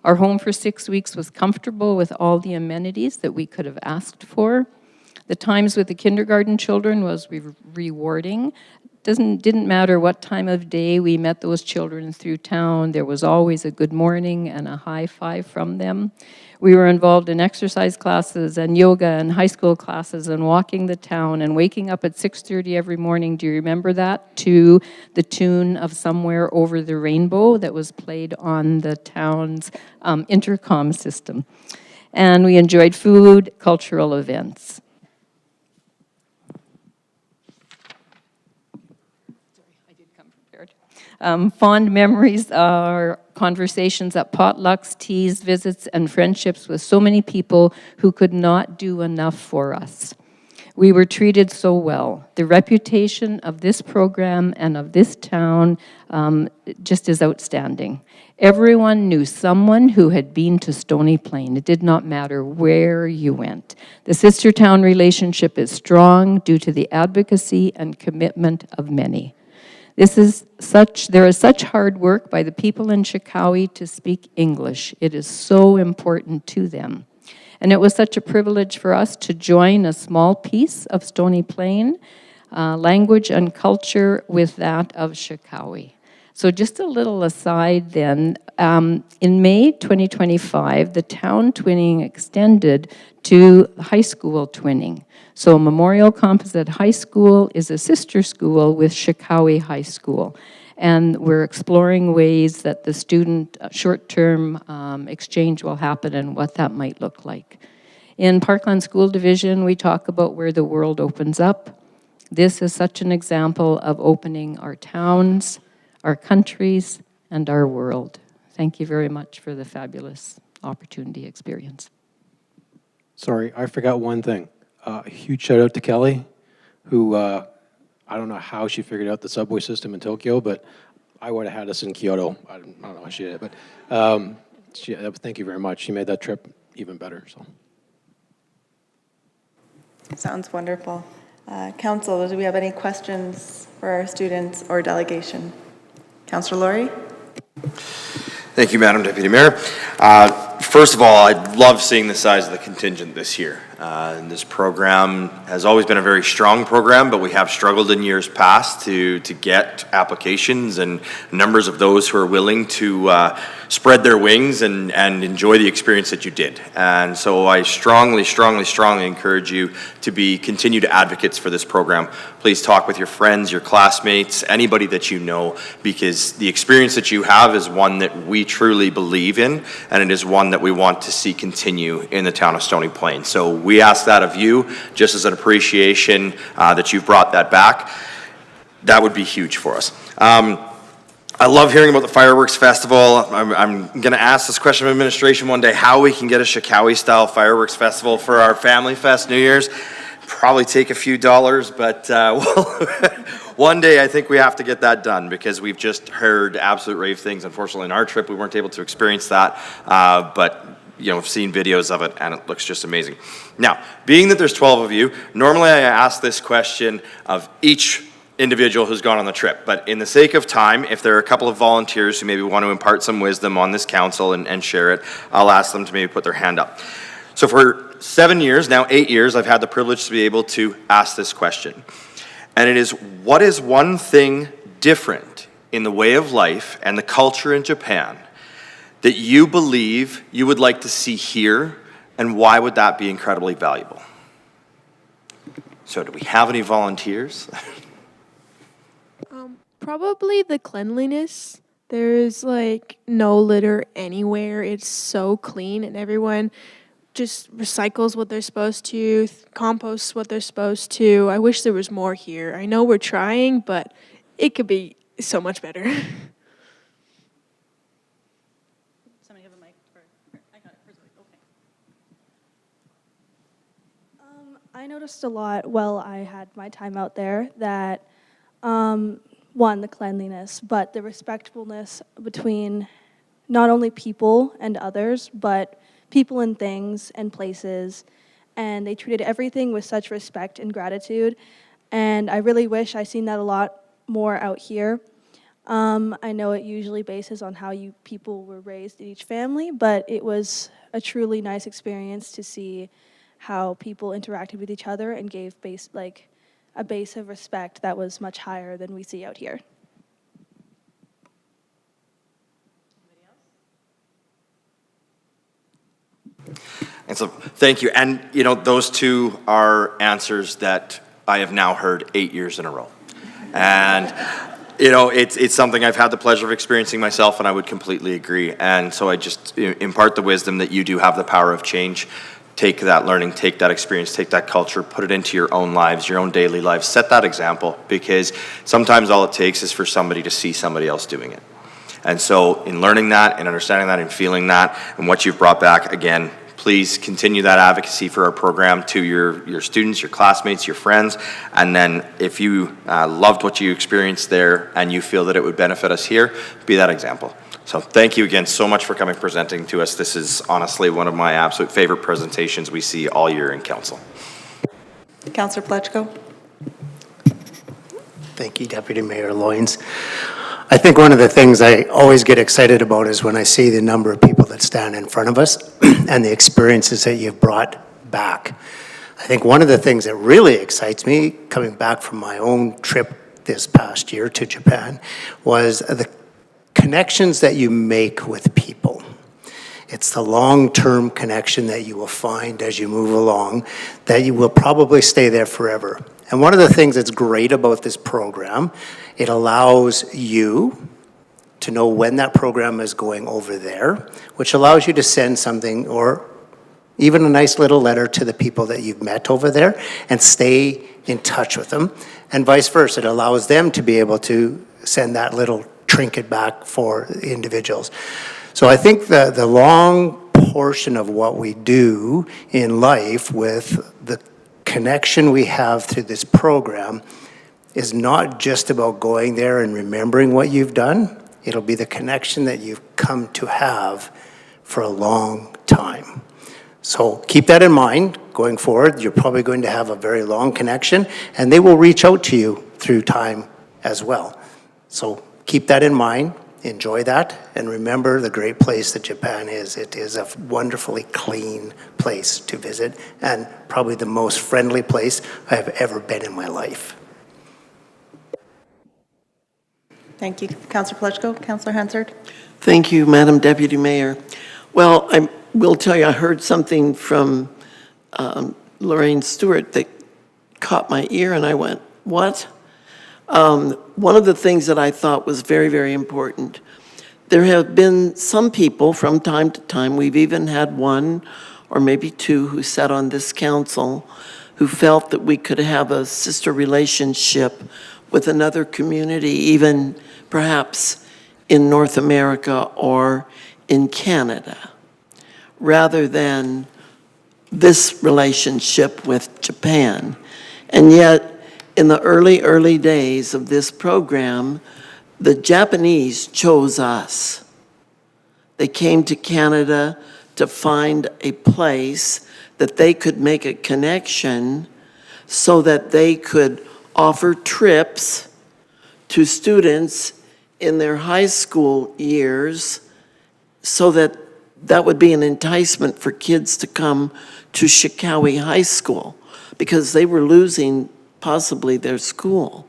Our home for 6 weeks was comfortable with all the amenities that we could have asked for. The times with the kindergarten children was rewarding. Didn't matter what time of day we met those children through town, there was always a good morning and a high five from them. We were involved in exercise classes and yoga and high school classes and walking the town and waking up at 6:30 every morning, do you remember that? To the tune of Somewhere Over the Rainbow that was played on the town's intercom system. And we enjoyed food, cultural events. Fond memories are conversations at potlucks, teas, visits, and friendships with so many people who could not do enough for us. We were treated so well. The reputation of this program and of this town just is outstanding. Everyone knew someone who had been to Stony Plain. It did not matter where you went. The sister-town relationship is strong due to the advocacy and commitment of many. There is such hard work by the people in Chicowie to speak English. It is so important to them. And it was such a privilege for us to join a small piece of Stony Plain language and culture with that of Chicowie. So just a little aside then, in May 2025, the town twinning extended to high school twinning. So Memorial Composite High School is a sister school with Chicowie High School. And we're exploring ways that the student short-term exchange will happen and what that might look like. In Parkland School Division, we talk about where the world opens up. This is such an example of opening our towns, our countries, and our world. Thank you very much for the fabulous opportunity experience. Sorry, I forgot one thing. A huge shout out to Kelly, who I don't know how she figured out the subway system in Tokyo, but I would have had us in Kyoto. I don't know how she did it, but thank you very much. She made that trip even better. So. Sounds wonderful. Council, do we have any questions for our students or delegation? Councillor Laurie? Thank you, Madam Deputy Mayor. First of all, I love seeing the size of the contingent this year. And this program has always been a very strong program, but we have struggled in years past to get applications and numbers of those who are willing to spread their wings and enjoy the experience that you did. And so I strongly encourage you to be continued advocates for this program. Please talk with your friends, your classmates, anybody that you know, because the experience that you have is one that we truly believe in, and it is one that we want to see continue in the town of Stony Plain. So we ask that of you, just as an appreciation that you've brought that back. That would be huge for us. I love hearing about the fireworks festival. I'm going to ask this question of administration one day, how we can get a Chicowie-style fireworks festival for our Family Fest New Year's. Probably take a few dollars, but one day I think we have to get that done, because we've just heard absolute rave things. Unfortunately, in our trip, we weren't able to experience that, but I've seen videos of it, and it looks just amazing. Now, being that there's 12 of you, normally I ask this question of each individual who's gone on the trip, but in the sake of time, if there are a couple of volunteers who maybe want to impart some wisdom on this council and share it, I'll ask them to maybe put their hand up. So for 7 years, now 8 years, I've had the privilege to be able to ask this question. And it is, what is one thing different in the way of life and the culture in Japan that you believe you would like to see here, and why would that be incredibly valuable? So do we have any volunteers? Probably the cleanliness. There's like no litter anywhere. It's so clean, and everyone just recycles what they're supposed to, composts what they're supposed to. I wish there was more here. I know we're trying, but it could be so much better. Somebody have a mic? I got it. Okay. I noticed a lot while I had my time out there that, one, the cleanliness, but the respectfulness between not only people and others, but people and things and places, and they treated everything with such respect and gratitude, and I really wish I seen that a lot more out here. I know it usually bases on how people were raised in each family, but it was a truly nice experience to see how people interacted with each other and gave a base of respect that was much higher than we see out here. And so, thank you. And, those two are answers that I have now heard 8 years in a row. And, it's something I've had the pleasure of experiencing myself, and I would completely agree. And so I just impart the wisdom that you do have the power of change. take that learning, take that experience, take that culture, put it into your own lives, your own daily lives. Set that example, because sometimes all it takes is for somebody to see somebody else doing it. And so in learning that and understanding that and feeling that and what you've brought back, again, please continue that advocacy for our program to your students, your classmates, your friends. And then if you loved what you experienced there and you feel that it would benefit us here, be that example. So thank you again so much for coming presenting to us. This is honestly one of my absolute favorite presentations we see all year in council. Councillor Pletchko. Thank you, Deputy Mayor Loynes. I think one of the things I always get excited about is when I see the number of people that stand in front of us and the experiences that you've brought back. I think one of the things that really excites me, coming back from my own trip this past year to Japan, was the connections that you make with people. It's the long-term connection that you will find as you move along, that you will probably stay there forever. And one of the things that's great about this program, it allows you to know when that program is going over there, which allows you to send something or even a nice little letter to the people that you've met over there and stay in touch with them. And vice versa, it allows them to be able to send that little trinket back for individuals. So I think the long portion of what we do in life with the connection we have through this program is not just about going there and remembering what you've done. It'll be the connection that you've come to have for a long time. So keep that in mind going forward. You're probably going to have a very long connection, and they will reach out to you through time as well. So keep that in mind, enjoy that, and remember the great place that Japan is. It is a wonderfully clean place to visit, and probably the most friendly place I have ever been in my life. Thank you, Councillor Pletchko. Councillor Hansard. Thank you, Madam Deputy Mayor. Well, I will tell you, I heard something from Lorraine Stewart that caught my ear, and I went, what? One of the things that I thought was very, very important, there have been some people from time to time, we've even had one or maybe two who sat on this council who felt that we could have a sister relationship with another community, even perhaps in North America or in Canada, rather than this relationship with Japan. And yet, in the early days of this program, the Japanese chose us. They came to Canada to find a place that they could make a connection so that they could offer trips to students in their high school years so that that would be an enticement for kids to come to Shikowie High School because they were losing possibly their school.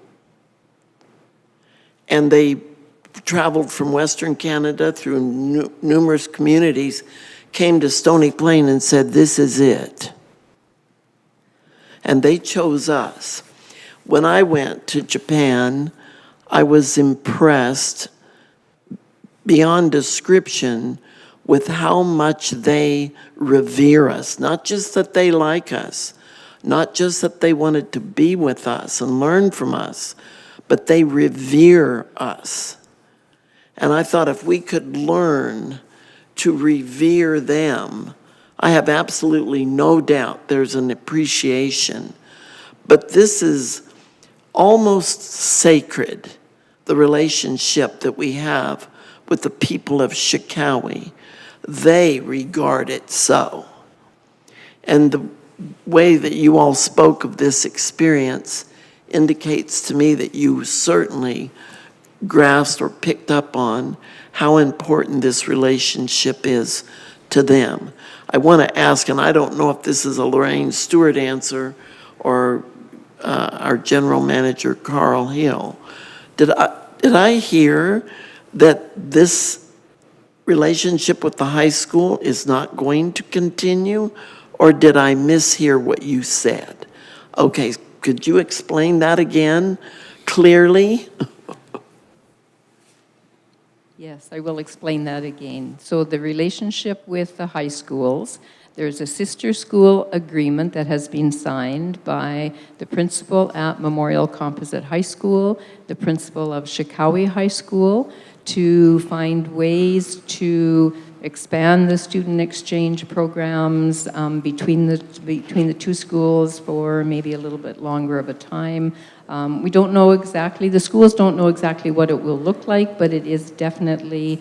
And they traveled from Western Canada through numerous communities, came to Stony Plain and said, this is it. And they chose us. When I went to Japan, I was impressed beyond description with how much they revere us. Not just that they like us, not just that they wanted to be with us and learn from us, but they revere us. And I thought if we could learn to revere them, I have absolutely no doubt there's an appreciation. But this is almost sacred, the relationship that we have with the people of Shikowie. They regard it so. And the way that you all spoke of this experience indicates to me that you certainly grasped or picked up on how important this relationship is to them. I want to ask, and I don't know if this is a Lorraine Stewart answer or our general manager, Carl Hill. Did I hear that this relationship with the high school is not going to continue, or did I mishear what you said? Okay, could you explain that again clearly? Yes, I will explain that again. So the relationship with the high schools, There's a sister school agreement that has been signed by the principal at Memorial Composite High School, the principal of Shikowie High School, to find ways to expand the student exchange programs between the two schools for maybe a little bit longer of a time. We don't know exactly, the schools don't know exactly what it will look like, but it is definitely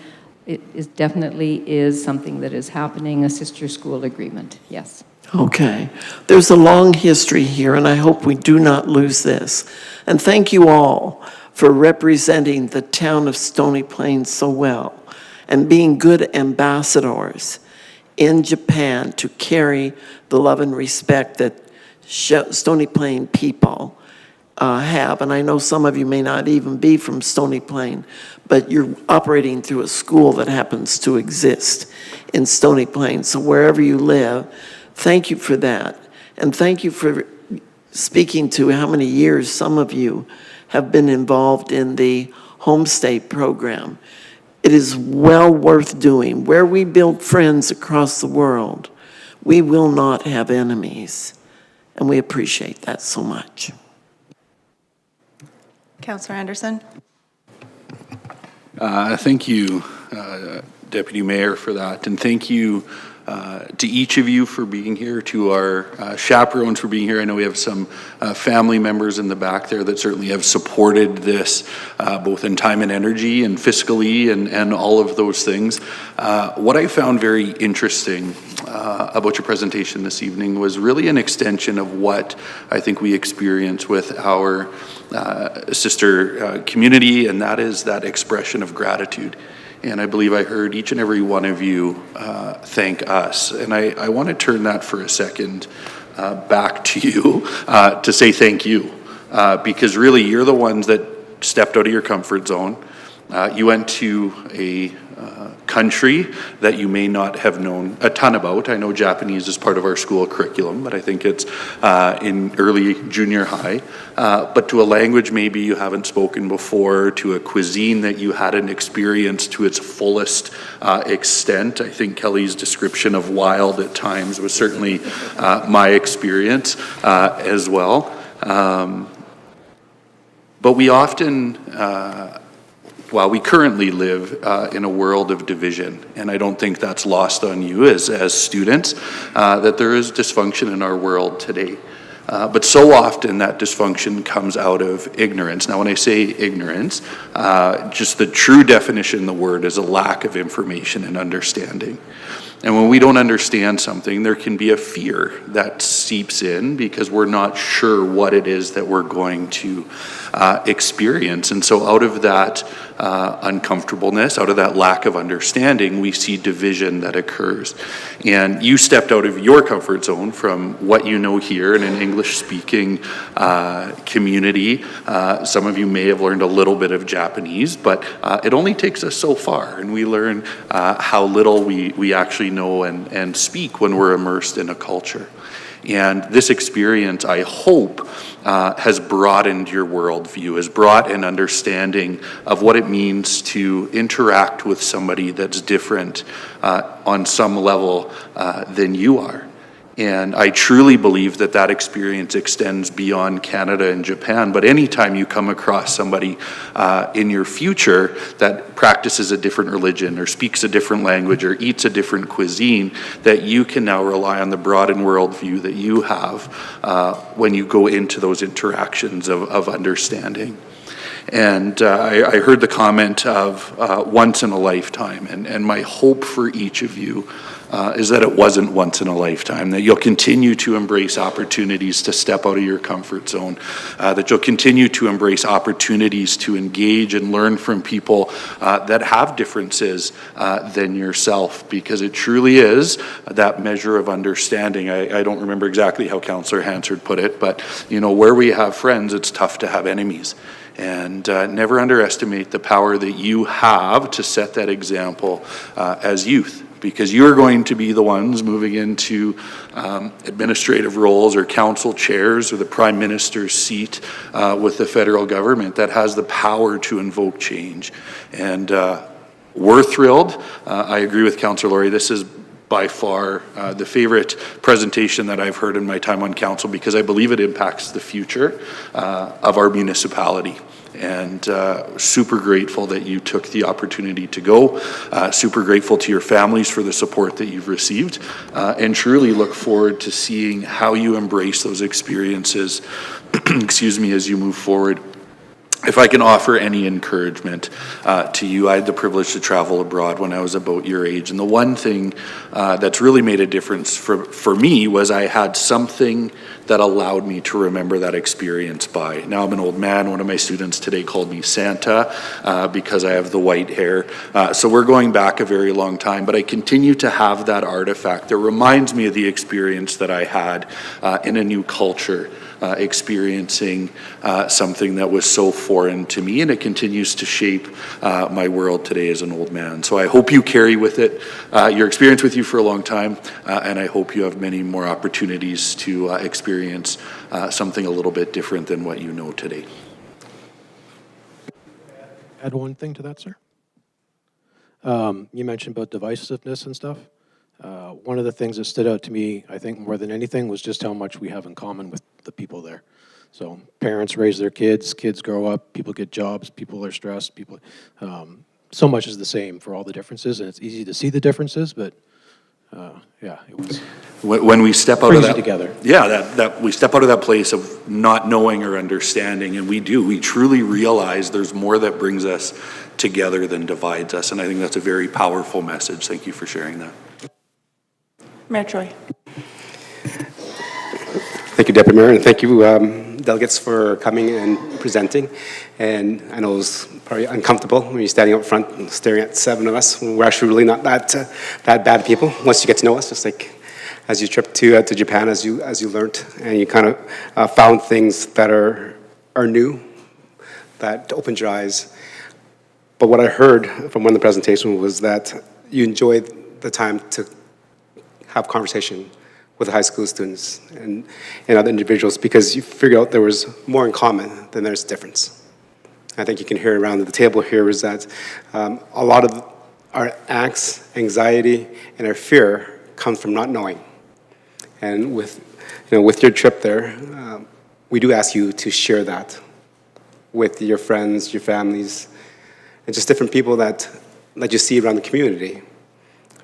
something that is happening, a sister school agreement, yes. Okay. There's a long history here, and I hope we do not lose this. And thank you all for representing the town of Stony Plain so well and being good ambassadors in Japan to carry the love and respect that Stony Plain people have. And I know some of you may not even be from Stony Plain, but you're operating through a school that happens to exist in Stony Plain. So wherever you live, thank you for that. And thank you for speaking to how many years some of you have been involved in the Homestay program. It is well worth doing. Where we build friends across the world, we will not have enemies. And we appreciate that so much. Councillor Anderson? Thank you, Deputy Mayor, for that. And thank you to each of you for being here, to our chaperones for being here. I know we have some family members in the back there that certainly have supported this, both in time and energy and fiscally and all of those things. What I found very interesting about your presentation this evening was really an extension of what I think we experience with our sister community, and that is that expression of gratitude. And I believe I heard each and every one of you thank us. And I want to turn that for a second back to you to say thank you. Because really, you're the ones that stepped out of your comfort zone. You went to a country that you may not have known a ton about. I know Japanese is part of our school curriculum, but I think it's in early junior high. But to a language maybe you haven't spoken before, to a cuisine that you hadn't experienced to its fullest extent. I think Kelly's description of wild at times was certainly my experience as well. But we often we currently live in a world of division, and I don't think that's lost on you as students, that there is dysfunction in our world today. But so often that dysfunction comes out of ignorance. Now, when I say ignorance, just the true definition of the word is a lack of information and understanding. And when we don't understand something, there can be a fear that seeps in because we're not sure what it is that we're going to experience. And so out of that uncomfortableness, out of that lack of understanding, we see division that occurs. And you stepped out of your comfort zone from what you know here in an English-speaking community. Some of you may have learned a little bit of Japanese, but it only takes us so far, and we learn how little we actually know and speak when we're immersed in a culture. And this experience, I hope, has broadened your worldview, has brought an understanding of what it means to interact with somebody that's different on some level than you are. And I truly believe that that experience extends beyond Canada and Japan. But anytime you come across somebody in your future that practices a different religion or speaks a different language or eats a different cuisine, that you can now rely on the broadened worldview that you have when you go into those interactions of understanding. And I heard the comment of once in a lifetime, and my hope for each of you is that it wasn't once in a lifetime, that you'll continue to embrace opportunities to step out of your comfort zone, that you'll continue to embrace opportunities to engage and learn from people that have differences than yourself, because it truly is that measure of understanding. I don't remember exactly how Councillor Hansard put it, but where we have friends, it's tough to have enemies. And never underestimate the power that you have to set that example as youth, because you're going to be the ones moving into administrative roles or council chairs or the Prime Minister's seat with the federal government that has the power to invoke change. And we're thrilled. I agree with Councillor Laurie. This is by far the favorite presentation that I've heard in my time on council, because I believe it impacts the future of our municipality. And super grateful that you took the opportunity to go. Super grateful to your families for the support that you've received, and truly look forward to seeing how you embrace those experiences excuse me, as you move forward. If I can offer any encouragement to you, I had the privilege to travel abroad when I was about your age, and the one thing that's really made a difference for me was I had something that allowed me to remember that experience by. Now I'm an old man. One of my students today called me Santa because I have the white hair. So we're going back a very long time, but I continue to have that artifact that reminds me of the experience that I had in a new culture. Experiencing something that was so foreign to me, and it continues to shape my world today as an old man. So I hope you carry with it your experience with you for a long time, and I hope you have many more opportunities to experience something a little bit different than what you know today. Add one thing to that, sir. You mentioned about divisiveness and stuff. One of the things that stood out to me, I think more than anything, was just how much we have in common with the people there. So parents raise their kids, kids grow up, people get jobs, people are stressed, so much is the same for all the differences, and it's easy to see the differences, but yeah, it was. When we step out of that, together. Yeah, that we step out of that place of not knowing or understanding, and we truly realize there's more that brings us together than divides us, and I think that's a very powerful message. Thank you for sharing that. Mayor Troy. Thank you, Deputy Mayor, and thank you, delegates, for coming and presenting. And I know it was probably uncomfortable when you're standing up front and staring at 7 of us. We're actually really not that bad people once you get to know us, just like as you trip to Japan, as you learned, and you kind of found things that are new, that opened your eyes. But what I heard from one of the presentations was that you enjoyed the time to have conversation with high school students and other individuals, because you figured out there was more in common than there's difference. I think you can hear around the table here is that a lot of our angst, anxiety, and our fear comes from not knowing. And with your trip there, we do ask you to share that with your friends, your families, and just different people that you see around the community,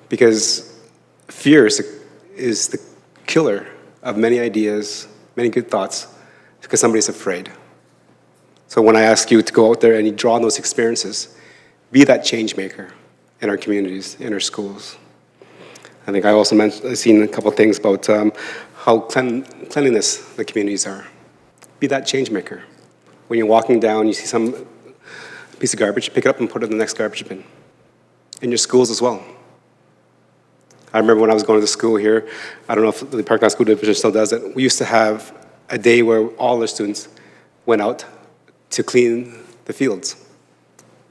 because fear is the killer of many ideas, many good thoughts, because somebody's afraid. So when I ask you to go out there and you draw on those experiences, be that change maker in our communities, in our schools. I think I also I've seen a couple of things about how cleanliness the communities are. Be that change maker. When you're walking down, you see some piece of garbage, pick it up and put it in the next garbage bin. In your schools as well. I remember when I was going to school here, I don't know if the Parkland School Division still does it, we used to have a day where all our students went out to clean the fields.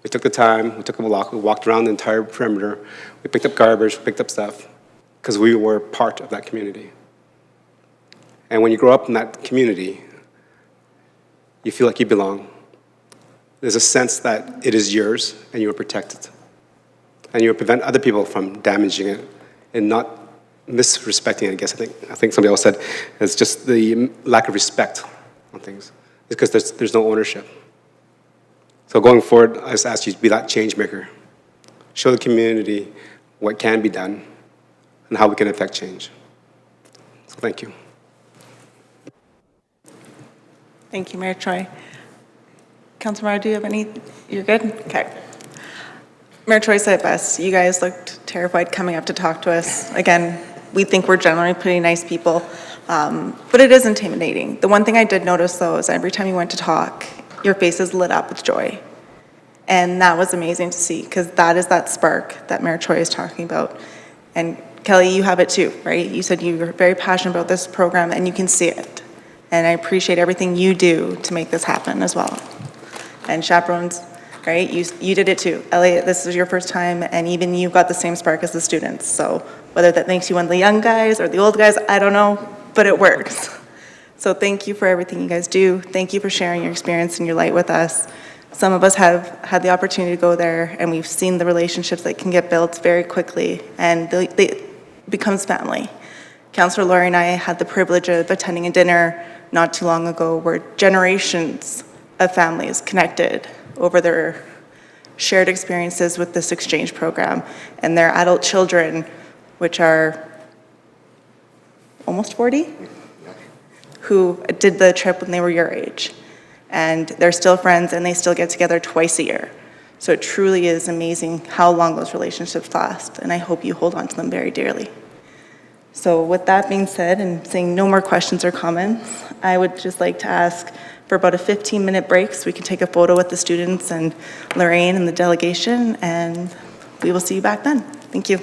We took the time, we took a walk, we walked around the entire perimeter, we picked up garbage, picked up stuff, because we were part of that community. And when you grow up in that community, you feel like you belong. There's a sense that it is yours and you are protected. And you will prevent other people from damaging it and not misrespecting it, I guess. I think somebody else said it's just the lack of respect on things. It's because there's no ownership. So going forward, I just ask you to be that change maker. Show the community what can be done and how we can affect change. So thank you. Thank you, Mayor Troy. Councilor Mara, do you have any? You're good? Okay. Mayor Troy said it best. You guys looked terrified coming up to talk to us. Again, we think we're generally pretty nice people, but it is intimidating. The one thing I did notice, though, is every time you went to talk, your faces lit up with joy. And that was amazing to see, because that is that spark that Mayor Troy is talking about. And Kelly, you have it too, right? You said you were very passionate about this program, and you can see it. And I appreciate everything you do to make this happen as well. And chaperones, right? You did it too. Elliot, this is your first time, and even you got the same spark as the students. So whether that makes you one of the young guys or the old guys, I don't know, but it works. So thank you for everything you guys do. Thank you for sharing your experience and your light with us. Some of us have had the opportunity to go there, and we've seen the relationships that can get built very quickly, and becomes family. Councillor Laurie and I had the privilege of attending a dinner not too long ago where generations of families connected over their shared experiences with this exchange program and their adult children, which are almost 40, who did the trip when they were your age. And they're still friends and they still get together twice a year. So it truly is amazing how long those relationships last, and I hope you hold on to them very dearly. So with that being said, and seeing no more questions or comments, I would just like to ask for about a 15-minute break so we can take a photo with the students and Lorraine and the delegation, and we will see you back then. Thank you.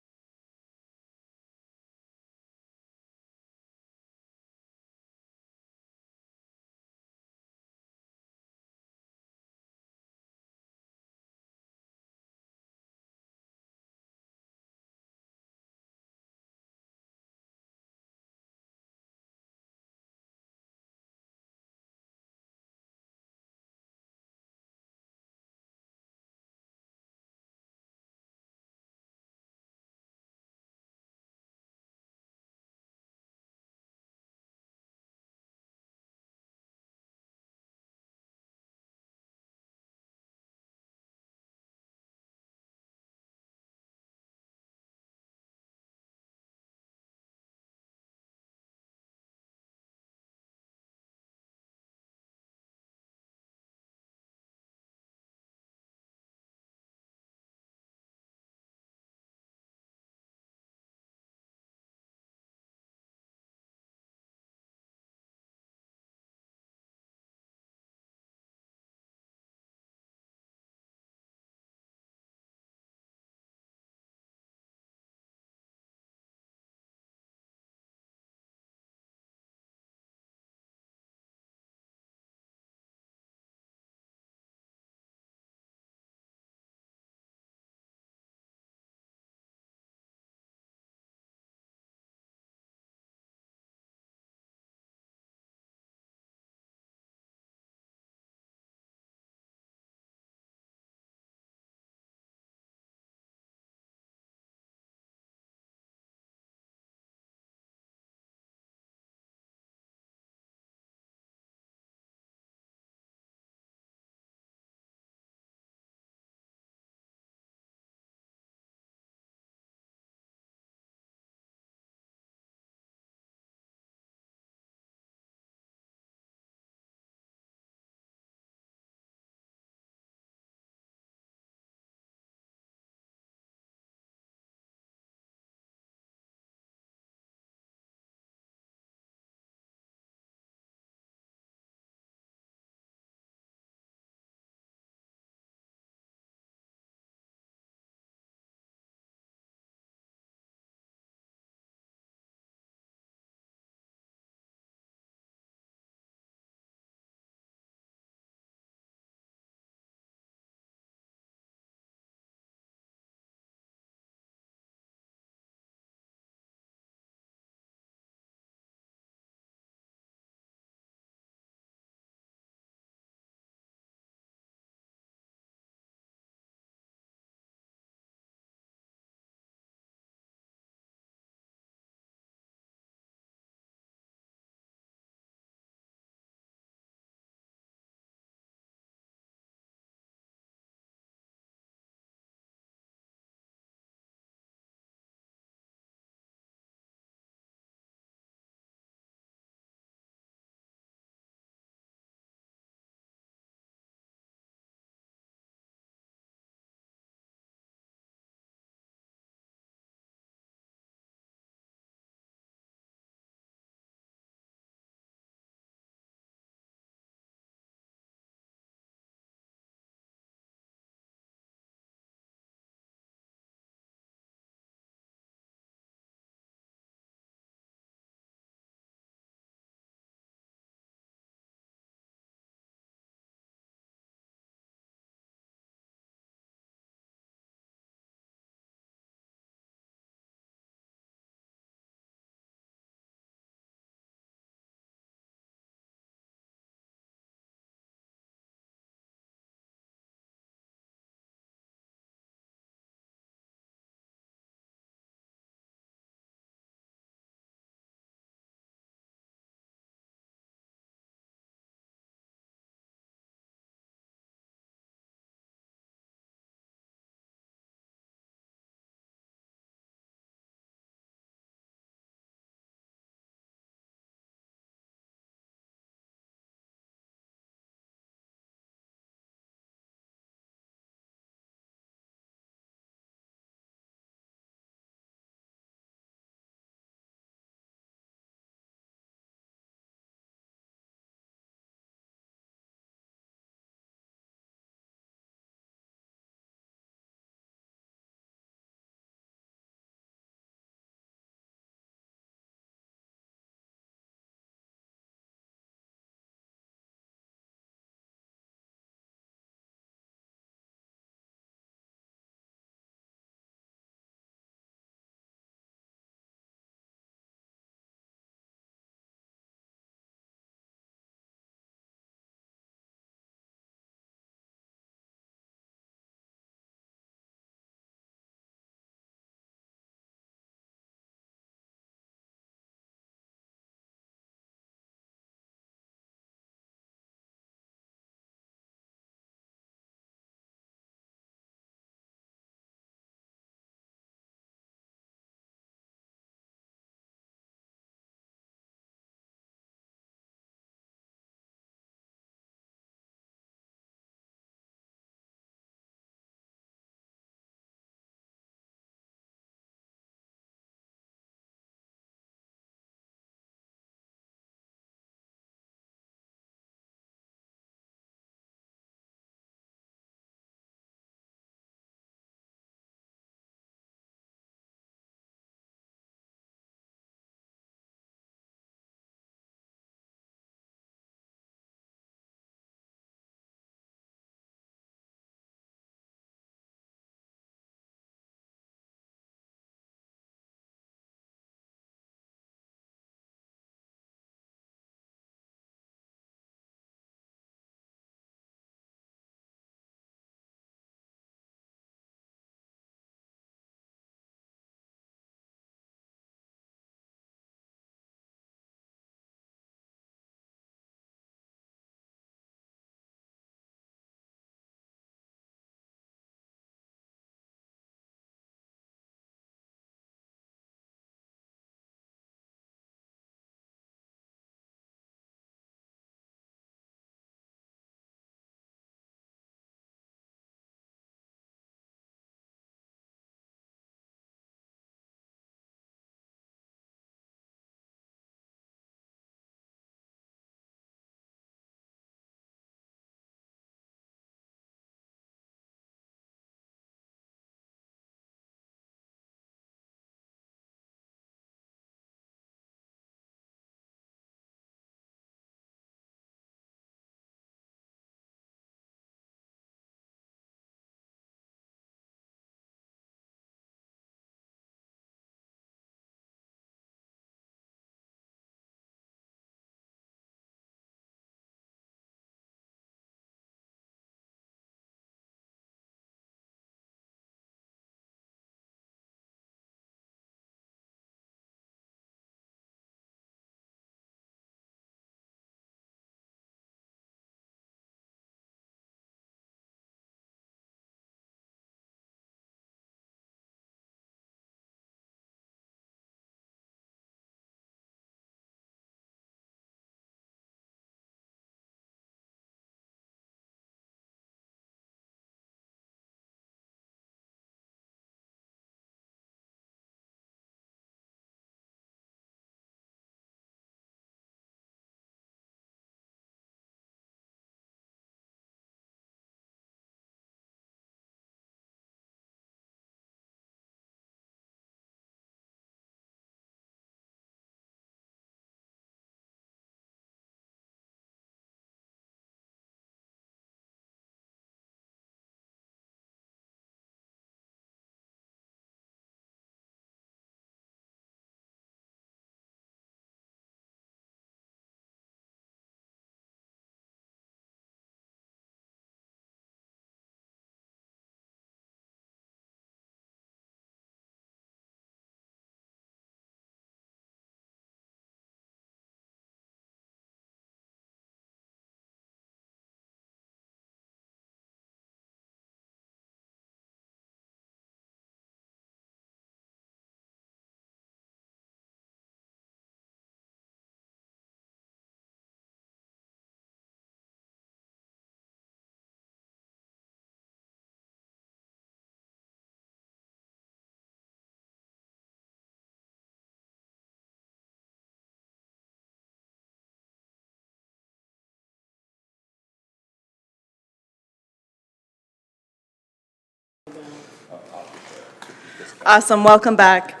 Awesome, welcome back.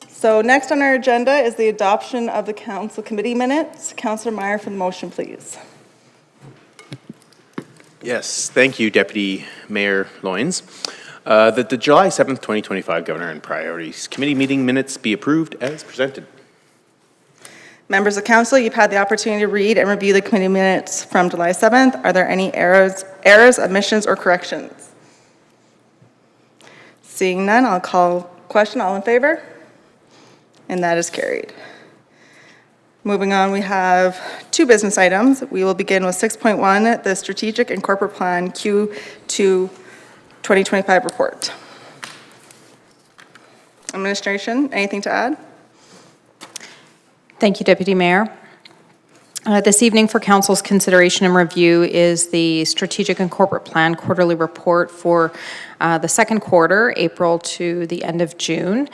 So next on our agenda is the adoption of the council committee minutes. Councillor Meyer for the motion, please. Yes, thank you, Deputy Mayor Loynes. That the July 7th, 2025 Governor and Priorities Committee meeting minutes be approved as presented. Members of council, you've had the opportunity to read and review the committee minutes from July 7th. Are there any errors, omissions, or corrections? Seeing none, I'll call question. All in favor? And that is carried. Moving on, we have two business items. We will begin with 6.1, the Strategic and Corporate Plan Q2 2025 report. Administration, anything to add? Thank you, Deputy Mayor. This evening for Council's consideration and review is the Strategic and Corporate Plan Quarterly Report for the second quarter, April to the end of June,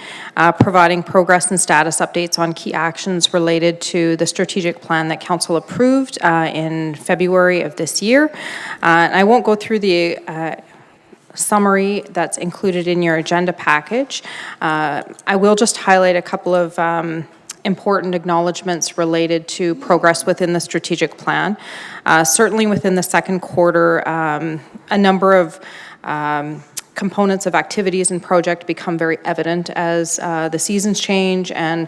providing progress and status updates on key actions related to the strategic plan that Council approved in February of this year. And I won't go through the summary that's included in your agenda package. I will just highlight a couple of important acknowledgements related to progress within the strategic plan. Certainly within the second quarter, a number of components of activities and project become very evident as the seasons change and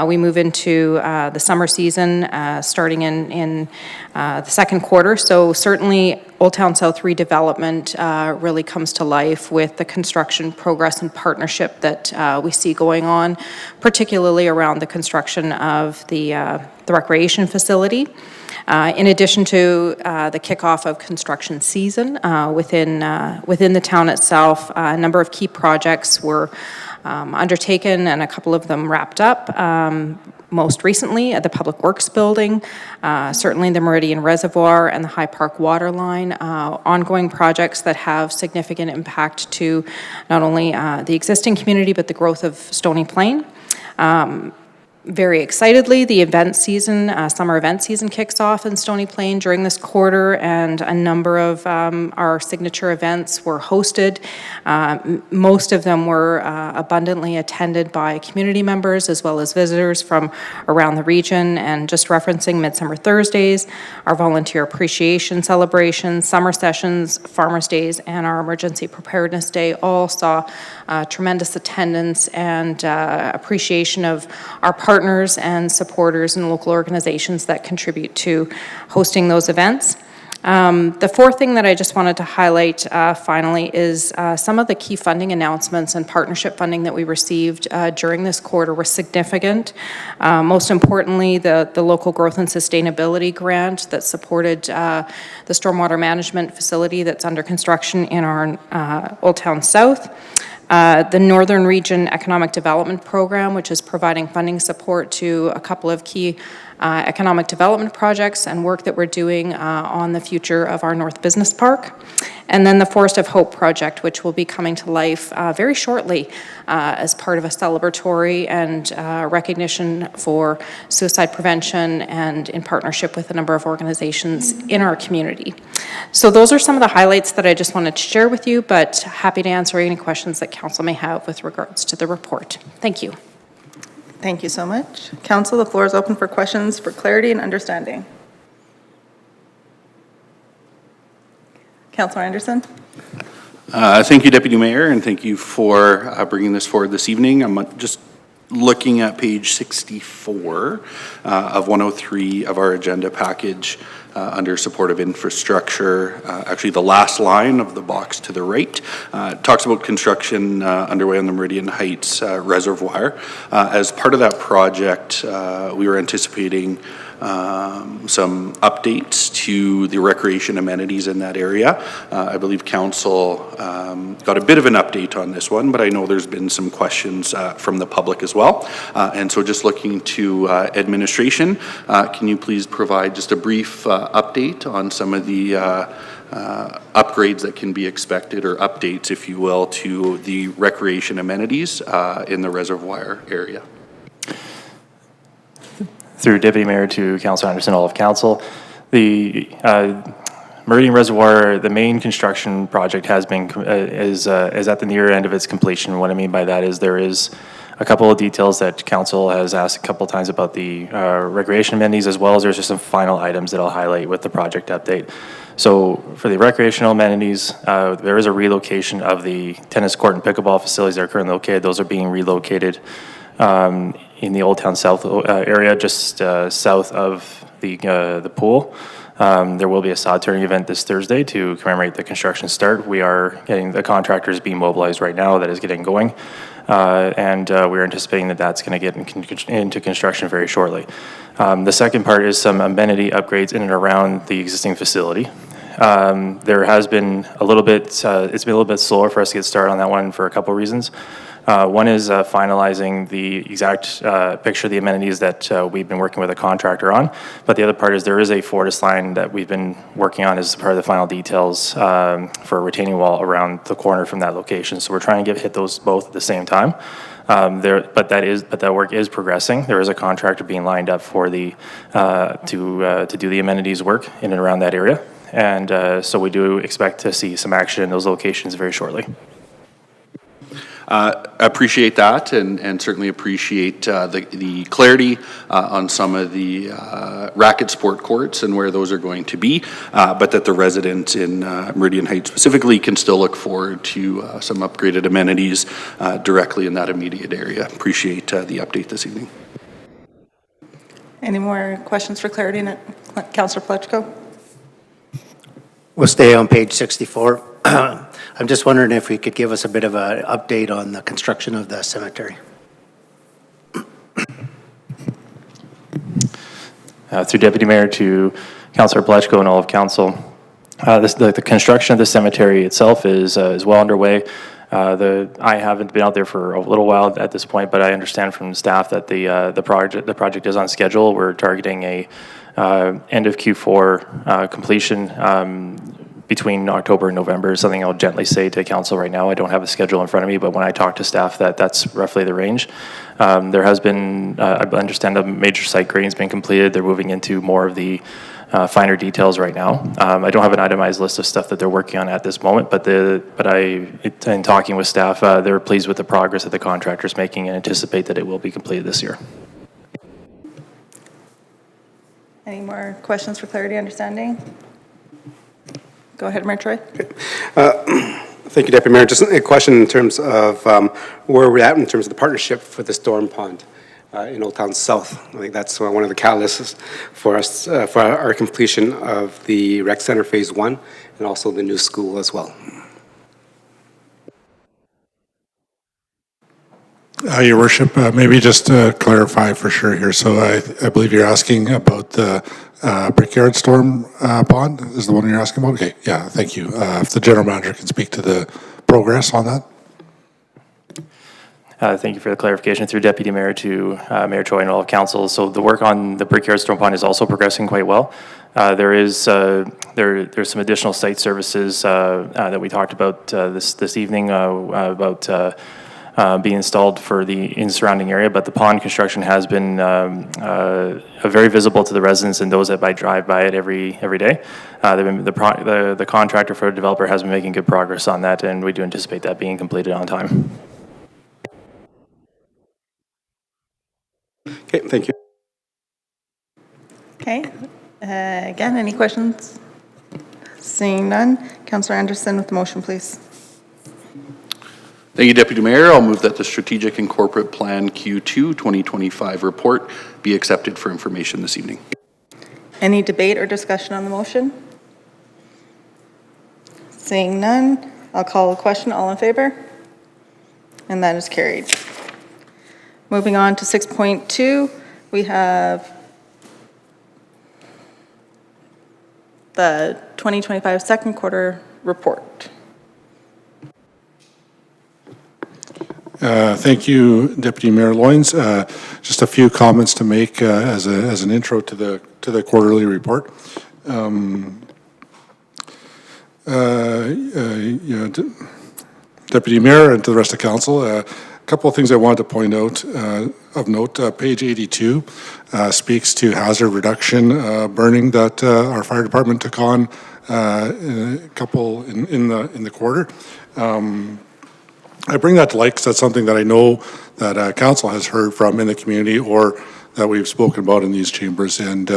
we move into the summer season starting in the second quarter. So certainly Old Town South redevelopment really comes to life with the construction progress and partnership that we see going on, particularly around the construction of the recreation facility. In addition to the kickoff of construction season within the town itself, a number of key projects were undertaken and a couple of them wrapped up. Most recently at the Public Works Building, certainly the Meridian Reservoir and the High Park Water Line, ongoing projects that have significant impact to not only the existing community but the growth of Stony Plain. Very excitedly, the event season, summer event season kicks off in Stony Plain during this quarter, and a number of our signature events were hosted. Most of them were abundantly attended by community members as well as visitors from around the region. And just referencing Midsummer Thursdays, our volunteer appreciation celebrations, summer sessions, Farmers Days, and our Emergency Preparedness Day all saw tremendous attendance and appreciation of our partners and supporters and local organizations that contribute to hosting those events. The fourth thing that I just wanted to highlight finally is some of the key funding announcements and partnership funding that we received during this quarter were significant. Most importantly, the Local Growth and Sustainability Grant that supported the stormwater management facility that's under construction in our Old Town South. The Northern Region Economic Development Program, which is providing funding support to a couple of key economic development projects and work that we're doing on the future of our North Business Park. And then the Forest of Hope project, which will be coming to life very shortly as part of a celebratory and recognition for suicide prevention and in partnership with a number of organizations in our community. So those are some of the highlights that I just wanted to share with you, but happy to answer any questions that Council may have with regards to the report. Thank you. Thank you so much. Council, the floor is open for questions for clarity and understanding. Councilor Anderson. Thank you, Deputy Mayor, and thank you for bringing this forward this evening. I'm just looking at page 64 of 103 of our agenda package under supportive infrastructure. Actually, the last line of the box to the right talks about construction underway on the Meridian Heights Reservoir. As part of that project, we were anticipating some updates to the recreation amenities in that area. I believe Council got a bit of an update on this one, but I know there's been some questions from the public as well. And so just looking to administration, can you please provide just a brief update on some of the upgrades that can be expected, or updates, if you will, to the recreation amenities in the reservoir area? Through Deputy Mayor to Councilor Anderson, all of Council, the Meridian Reservoir, the main construction project has been, is at the near end of its completion. What I mean by that is there is a couple of details that council has asked a couple of times about the recreation amenities, as well as there's just some final items that I'll highlight with the project update. So for the recreational amenities, there is a relocation of the tennis court and pickleball facilities that are currently located. Those are being relocated in the Old Town South area, just south of the pool. There will be a sod turning event this Thursday to commemorate the construction start. We are getting the contractors being mobilized right now. That is getting going. And we're anticipating that that's going to get into construction very shortly. The second part is some amenity upgrades in and around the existing facility. There has been a little bit, it's been a little bit slower for us to get started on that one for a couple of reasons. One is finalizing the exact picture of the amenities that we've been working with a contractor on. But the other part is there is a Fortis line that we've been working on as part of the final details for a retaining wall around the corner from that location. So we're trying to hit those both at the same time. But that work is progressing. There is a contractor being lined up for the to do the amenities work in and around that area. And so we do expect to see some action in those locations very shortly. Appreciate that, and certainly appreciate the clarity on some of the racket sport courts and where those are going to be, but that the residents in Meridian Heights specifically can still look forward to some upgraded amenities directly in that immediate area. Appreciate the update this evening. Any more questions for clarity, Councillor Plechko? We'll stay on page 64. I'm just wondering if we could give us a bit of an update on the construction of the cemetery. Through Deputy Mayor to Councillor Plechko and all of Council, the construction of the cemetery itself is well underway. I haven't been out there for a little while at this point, but I understand from staff that the project is on schedule. We're targeting a end of Q4 completion. Between October and November is something I'll gently say to council right now. I don't have a schedule in front of me, but when I talk to staff, that's roughly the range. There has been, I understand, a major site grading has been completed. They're moving into more of the finer details right now. I don't have an itemized list of stuff that they're working on at this moment, but in talking with staff, they're pleased with the progress that the contractor's making and anticipate that it will be completed this year. Any more questions for clarity, understanding? Go ahead, Mayor Troy. Thank you, Deputy Mayor. Just a question in terms of where we're at in terms of the partnership for the storm pond in Old Town South. I think that's one of the catalysts for us, for our completion of the rec center phase 1 and also the new school as well. Your Worship, maybe just to clarify for sure here. So I believe you're asking about the Brickyard Storm Pond is the one you're asking about? Okay, yeah, thank you. If the General Manager can speak to the progress on that. Thank you for the clarification through Deputy Mayor to Mayor Choi and all of Council. So the work on the Brickyard Storm Pond is also progressing quite well. There's some additional site services that we talked about this evening about being installed for the surrounding area, but the pond construction has been very visible to the residents and those that drive by it every day. The contractor for the developer has been making good progress on that, and we do anticipate that being completed on time. Okay, thank you. Okay, again, any questions? Seeing none, Councillor Anderson with the motion, please. Thank you, Deputy Mayor. I'll move that the Strategic and Corporate Plan Q2 2025 report be accepted for information this evening. Any debate or discussion on the motion? Seeing none, I'll call the question. All in favor? And that is carried. Moving on to 6.2, we have the 2025 second quarter report. Thank you, Deputy Mayor Loynes. Just a few comments to make as an intro to the quarterly report. Deputy Mayor and to the rest of Council, a couple of things I wanted to point out of note. Page 82 speaks to hazard reduction burning that our fire department took on a couple in the quarter. I bring that to light because that's something that I know that council has heard from in the community or that we've spoken about in these chambers, and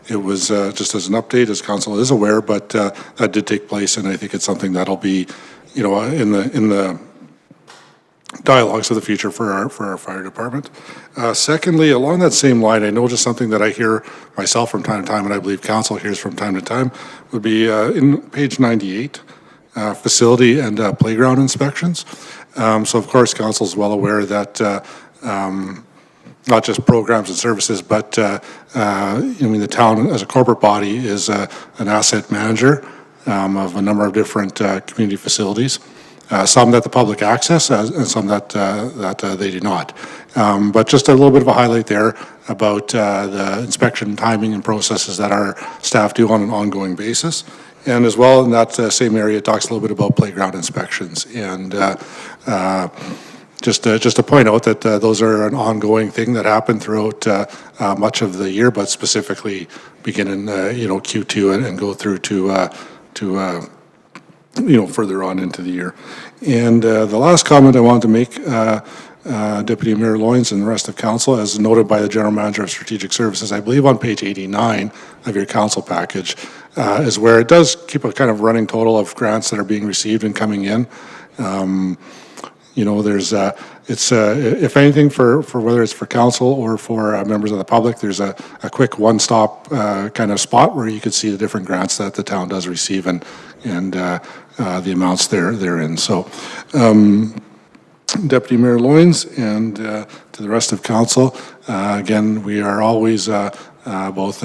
it was just as an update, as council is aware, but that did take place, and I think it's something that'll be, you know, in the dialogues of the future for our fire department. Secondly, along that same line, I know just something that I hear myself from time to time, and I believe council hears from time to time, would be in page 98, facility and playground inspections. So of course, council is well aware that not just programs and services, but I mean, the town as a corporate body is an asset manager of a number of different community facilities. Some that the public access and some that they do not. But just a little bit of a highlight there about the inspection timing and processes that our staff do on an ongoing basis. And as well in that same area, it talks a little bit about playground inspections. And just to point out that those are an ongoing thing that happen throughout much of the year, but specifically begin in Q2 and go through to further on into the year. And the last comment I wanted to make, Deputy Mayor Loynes and the rest of council, as noted by the General Manager of Strategic Services, I believe on page 89 of your council package, is where it does keep a kind of running total of grants that are being received and coming in. There's it's if anything for whether it's for council or for members of the public, there's a quick one-stop kind of spot where you could see the different grants that the town does receive and the amounts they're in. So, Deputy Mayor Loynes and to the rest of council, again, we are always both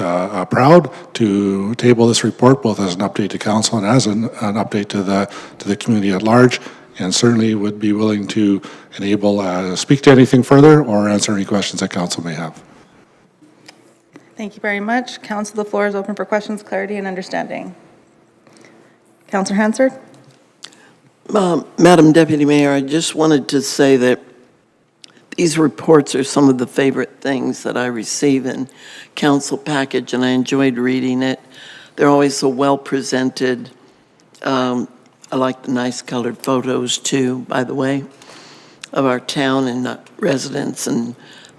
proud to table this report, both as an update to council and as an update to the community at large, and certainly would be willing to enable speak to anything further or answer any questions that council may have. Thank you very much. Council, the floor is open for questions, clarity, and understanding. Councillor Hansard. Madam Deputy Mayor, I just wanted to say that these reports are some of the favorite things that I receive in council package, and I enjoyed reading it. They're always so well presented. I like the nice colored photos too, by the way, of our town and residents and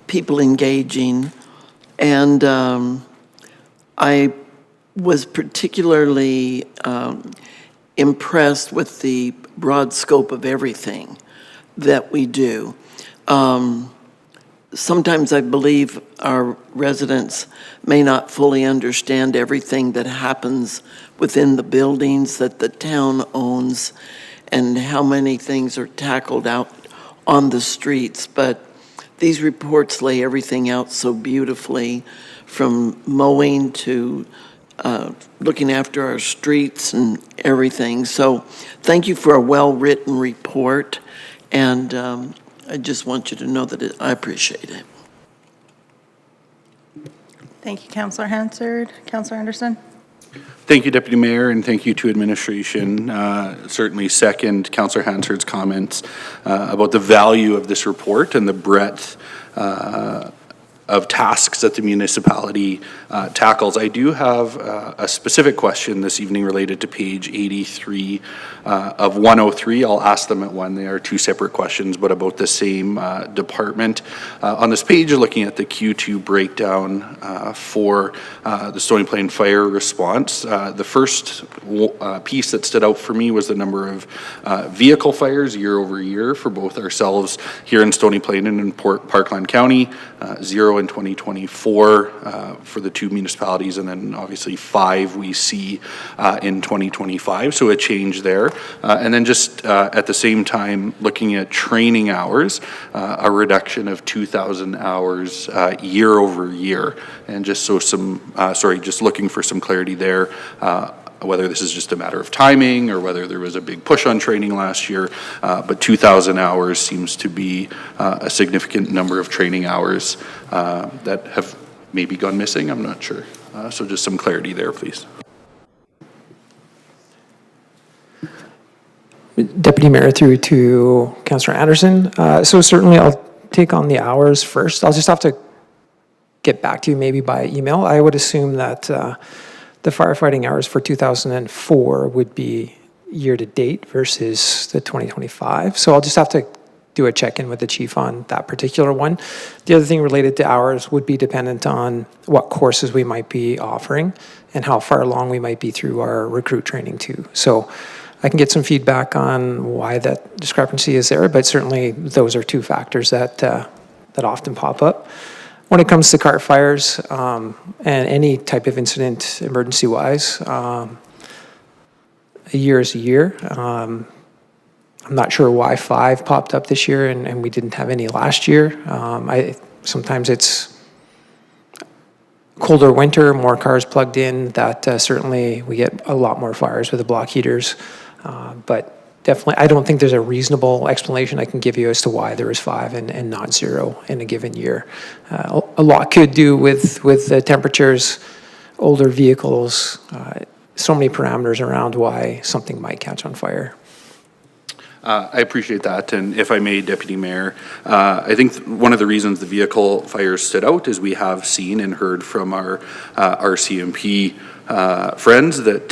people engaging. And I was particularly impressed with the broad scope of everything that we do. Sometimes I believe our residents may not fully understand everything that happens within the buildings that the town owns and how many things are tackled out on the streets. But these reports lay everything out so beautifully, from mowing to looking after our streets and everything. So thank you for a well-written report, and I just want you to know that I appreciate it. Thank you, Councillor Hansard. Councillor Anderson. Thank you, Deputy Mayor, and thank you to administration. Certainly second Councillor Hansard's comments about the value of this report and the breadth of tasks that the municipality tackles. I do have a specific question this evening related to page 83 of 103. I'll ask them at one. They are two separate questions, but about the same department. On this page, you're looking at the Q2 breakdown for the Stony Plain fire response. The first piece that stood out for me was the number of vehicle fires year over year for both ourselves here in Stony Plain and in Parkland County, 0 in 2024 for the two municipalities, and then obviously 5 we see in 2025, so a change there. And then just at the same time, looking at training hours, a reduction of 2,000 hours year over year. And just so just looking for some clarity there, whether this is just a matter of timing or whether there was a big push on training last year, but 2,000 hours seems to be a significant number of training hours that have maybe gone missing, I'm not sure. So just some clarity there, please. Deputy Mayor through to Councillor Anderson. So certainly I'll take on the hours first. I'll just have to get back to you maybe by email. I would assume that the firefighting hours for 2004 would be year to date versus the 2025. So I'll just have to do a check-in with the chief on that particular one. The other thing related to hours would be dependent on what courses we might be offering and how far along we might be through our recruit training too. So I can get some feedback on why that discrepancy is there, but certainly those are two factors that that often pop up. When it comes to cart fires and any type of incident emergency-wise, a year is a year. I'm not sure why 5 popped up this year and we didn't have any last year. Sometimes it's colder winter, more cars plugged in, that certainly we get a lot more fires with the block heaters. But definitely, I don't think there's a reasonable explanation I can give you as to why there is 5 and not 0 in a given year. A lot could do with the temperatures, older vehicles, so many parameters around why something might catch on fire. I appreciate that, and if I may, Deputy Mayor, I think one of the reasons the vehicle fires stood out is we have seen and heard from our RCMP friends that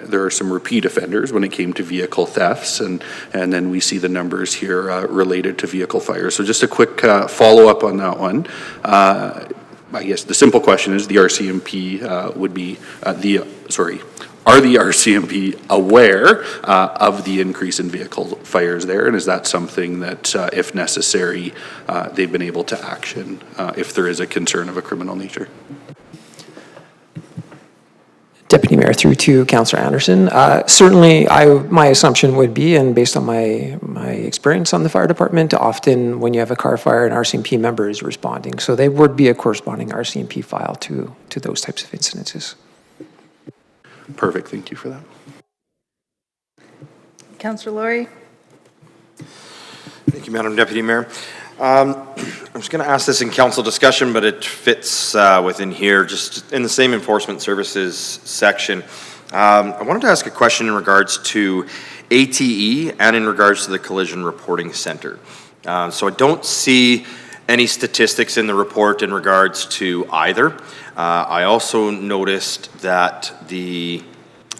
there are some repeat offenders when it came to vehicle thefts, and then we see the numbers here related to vehicle fires. So just a quick follow-up on that one. I guess the simple question is the RCMP would be are the RCMP aware of the increase in vehicle fires there? And is that something that, if necessary, they've been able to action if there is a concern of a criminal nature? Deputy Mayor through to Councillor Anderson. Certainly, my assumption would be, and based on my experience on the fire department, often when you have a car fire, an RCMP member is responding. So there would be a corresponding RCMP file to those types of incidences. Perfect, thank you for that. Councillor Laurie. Thank you, Madam Deputy Mayor. I'm just going to ask this in council discussion, but it fits within here, just in the same enforcement services section. I wanted to ask a question in regards to ATE and in regards to the Collision Reporting Center. So I don't see any statistics in the report in regards to either. I also noticed that the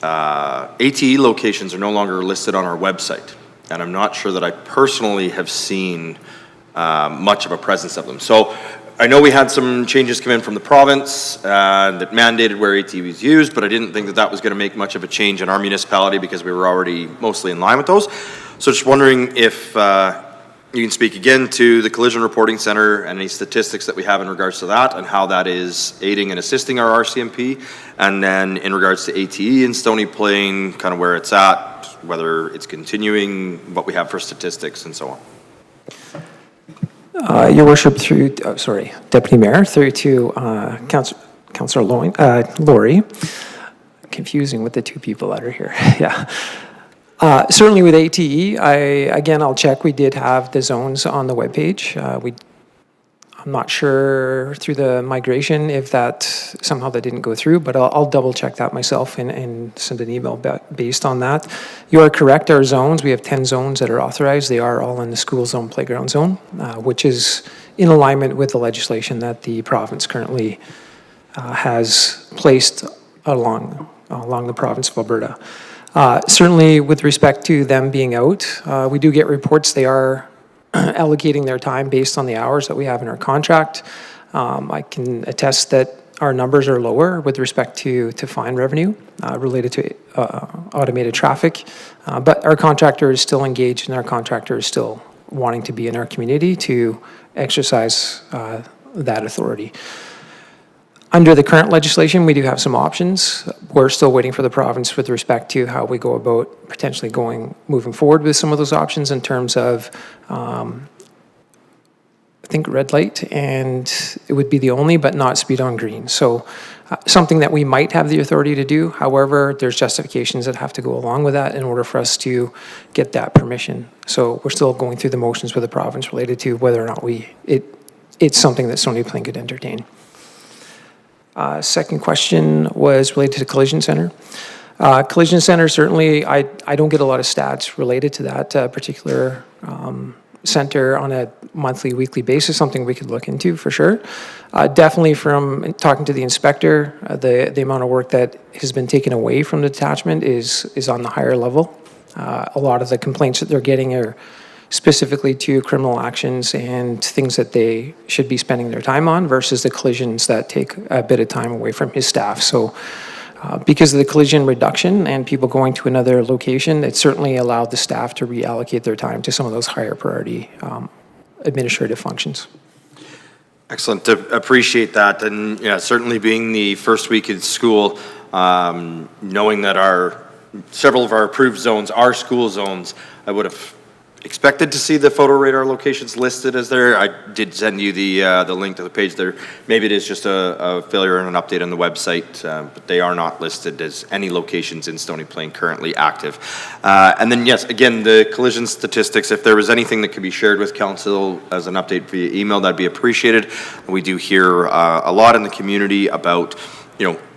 ATE locations are no longer listed on our website, and I'm not sure that I personally have seen much of a presence of them. So I know we had some changes come in from the province that mandated where ATE was used, but I didn't think that that was going to make much of a change in our municipality because we were already mostly in line with those. So just wondering if you can speak again to the Collision Reporting Center and any statistics that we have in regards to that and how that is aiding and assisting our RCMP. And then in regards to ATE and Stony Plain, kind of where it's at, whether it's continuing, what we have for statistics and so on. Your Worship, through, Deputy Mayor, through to Councillor Laurie. Confusing with the two people that are here, yeah. Certainly with ATE, I'll check. We did have the zones on the webpage. I'm not sure through the migration if that somehow that didn't go through, but I'll double check that myself and send an email based on that. You are correct. Our zones, we have 10 zones that are authorized. They are all in the school zone, playground zone, which is in alignment with the legislation that the province currently has placed along the province of Alberta. Certainly with respect to them being out, we do get reports they are allocating their time based on the hours that we have in our contract. I can attest that our numbers are lower with respect to fine revenue related to automated traffic, but our contractor is still engaged and our contractor is still wanting to be in our community to exercise that authority. Under the current legislation, we do have some options. We're still waiting for the province with respect to how we go about potentially moving forward with some of those options in terms of, I think red light, and it would be the only, but not speed on green. So something that we might have the authority to do. However, there's justifications that have to go along with that in order for us to get that permission. So we're still going through the motions with the province related to whether or not it's something that Stony Plain could entertain. Second question was related to the collision center. Collision Center, certainly, I don't get a lot of stats related to that particular center on a monthly, weekly basis, something we could look into for sure. Definitely from talking to the inspector, the amount of work that has been taken away from the detachment is on the higher level. A lot of the complaints that they're getting are specifically to criminal actions and things that they should be spending their time on versus the collisions that take a bit of time away from his staff. So because of the collision reduction and people going to another location, it certainly allowed the staff to reallocate their time to some of those higher priority administrative functions. Excellent. Appreciate that. And yeah, certainly being the first week in school, knowing that several of our approved zones are school zones, I would have expected to see the photo radar locations listed as there. I did send you the link to the page there. Maybe it is just a failure and an update on the website, but they are not listed as any locations in Stony Plain currently active. And then yes, again, the collision statistics, if there was anything that could be shared with council as an update via email, that'd be appreciated. We do hear a lot in the community about,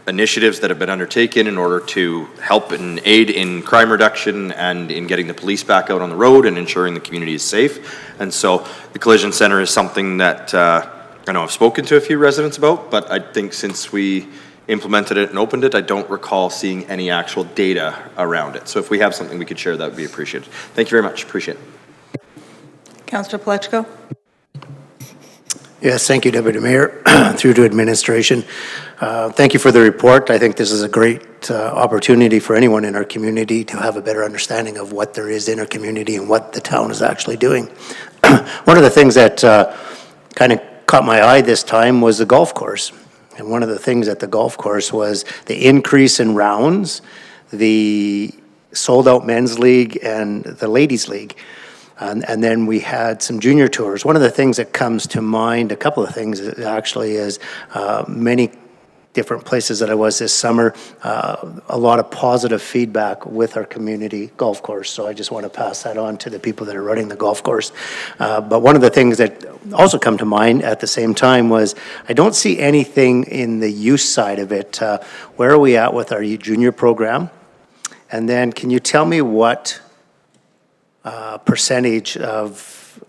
initiatives that have been undertaken in order to help and aid in crime reduction and in getting the police back out on the road and ensuring the community is safe. And so the Collision Center is something that I know I've spoken to a few residents about, but I think since we implemented it and opened it, I don't recall seeing any actual data around it. So if we have something we could share, that would be appreciated. Thank you very much. Appreciate it. Councillor Palechko? Yes, thank you, Deputy Mayor, through to administration. Thank you for the report. I think this is a great opportunity for anyone in our community to have a better understanding of what there is in our community and what the town is actually doing. One of the things that kind of caught my eye this time was the golf course. And one of the things at the golf course was the increase in rounds, the sold-out men's league and the ladies' league. And then we had some junior tours. One of the things that comes to mind, a couple of things actually, is many different places that I was this summer, a lot of positive feedback with our community golf course. So I just want to pass that on to the people that are running the golf course. But one of the things that also come to mind at the same time was I don't see anything in the youth side of it. Where are we at with our junior program? And then can you tell me what percentage of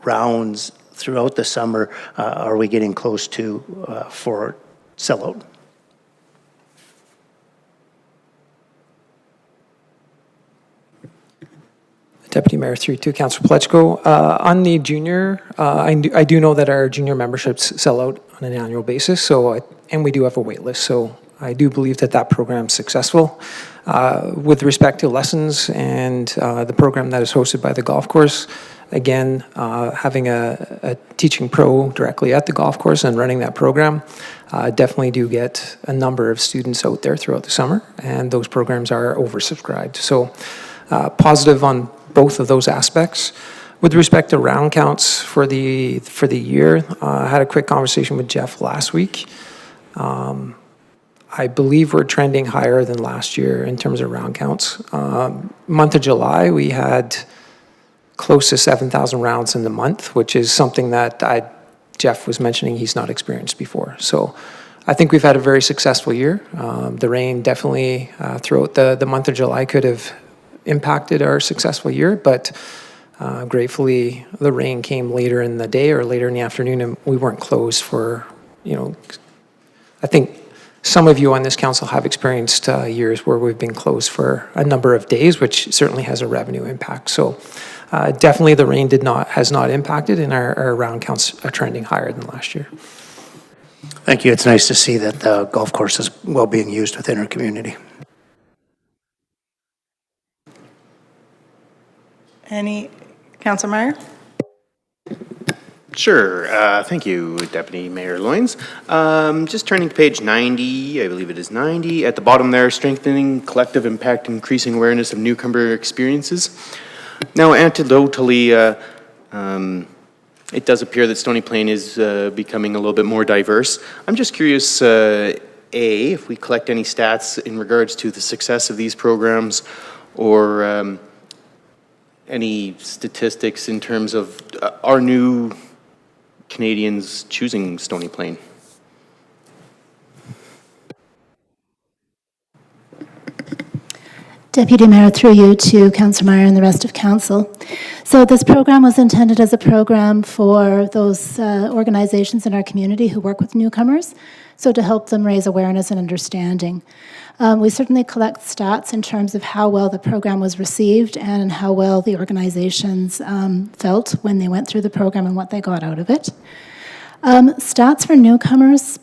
rounds throughout the summer are we getting close to for sellout? Deputy Mayor, through to Councillor Palechko. On the junior, I do know that our junior memberships sell out on an annual basis, and we do have a wait list, so I do believe that program's successful. With respect to lessons and the program that is hosted by the golf course, again, having a teaching pro directly at the golf course and running that program, definitely do get a number of students out there throughout the summer, and those programs are oversubscribed. So positive on both of those aspects. With respect to round counts for the year, I had a quick conversation with Jeff last week. I believe we're trending higher than last year in terms of round counts. Month of July, we had close to 7,000 rounds in the month, which is something that Jeff was mentioning he's not experienced before. So I think we've had a very successful year. The rain definitely throughout the month of July could have impacted our successful year, but gratefully the rain came later in the day or later in the afternoon and we weren't closed for, I think some of you on this council have experienced years where we've been closed for a number of days, which certainly has a revenue impact. So definitely the rain has not impacted, and our round counts are trending higher than last year. Thank you. It's nice to see that the golf course is well being used within our community. Councillor Meyer? Sure. Thank you, Deputy Mayor Loynes. Just turning to page 90, I believe it is 90. At the bottom there, strengthening collective impact, increasing awareness of newcomer experiences. Now, anecdotally, it does appear that Stony Plain is becoming a little bit more diverse. I'm just curious, if we collect any stats in regards to the success of these programs, or any statistics in terms of our new Canadians choosing Stony Plain. Deputy Mayor, through you to Councillor Meyer and the rest of council. So this program was intended as a program for those organizations in our community who work with newcomers, so to help them raise awareness and understanding. We certainly collect stats in terms of how well the program was received and how well the organizations felt when they went through the program and what they got out of it. Stats for newcomers,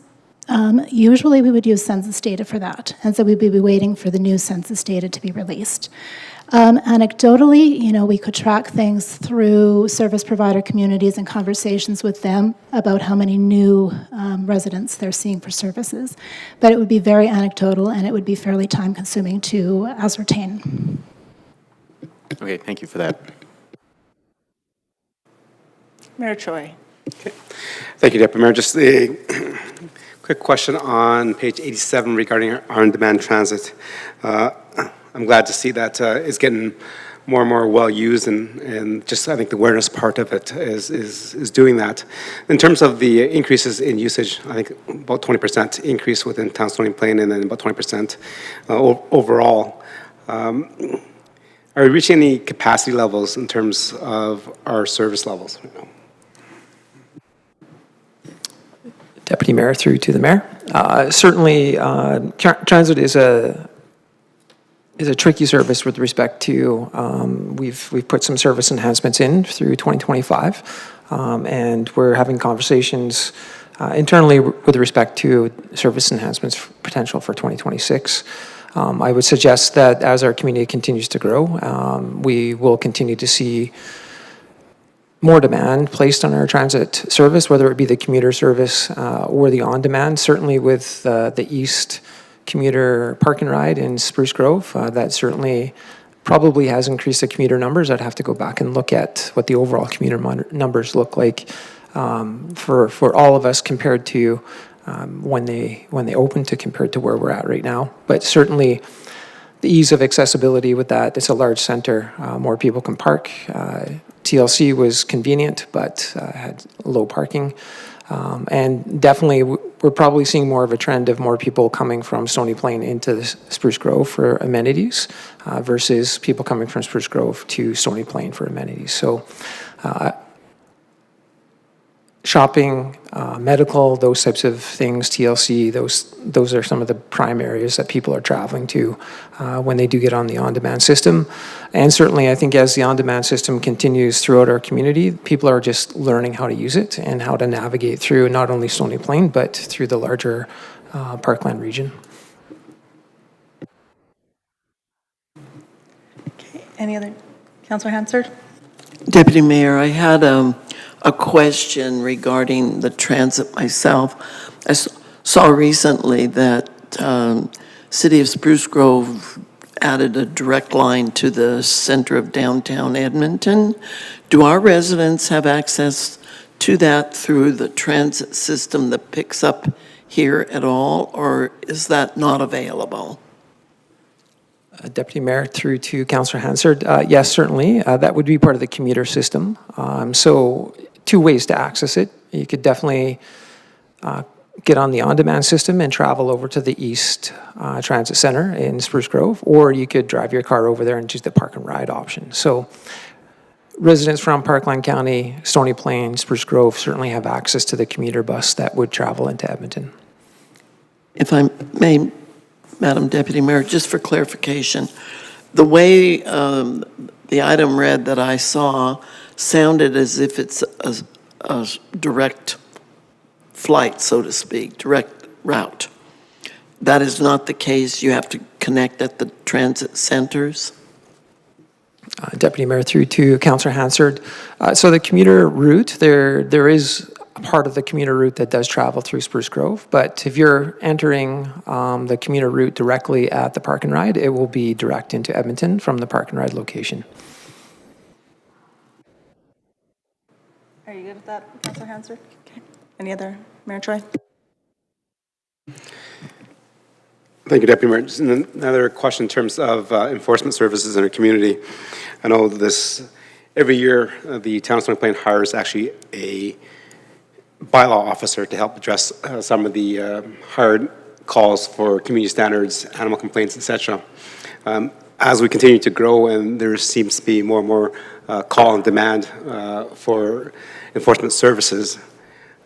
usually we would use census data for that, and so we'd be waiting for the new census data to be released. Anecdotally, we could track things through service provider communities and conversations with them about how many new residents they're seeing for services. But it would be very anecdotal and it would be fairly time-consuming to ascertain. Okay, thank you for that. Mayor Choi. Thank you, Deputy Mayor. Just a quick question on page 87 regarding our on-demand transit. I'm glad to see that it's getting more and more well used, and just I think the awareness part of it is doing that. In terms of the increases in usage, I think about 20% increase within Town Stony Plain, and then about 20% overall. Are we reaching any capacity levels in terms of our service levels? Deputy Mayor, through to the Mayor. Certainly, transit is a tricky service with respect to, we've put some service enhancements in through 2025, and we're having conversations internally with respect to service enhancements potential for 2026. I would suggest that as our community continues to grow, we will continue to see more demand placed on our transit service, whether it be the commuter service or the on-demand. Certainly with the East commuter park and ride in Spruce Grove, that certainly probably has increased the commuter numbers. I'd have to go back and look at what the overall commuter numbers look like for all of us compared to when they opened to compared to where we're at right now. But certainly the ease of accessibility with that, it's a large center, more people can park. TLC was convenient, but had low parking. And definitely, we're probably seeing more of a trend of more people coming from Stony Plain into Spruce Grove for amenities versus people coming from Spruce Grove to Stony Plain for amenities. So shopping, medical, those types of things, TLC, those are some of the prime areas that people are traveling to when they do get on the on-demand system. And certainly, I think as the on-demand system continues throughout our community, people are just learning how to use it and how to navigate through not only Stony Plain, but through the larger Parkland region. Okay, any other? Councillor Hansard? Deputy Mayor, I had a question regarding the transit myself. I saw recently that City of Spruce Grove added a direct line to the center of downtown Edmonton. Do our residents have access to that through the transit system that picks up here at all, or is that not available? Deputy Mayor, through to Councillor Hansard. Yes, certainly. That would be part of the commuter system. So two ways to access it. You could definitely get on the on-demand system and travel over to the East Transit Center in Spruce Grove, or you could drive your car over there and choose the park and ride option. So residents from Parkland County, Stony Plain, Spruce Grove certainly have access to the commuter bus that would travel into Edmonton. If I may, Madam Deputy Mayor, just for clarification, the way the item read that I saw sounded as if it's a direct flight, so to speak, direct route. That is not the case. You have to connect at the transit centers. Deputy Mayor, through to Councillor Hansard. So the commuter route, there is a part of the commuter route that does travel through Spruce Grove, but if you're entering the commuter route directly at the park and ride, it will be direct into Edmonton from the park and ride location. Are you good with that, Councillor Hansard? Okay. Any other? Mayor Choi? Thank you, Deputy Mayor. Just another question in terms of enforcement services in our community. I know this, every year, the Town of Stony Plain hires actually a bylaw officer to help address some of the hard calls for community standards, animal complaints, etc. as we continue to grow and there seems to be more and more call and demand for enforcement services,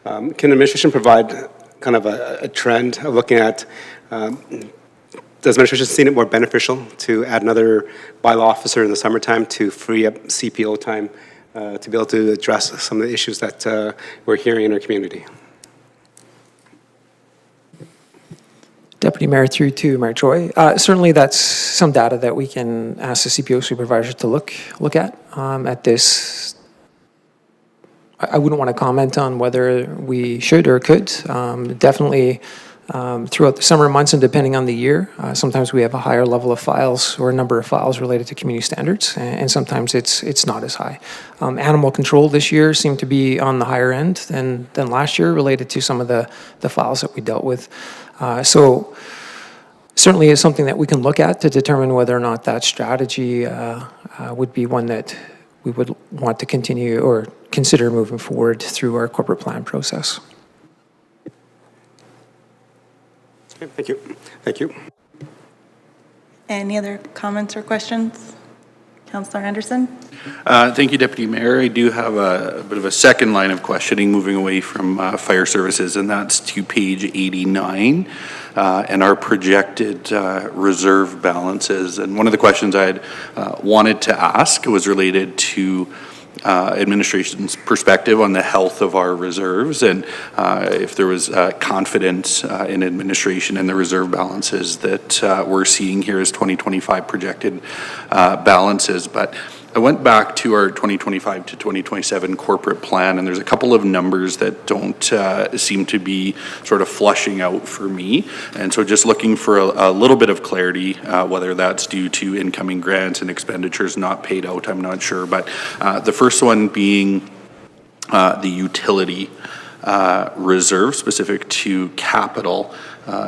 can the administration provide kind of a trend of looking at, does administration see it more beneficial to add another bylaw officer in the summertime to free up CPO time to be able to address some of the issues that we're hearing in our community? Deputy Mayor, through to Mayor Choi. Certainly, that's some data that we can ask the CPO supervisor to look at. At this, I wouldn't want to comment on whether we should or could. Definitely, throughout the summer months and depending on the year, sometimes we have a higher level of files or a number of files related to community standards, and sometimes it's not as high. Animal control this year seemed to be on the higher end than last year related to some of the files that we dealt with. So certainly is something that we can look at to determine whether or not that strategy would be one that we would want to continue or consider moving forward through our corporate plan process. Okay, thank you. Thank you. Any other comments or questions? Councillor Anderson? Thank you, Deputy Mayor. I do have a bit of a second line of questioning moving away from fire services, and that's to page 89 and our projected reserve balances. And one of the questions I had wanted to ask was related to administration's perspective on the health of our reserves, and if there was confidence in administration and the reserve balances that we're seeing here as 2025 projected balances. But I went back to our 2025 to 2027 corporate plan, and there's a couple of numbers that don't seem to be sort of flushing out for me. And so just looking for a little bit of clarity, whether that's due to incoming grants and expenditures not paid out, I'm not sure. But the first one being the utility reserve specific to capital.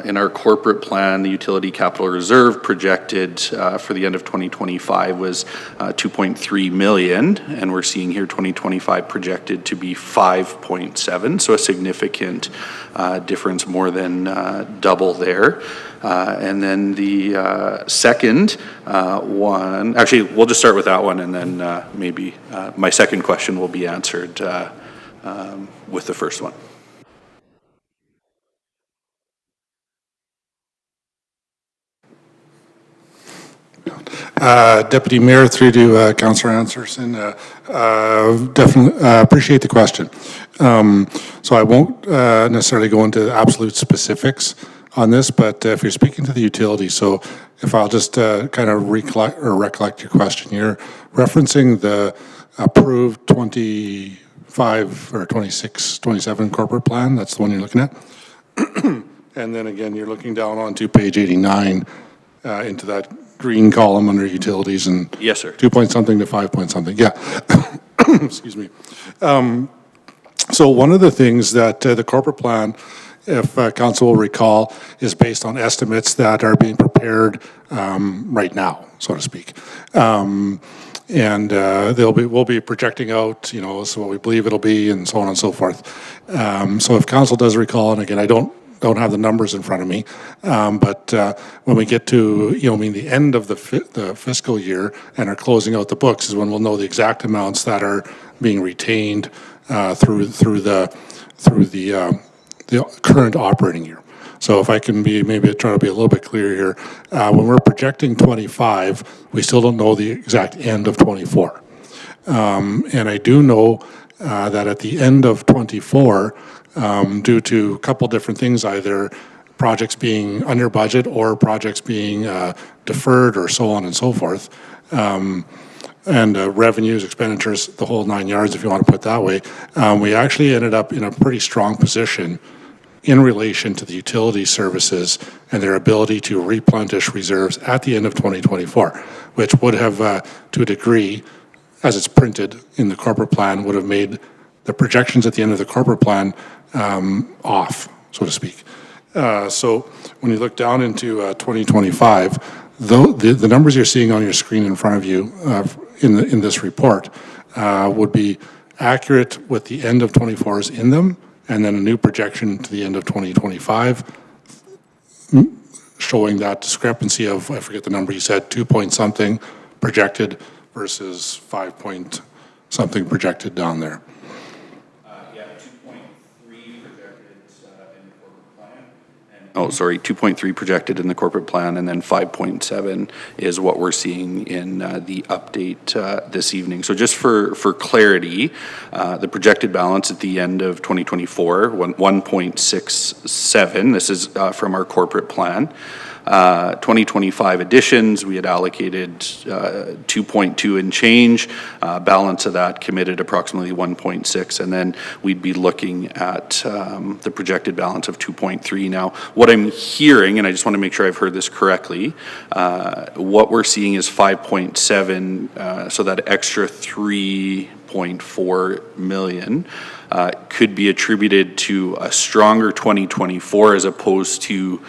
In our corporate plan, the utility capital reserve projected for the end of 2025 was 2.3 million, and we're seeing here 2025 projected to be 5.7, so a significant difference, more than double there. And then the second one, actually, we'll just start with that one, and then maybe my second question will be answered with the first one. Deputy Mayor, through to Councillor Anderson, definitely appreciate the question. So I won't necessarily go into absolute specifics on this, but if you're speaking to the utility, so if I'll just kind of recollect your question, you're referencing the approved 25 or 26, 27 corporate plan. That's the one you're looking at. And then again, you're looking down onto page 89 into that green column under utilities, and yes, sir. 2 point something to 5 point something. Yeah. Excuse me. So one of the things that the corporate plan, if council will recall, is based on estimates that are being prepared right now, so to speak. And we'll be projecting out, so what we believe it'll be, and so on and so forth. So if council does recall, and again, I don't have the numbers in front of me, but when we get to the end of the fiscal year and are closing out the books is when we'll know the exact amounts that are being retained through the current operating year. So if I can maybe try to be a little bit clear here, when we're projecting 25, we still don't know the exact end of 24. And I do know that at the end of 24, due to a couple different things, either projects being under budget or projects being deferred or so on and so forth, and revenues, expenditures, the whole 9 yards, if you want to put it that way, we actually ended up in a pretty strong position in relation to the utility services and their ability to replenish reserves at the end of 2024, which would have, to a degree, as it's printed in the corporate plan, would have made the projections at the end of the corporate plan off, so to speak. So when you look down into 2025, the numbers you're seeing on your screen in front of you in this report would be accurate with the end of 24s in them, and then a new projection to the end of 2025 showing that discrepancy of, I forget the number you said, 2 point something projected versus 5 point something projected down there. Yeah, 2.3 projected in the corporate plan. Oh, sorry, 2.3 projected in the corporate plan, and then 5.7 is what we're seeing in the update this evening. So just for clarity, the projected balance at the end of 2024, 1.67, this is from our corporate plan. 2025 additions, we had allocated 2.2 and change. Balance of that committed approximately 1.6, and then we'd be looking at the projected balance of 2.3. Now, what I'm hearing, and I just want to make sure I've heard this correctly, what we're seeing is 5.7, so that extra 3.4 million could be attributed to a stronger 2024 as opposed to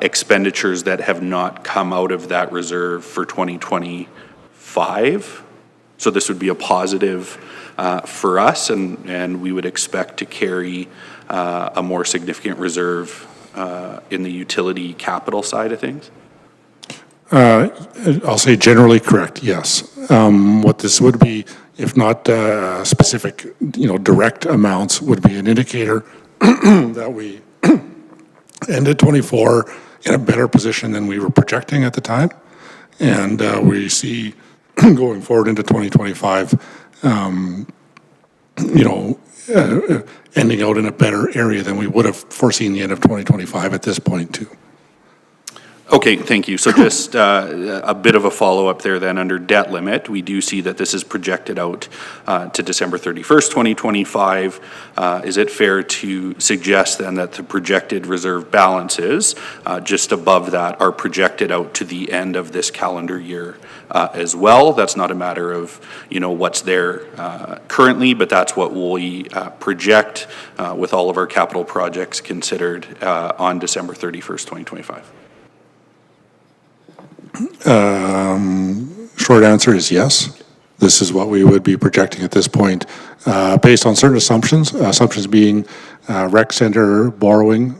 expenditures that have not come out of that reserve for 2025. So this would be a positive for us, and we would expect to carry a more significant reserve in the utility capital side of things. I'll say generally correct, yes. What this would be, if not specific, direct amounts, would be an indicator that we ended 24 in a better position than we were projecting at the time. And we see going forward into 2025, ending out in a better area than we would have foreseen the end of 2025 at this point too. Okay, thank you. So just a bit of a follow-up there then. Under debt limit, we do see that this is projected out to December 31st, 2025. Is it fair to suggest then that the projected reserve balances just above that are projected out to the end of this calendar year as well? That's not a matter of, what's there currently, but that's what we project with all of our capital projects considered on December 31st, 2025. Short answer is yes. This is what we would be projecting at this point, based on certain assumptions. Assumptions being rec center borrowing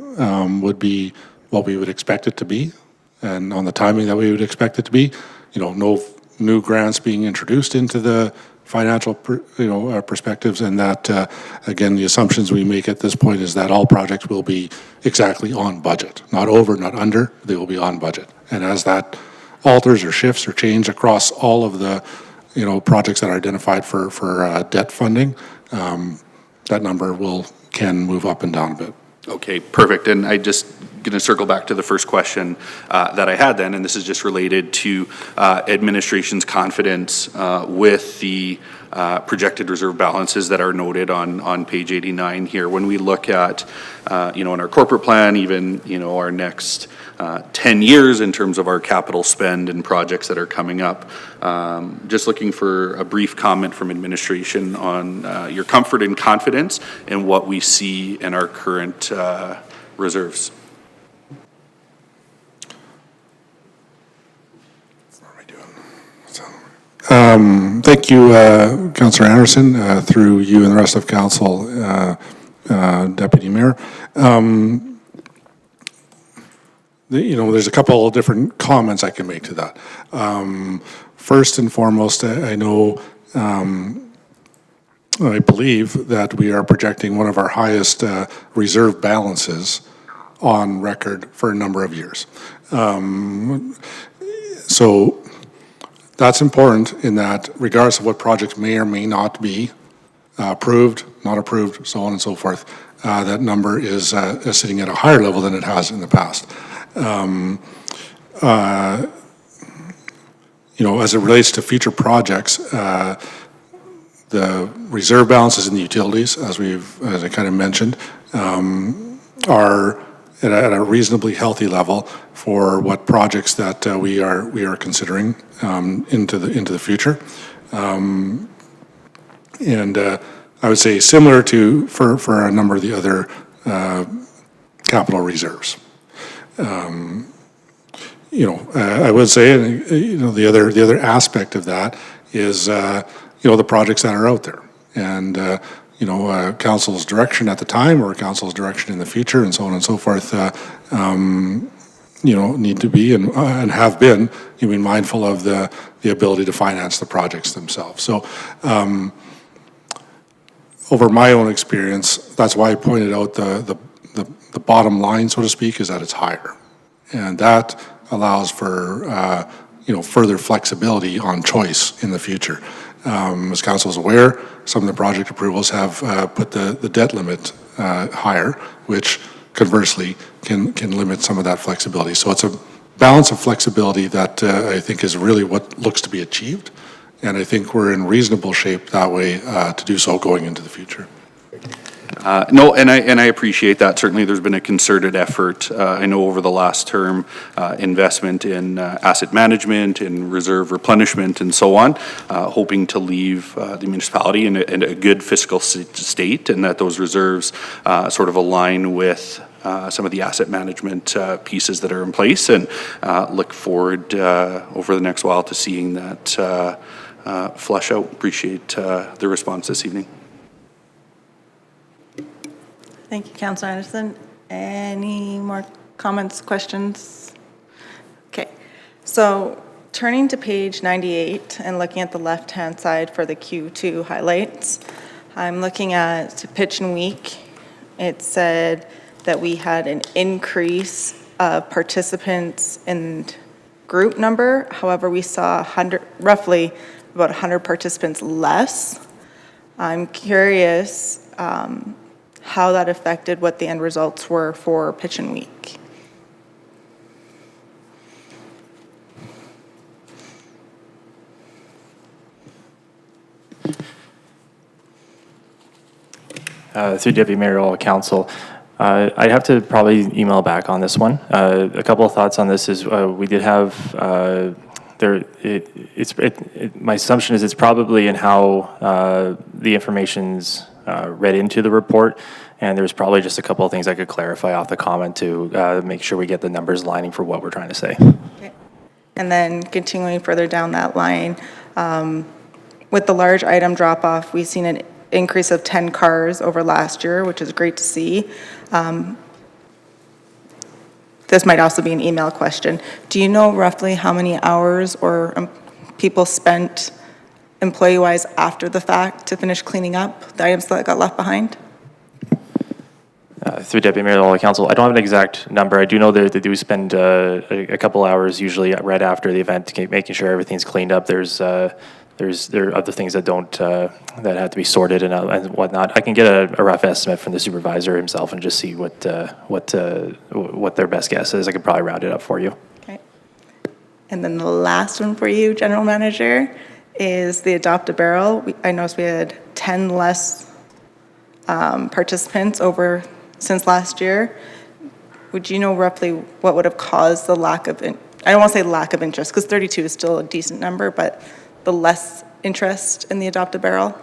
would be what we would expect it to be, and on the timing that we would expect it to be. No new grants being introduced into the financial perspectives, and that again, the assumptions we make at this point is that all projects will be exactly on budget, not over, not under. They will be on budget, and as that alters or shifts or change across all of the projects that are identified for debt funding, that number can move up and down a bit. Okay, perfect. And I just going to circle back to the first question that I had then, and this is just related to administration's confidence with the projected reserve balances that are noted on page 89 here. When we look at, in our corporate plan, even, our next 10 years in terms of our capital spend and projects that are coming up, just looking for a brief comment from administration on your comfort and confidence in what we see in our current reserves. Thank you, Councillor Anderson, through you and the rest of Council, Deputy Mayor. There's a couple of different comments I can make to that. First and foremost, I know, I believe that we are projecting one of our highest reserve balances on record for a number of years. So that's important in that regardless of what projects may or may not be approved, not approved, so on and so forth, that number is sitting at a higher level than it has in the past. As it relates to future projects, the reserve balances in the utilities, as I kind of mentioned, are at a reasonably healthy level for what projects that we are considering into the future, and I would say similar to for a number of the other capital reserves. I would say, the other aspect of that is the projects that are out there, and council's direction at the time or council's direction in the future, and so on and so forth, need to be and have been, mindful of the ability to finance the projects themselves. So over my own experience, that's why I pointed out the bottom line, so to speak, is that it's higher. And that allows for, further flexibility on choice in the future. As council is aware, some of the project approvals have put the debt limit higher, which conversely can limit some of that flexibility. So it's a balance of flexibility that I think is really what looks to be achieved. And I think we're in reasonable shape that way to do so going into the future. No, and I appreciate that. Certainly, there's been a concerted effort. I know over the last term, investment in asset management, in reserve replenishment, and so on, hoping to leave the municipality in a good fiscal state, and that those reserves sort of align with some of the asset management pieces that are in place, and look forward over the next while to seeing that flush out. Appreciate the response this evening. Thank you, Councillor Anderson. Any more comments, questions? Okay, so turning to page 98 and looking at the left-hand side for the Q2 highlights, I'm looking at Pitch and Week. It said that we had an increase of participants in group number. However, we saw roughly about 100 participants less. I'm curious how that affected what the end results were for Pitch and Week. Through Deputy Mayor, all council, I have to probably email back on this one. A couple of thoughts on this is we did have my assumption is it's probably in how the information's read into the report, and there's probably just a couple of things I could clarify off the comment to make sure we get the numbers lining for what we're trying to say. Okay. And then continuing further down that line, with the large item drop-off, we've seen an increase of 10 cars over last year, which is great to see. This might also be an email question. Do you know roughly how many hours or people spent employee-wise after the fact to finish cleaning up the items that got left behind? Through Deputy Mayor, all the council, I don't have an exact number. I do know that they do spend a couple hours usually right after the event to keep making sure everything's cleaned up. There are other things that don't that have to be sorted and whatnot. I can get a rough estimate from the supervisor himself and just see what their best guess is. I could probably round it up for you. Okay. And then the last one for you, General Manager, is the Adopt a Barrel. I noticed we had 10 less participants since last year. Would you know roughly what would have caused the lack of, I don't want to say lack of interest, because 32 is still a decent number, but the less interest in the Adopt a Barrel?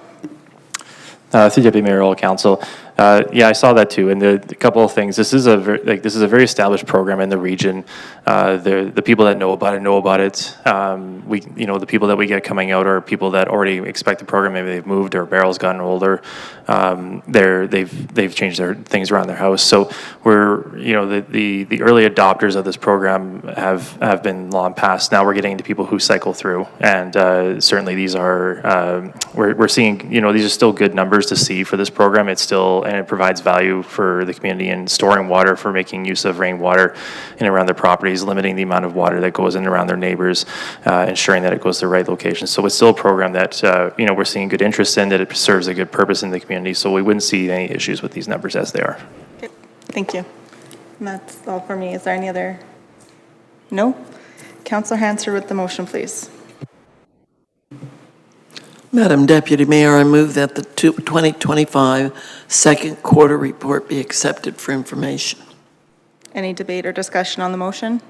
Through Deputy Mayor, all council. Yeah, I saw that too. And a couple of things. This is a very established program in the region. The people that know about it. The people that we get coming out are people that already expect the program. Maybe they've moved, or barrel's gotten older. They've changed their things around their house. So we're the early adopters of this program have been long past. Now we're getting into people who cycle through, and certainly these are we're seeing these are still good numbers to see for this program. It's still, and it provides value for the community in storing water, for making use of rainwater in and around their properties, limiting the amount of water that goes in and around their neighbors, ensuring that it goes to the right location. So it's still a program that we're seeing good interest in, that it serves a good purpose in the community. So we wouldn't see any issues with these numbers as they are. Okay. Thank you. And that's all for me. Is there any other? No? Councillor Hanser with the motion, please. Madam Deputy Mayor, I move that the 2025 second quarter report be accepted for information. Any debate or discussion on the motion?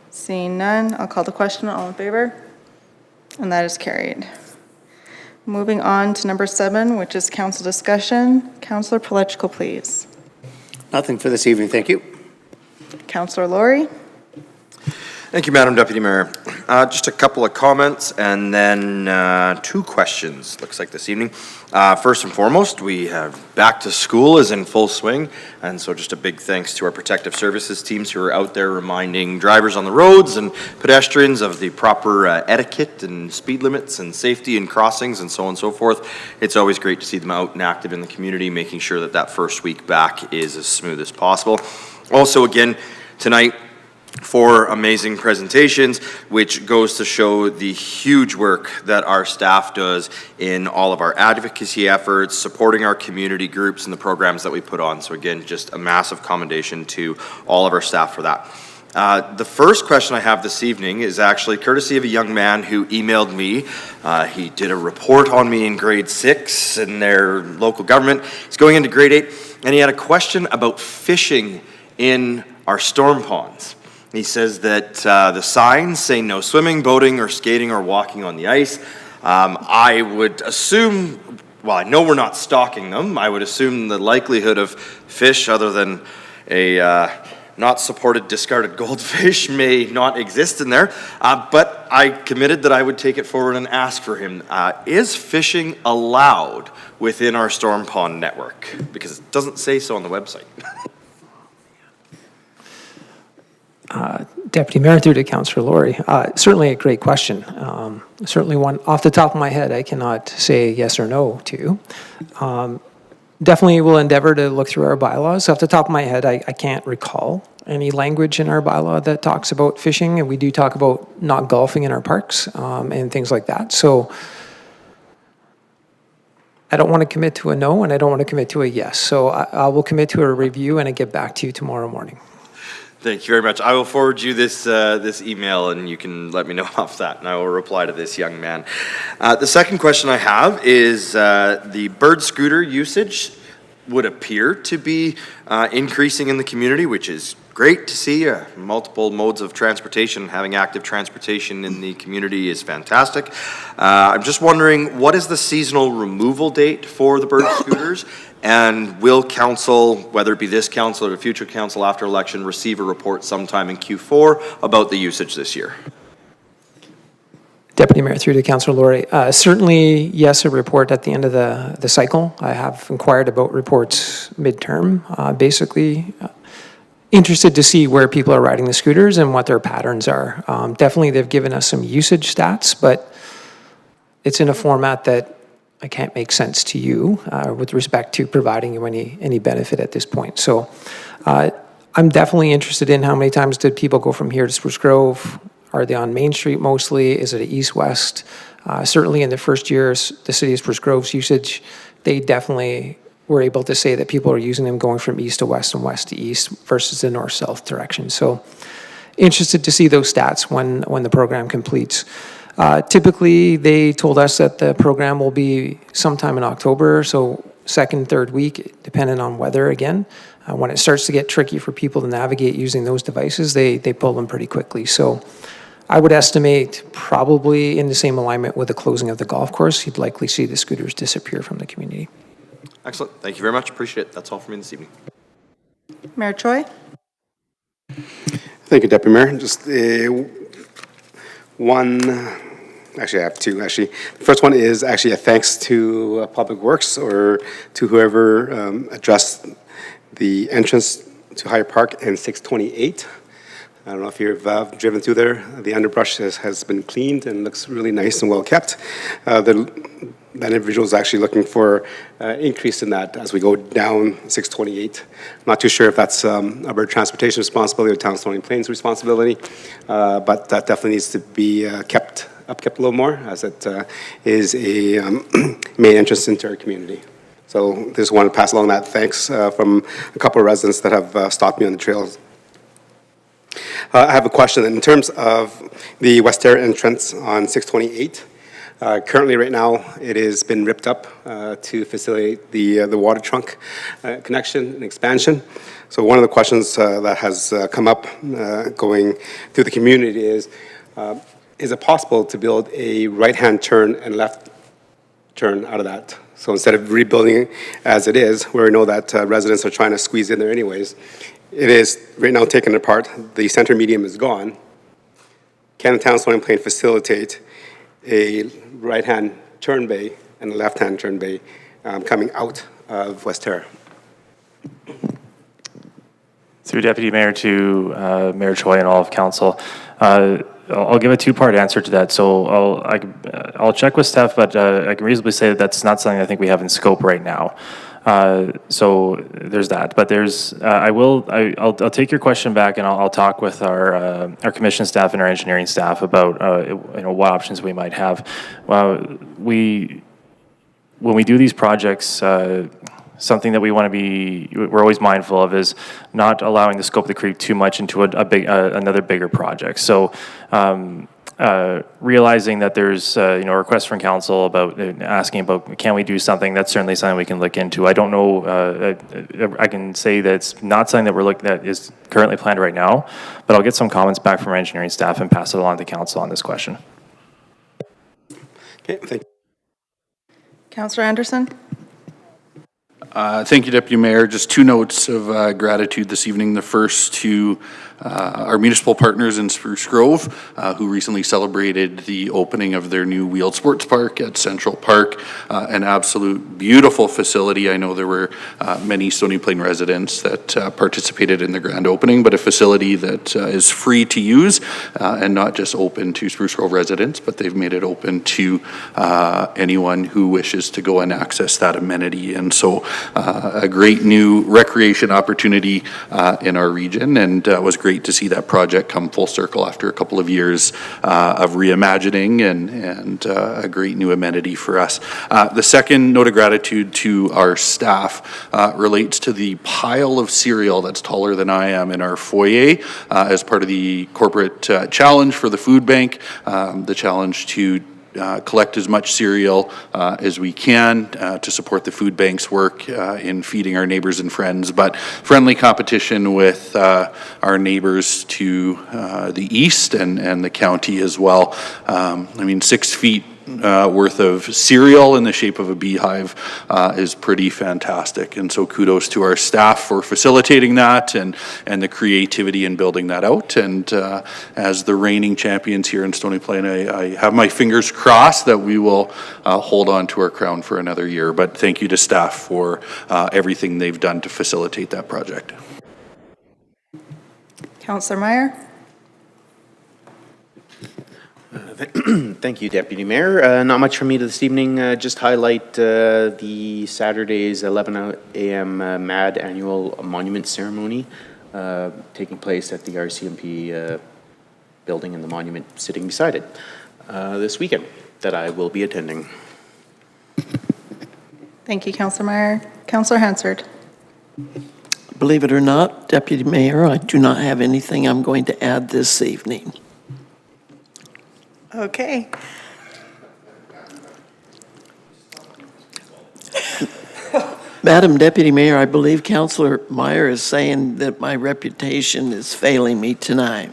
Seeing none, I'll call the question. All in favor? And that is carried. Moving on to number 7, which is council discussion. Councillor Palechko, please. Nothing for this evening, thank you. Councillor Laurie. Thank you, Madam Deputy Mayor. Just a couple of comments and then 2 questions, looks like this evening. First and foremost, we have back to school is in full swing, and so just a big thanks to our protective services teams who are out there reminding drivers on the roads and pedestrians of the proper etiquette and speed limits and safety and crossings and so on and so forth. It's always great to see them out and active in the community, making sure that that first week back is as smooth as possible. Also, again, tonight, 4 amazing presentations, which goes to show the huge work that our staff does in all of our advocacy efforts, supporting our community groups and the programs that we put on. So again, just a massive commendation to all of our staff for that. The first question I have this evening is actually courtesy of a young man who emailed me. He did a report on me in grade 6 in their local government. He's going into grade 8, and he had a question about fishing in our storm ponds. He says that the signs say no swimming, boating, or skating or walking on the ice. I would assume, well, I know we're not stocking them. I would assume the likelihood of fish other than a not supported discarded goldfish may not exist in there. But I committed that I would take it forward and ask for him, is fishing allowed within our storm pond network? Because it doesn't say so on the website. Deputy Mayor, through to Councillor Laurie. Certainly a great question. Certainly one off the top of my head I cannot say yes or no to. Definitely will endeavor to look through our bylaws. Off the top of my head, I can't recall any language in our bylaw that talks about fishing, and we do talk about not golfing in our parks and things like that. So I don't want to commit to a no, and I don't want to commit to a yes. So I will commit to a review and I get back to you tomorrow morning. Thank you very much. I will forward you this this email, and you can let me know off that, and I will reply to this young man. The second question I have is the bird scooter usage would appear to be increasing in the community, which is great to see. Multiple modes of transportation, having active transportation in the community is fantastic. I'm just wondering, what is the seasonal removal date for the bird scooters? And will council, whether it be this council or the future council after election, receive a report sometime in Q4 about the usage this year? Deputy Mayor, through to Councillor Laurie. Certainly, yes, a report at the end of the cycle. I have inquired about reports midterm. Basically, interested to see where people are riding the scooters and what their patterns are. Definitely, they've given us some usage stats, but it's in a format that I can't make sense to you with respect to providing you any benefit at this point. So I'm definitely interested in how many times did people go from here to Spruce Grove? Are they on Main Street mostly? Is it east-west? Certainly in the first years, the city of Spruce Grove's usage, they definitely were able to say that people are using them going from east to west and west to east versus the north-south direction. So interested to see those stats when the program completes. Typically, they told us that the program will be sometime in October, so second, third week, depending on weather again. When it starts to get tricky for people to navigate using those devices, they pull them pretty quickly. So I would estimate probably in the same alignment with the closing of the golf course, you'd likely see the scooters disappear from the community. Excellent. Thank you very much. Appreciate it. That's all for me this evening. Mayor Choi? Thank you, Deputy Mayor. Just one, actually I have 2 actually. The first one is actually a thanks to Public Works or to whoever addressed the entrance to Higher Park and 628. I don't know if you've driven through there. The underbrush has been cleaned and looks really nice and well kept. That individual is actually looking for increase in that as we go down 628. I'm not too sure if that's our transportation responsibility or Town Stony Plains responsibility, but that definitely needs to be kept a little more, as it is a main entrance into our community. So just want to pass along that thanks from a couple of residents that have stopped me on the trails. I have a question in terms of the West Terra entrance on 628. Currently, right now, it has been ripped up to facilitate the water trunk connection and expansion. So one of the questions that has come up going through the community is it possible to build a right-hand turn and left turn out of that? So instead of rebuilding as it is, where we know that residents are trying to squeeze in there anyways, it is right now taken apart. The center medium is gone. can the town of Stony Plain facilitate a right-hand turn bay and a left-hand turn bay coming out of West Terra? Through Deputy Mayor to Mayor Choi and all of council. I'll give a two-part answer to that. So I'll check with staff, but I can reasonably say that that's not something I think we have in scope right now. So there's that. But there's I'll take your question back, and I'll talk with our commission staff and our engineering staff about what options we might have. When we do these projects. Something that we're always mindful of is not allowing the scope of the creep too much into another bigger project. So realizing that there's a request from council about asking about can we do something, that's certainly something we can look into. I don't know, I can say that it's not something that is currently planned right now, but I'll get some comments back from our engineering staff and pass it along to council on this question. Okay, thank you. Councillor Anderson? Thank you, Deputy Mayor. Just two notes of gratitude this evening. The first to our municipal partners in Spruce Grove, who recently celebrated the opening of their new wheeled sports park at Central Park, an absolute beautiful facility. I know there were many Stony Plain residents that participated in the grand opening, but a facility that is free to use and not just open to Spruce Grove residents, but they've made it open to anyone who wishes to go and access that amenity. And so a great new recreation opportunity in our region, and was great to see that project come full circle after a couple of years of reimagining and a great new amenity for us. The second note of gratitude to our staff relates to the pile of cereal that's taller than I am in our foyer as part of the corporate challenge for the food bank, the challenge to collect as much cereal as we can to support the food bank's work in feeding our neighbors and friends, but friendly competition with our neighbors to the east and the county as well. 6 feet worth of cereal in the shape of a beehive is pretty fantastic. And so kudos to our staff for facilitating that and the creativity in building that out. And as the reigning champions here in Stony Plain, I have my fingers crossed that we will hold on to our crown for another year. But thank you to staff for everything they've done to facilitate that project. Councillor Meyer? Thank you, Deputy Mayor. Not much from me this evening. Just highlight the Saturday's 11 a.m. MAD annual monument ceremony taking place at the RCMP building and the monument sitting beside it this weekend that I will be attending. Thank you, Councillor Meyer. Councillor Hansard? Believe it or not, Deputy Mayor, I do not have anything I'm going to add this evening. Okay. Madam Deputy Mayor, I believe Councillor Meyer is saying that my reputation is failing me tonight.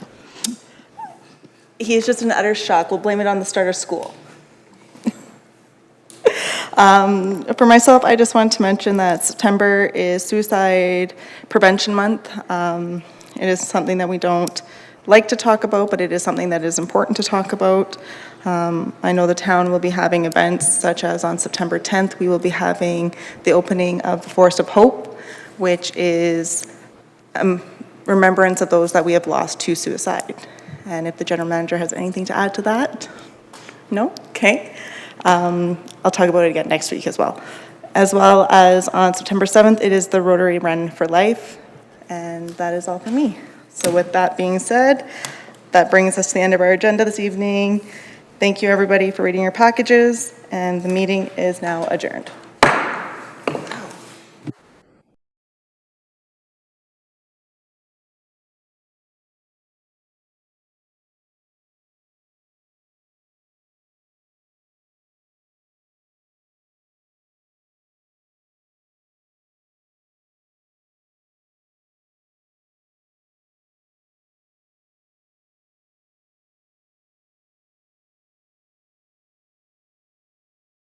He is just in utter shock. We'll blame it on the start of school. For myself, I just want to mention that September is Suicide Prevention Month. It is something that we don't like to talk about, but it is something that is important to talk about. I know the town will be having events such as on September 10th, we will be having the opening of the Forest of Hope, which is remembrance of those that we have lost to suicide. And if the general manager has anything to add to that? No? Okay. I'll talk about it again next week as well. As well as on September 7th, it is the Rotary Run for Life. And that is all for me. So with that being said, that brings us to the end of our agenda this evening. Thank you, everybody, for reading your packages, and the meeting is now adjourned.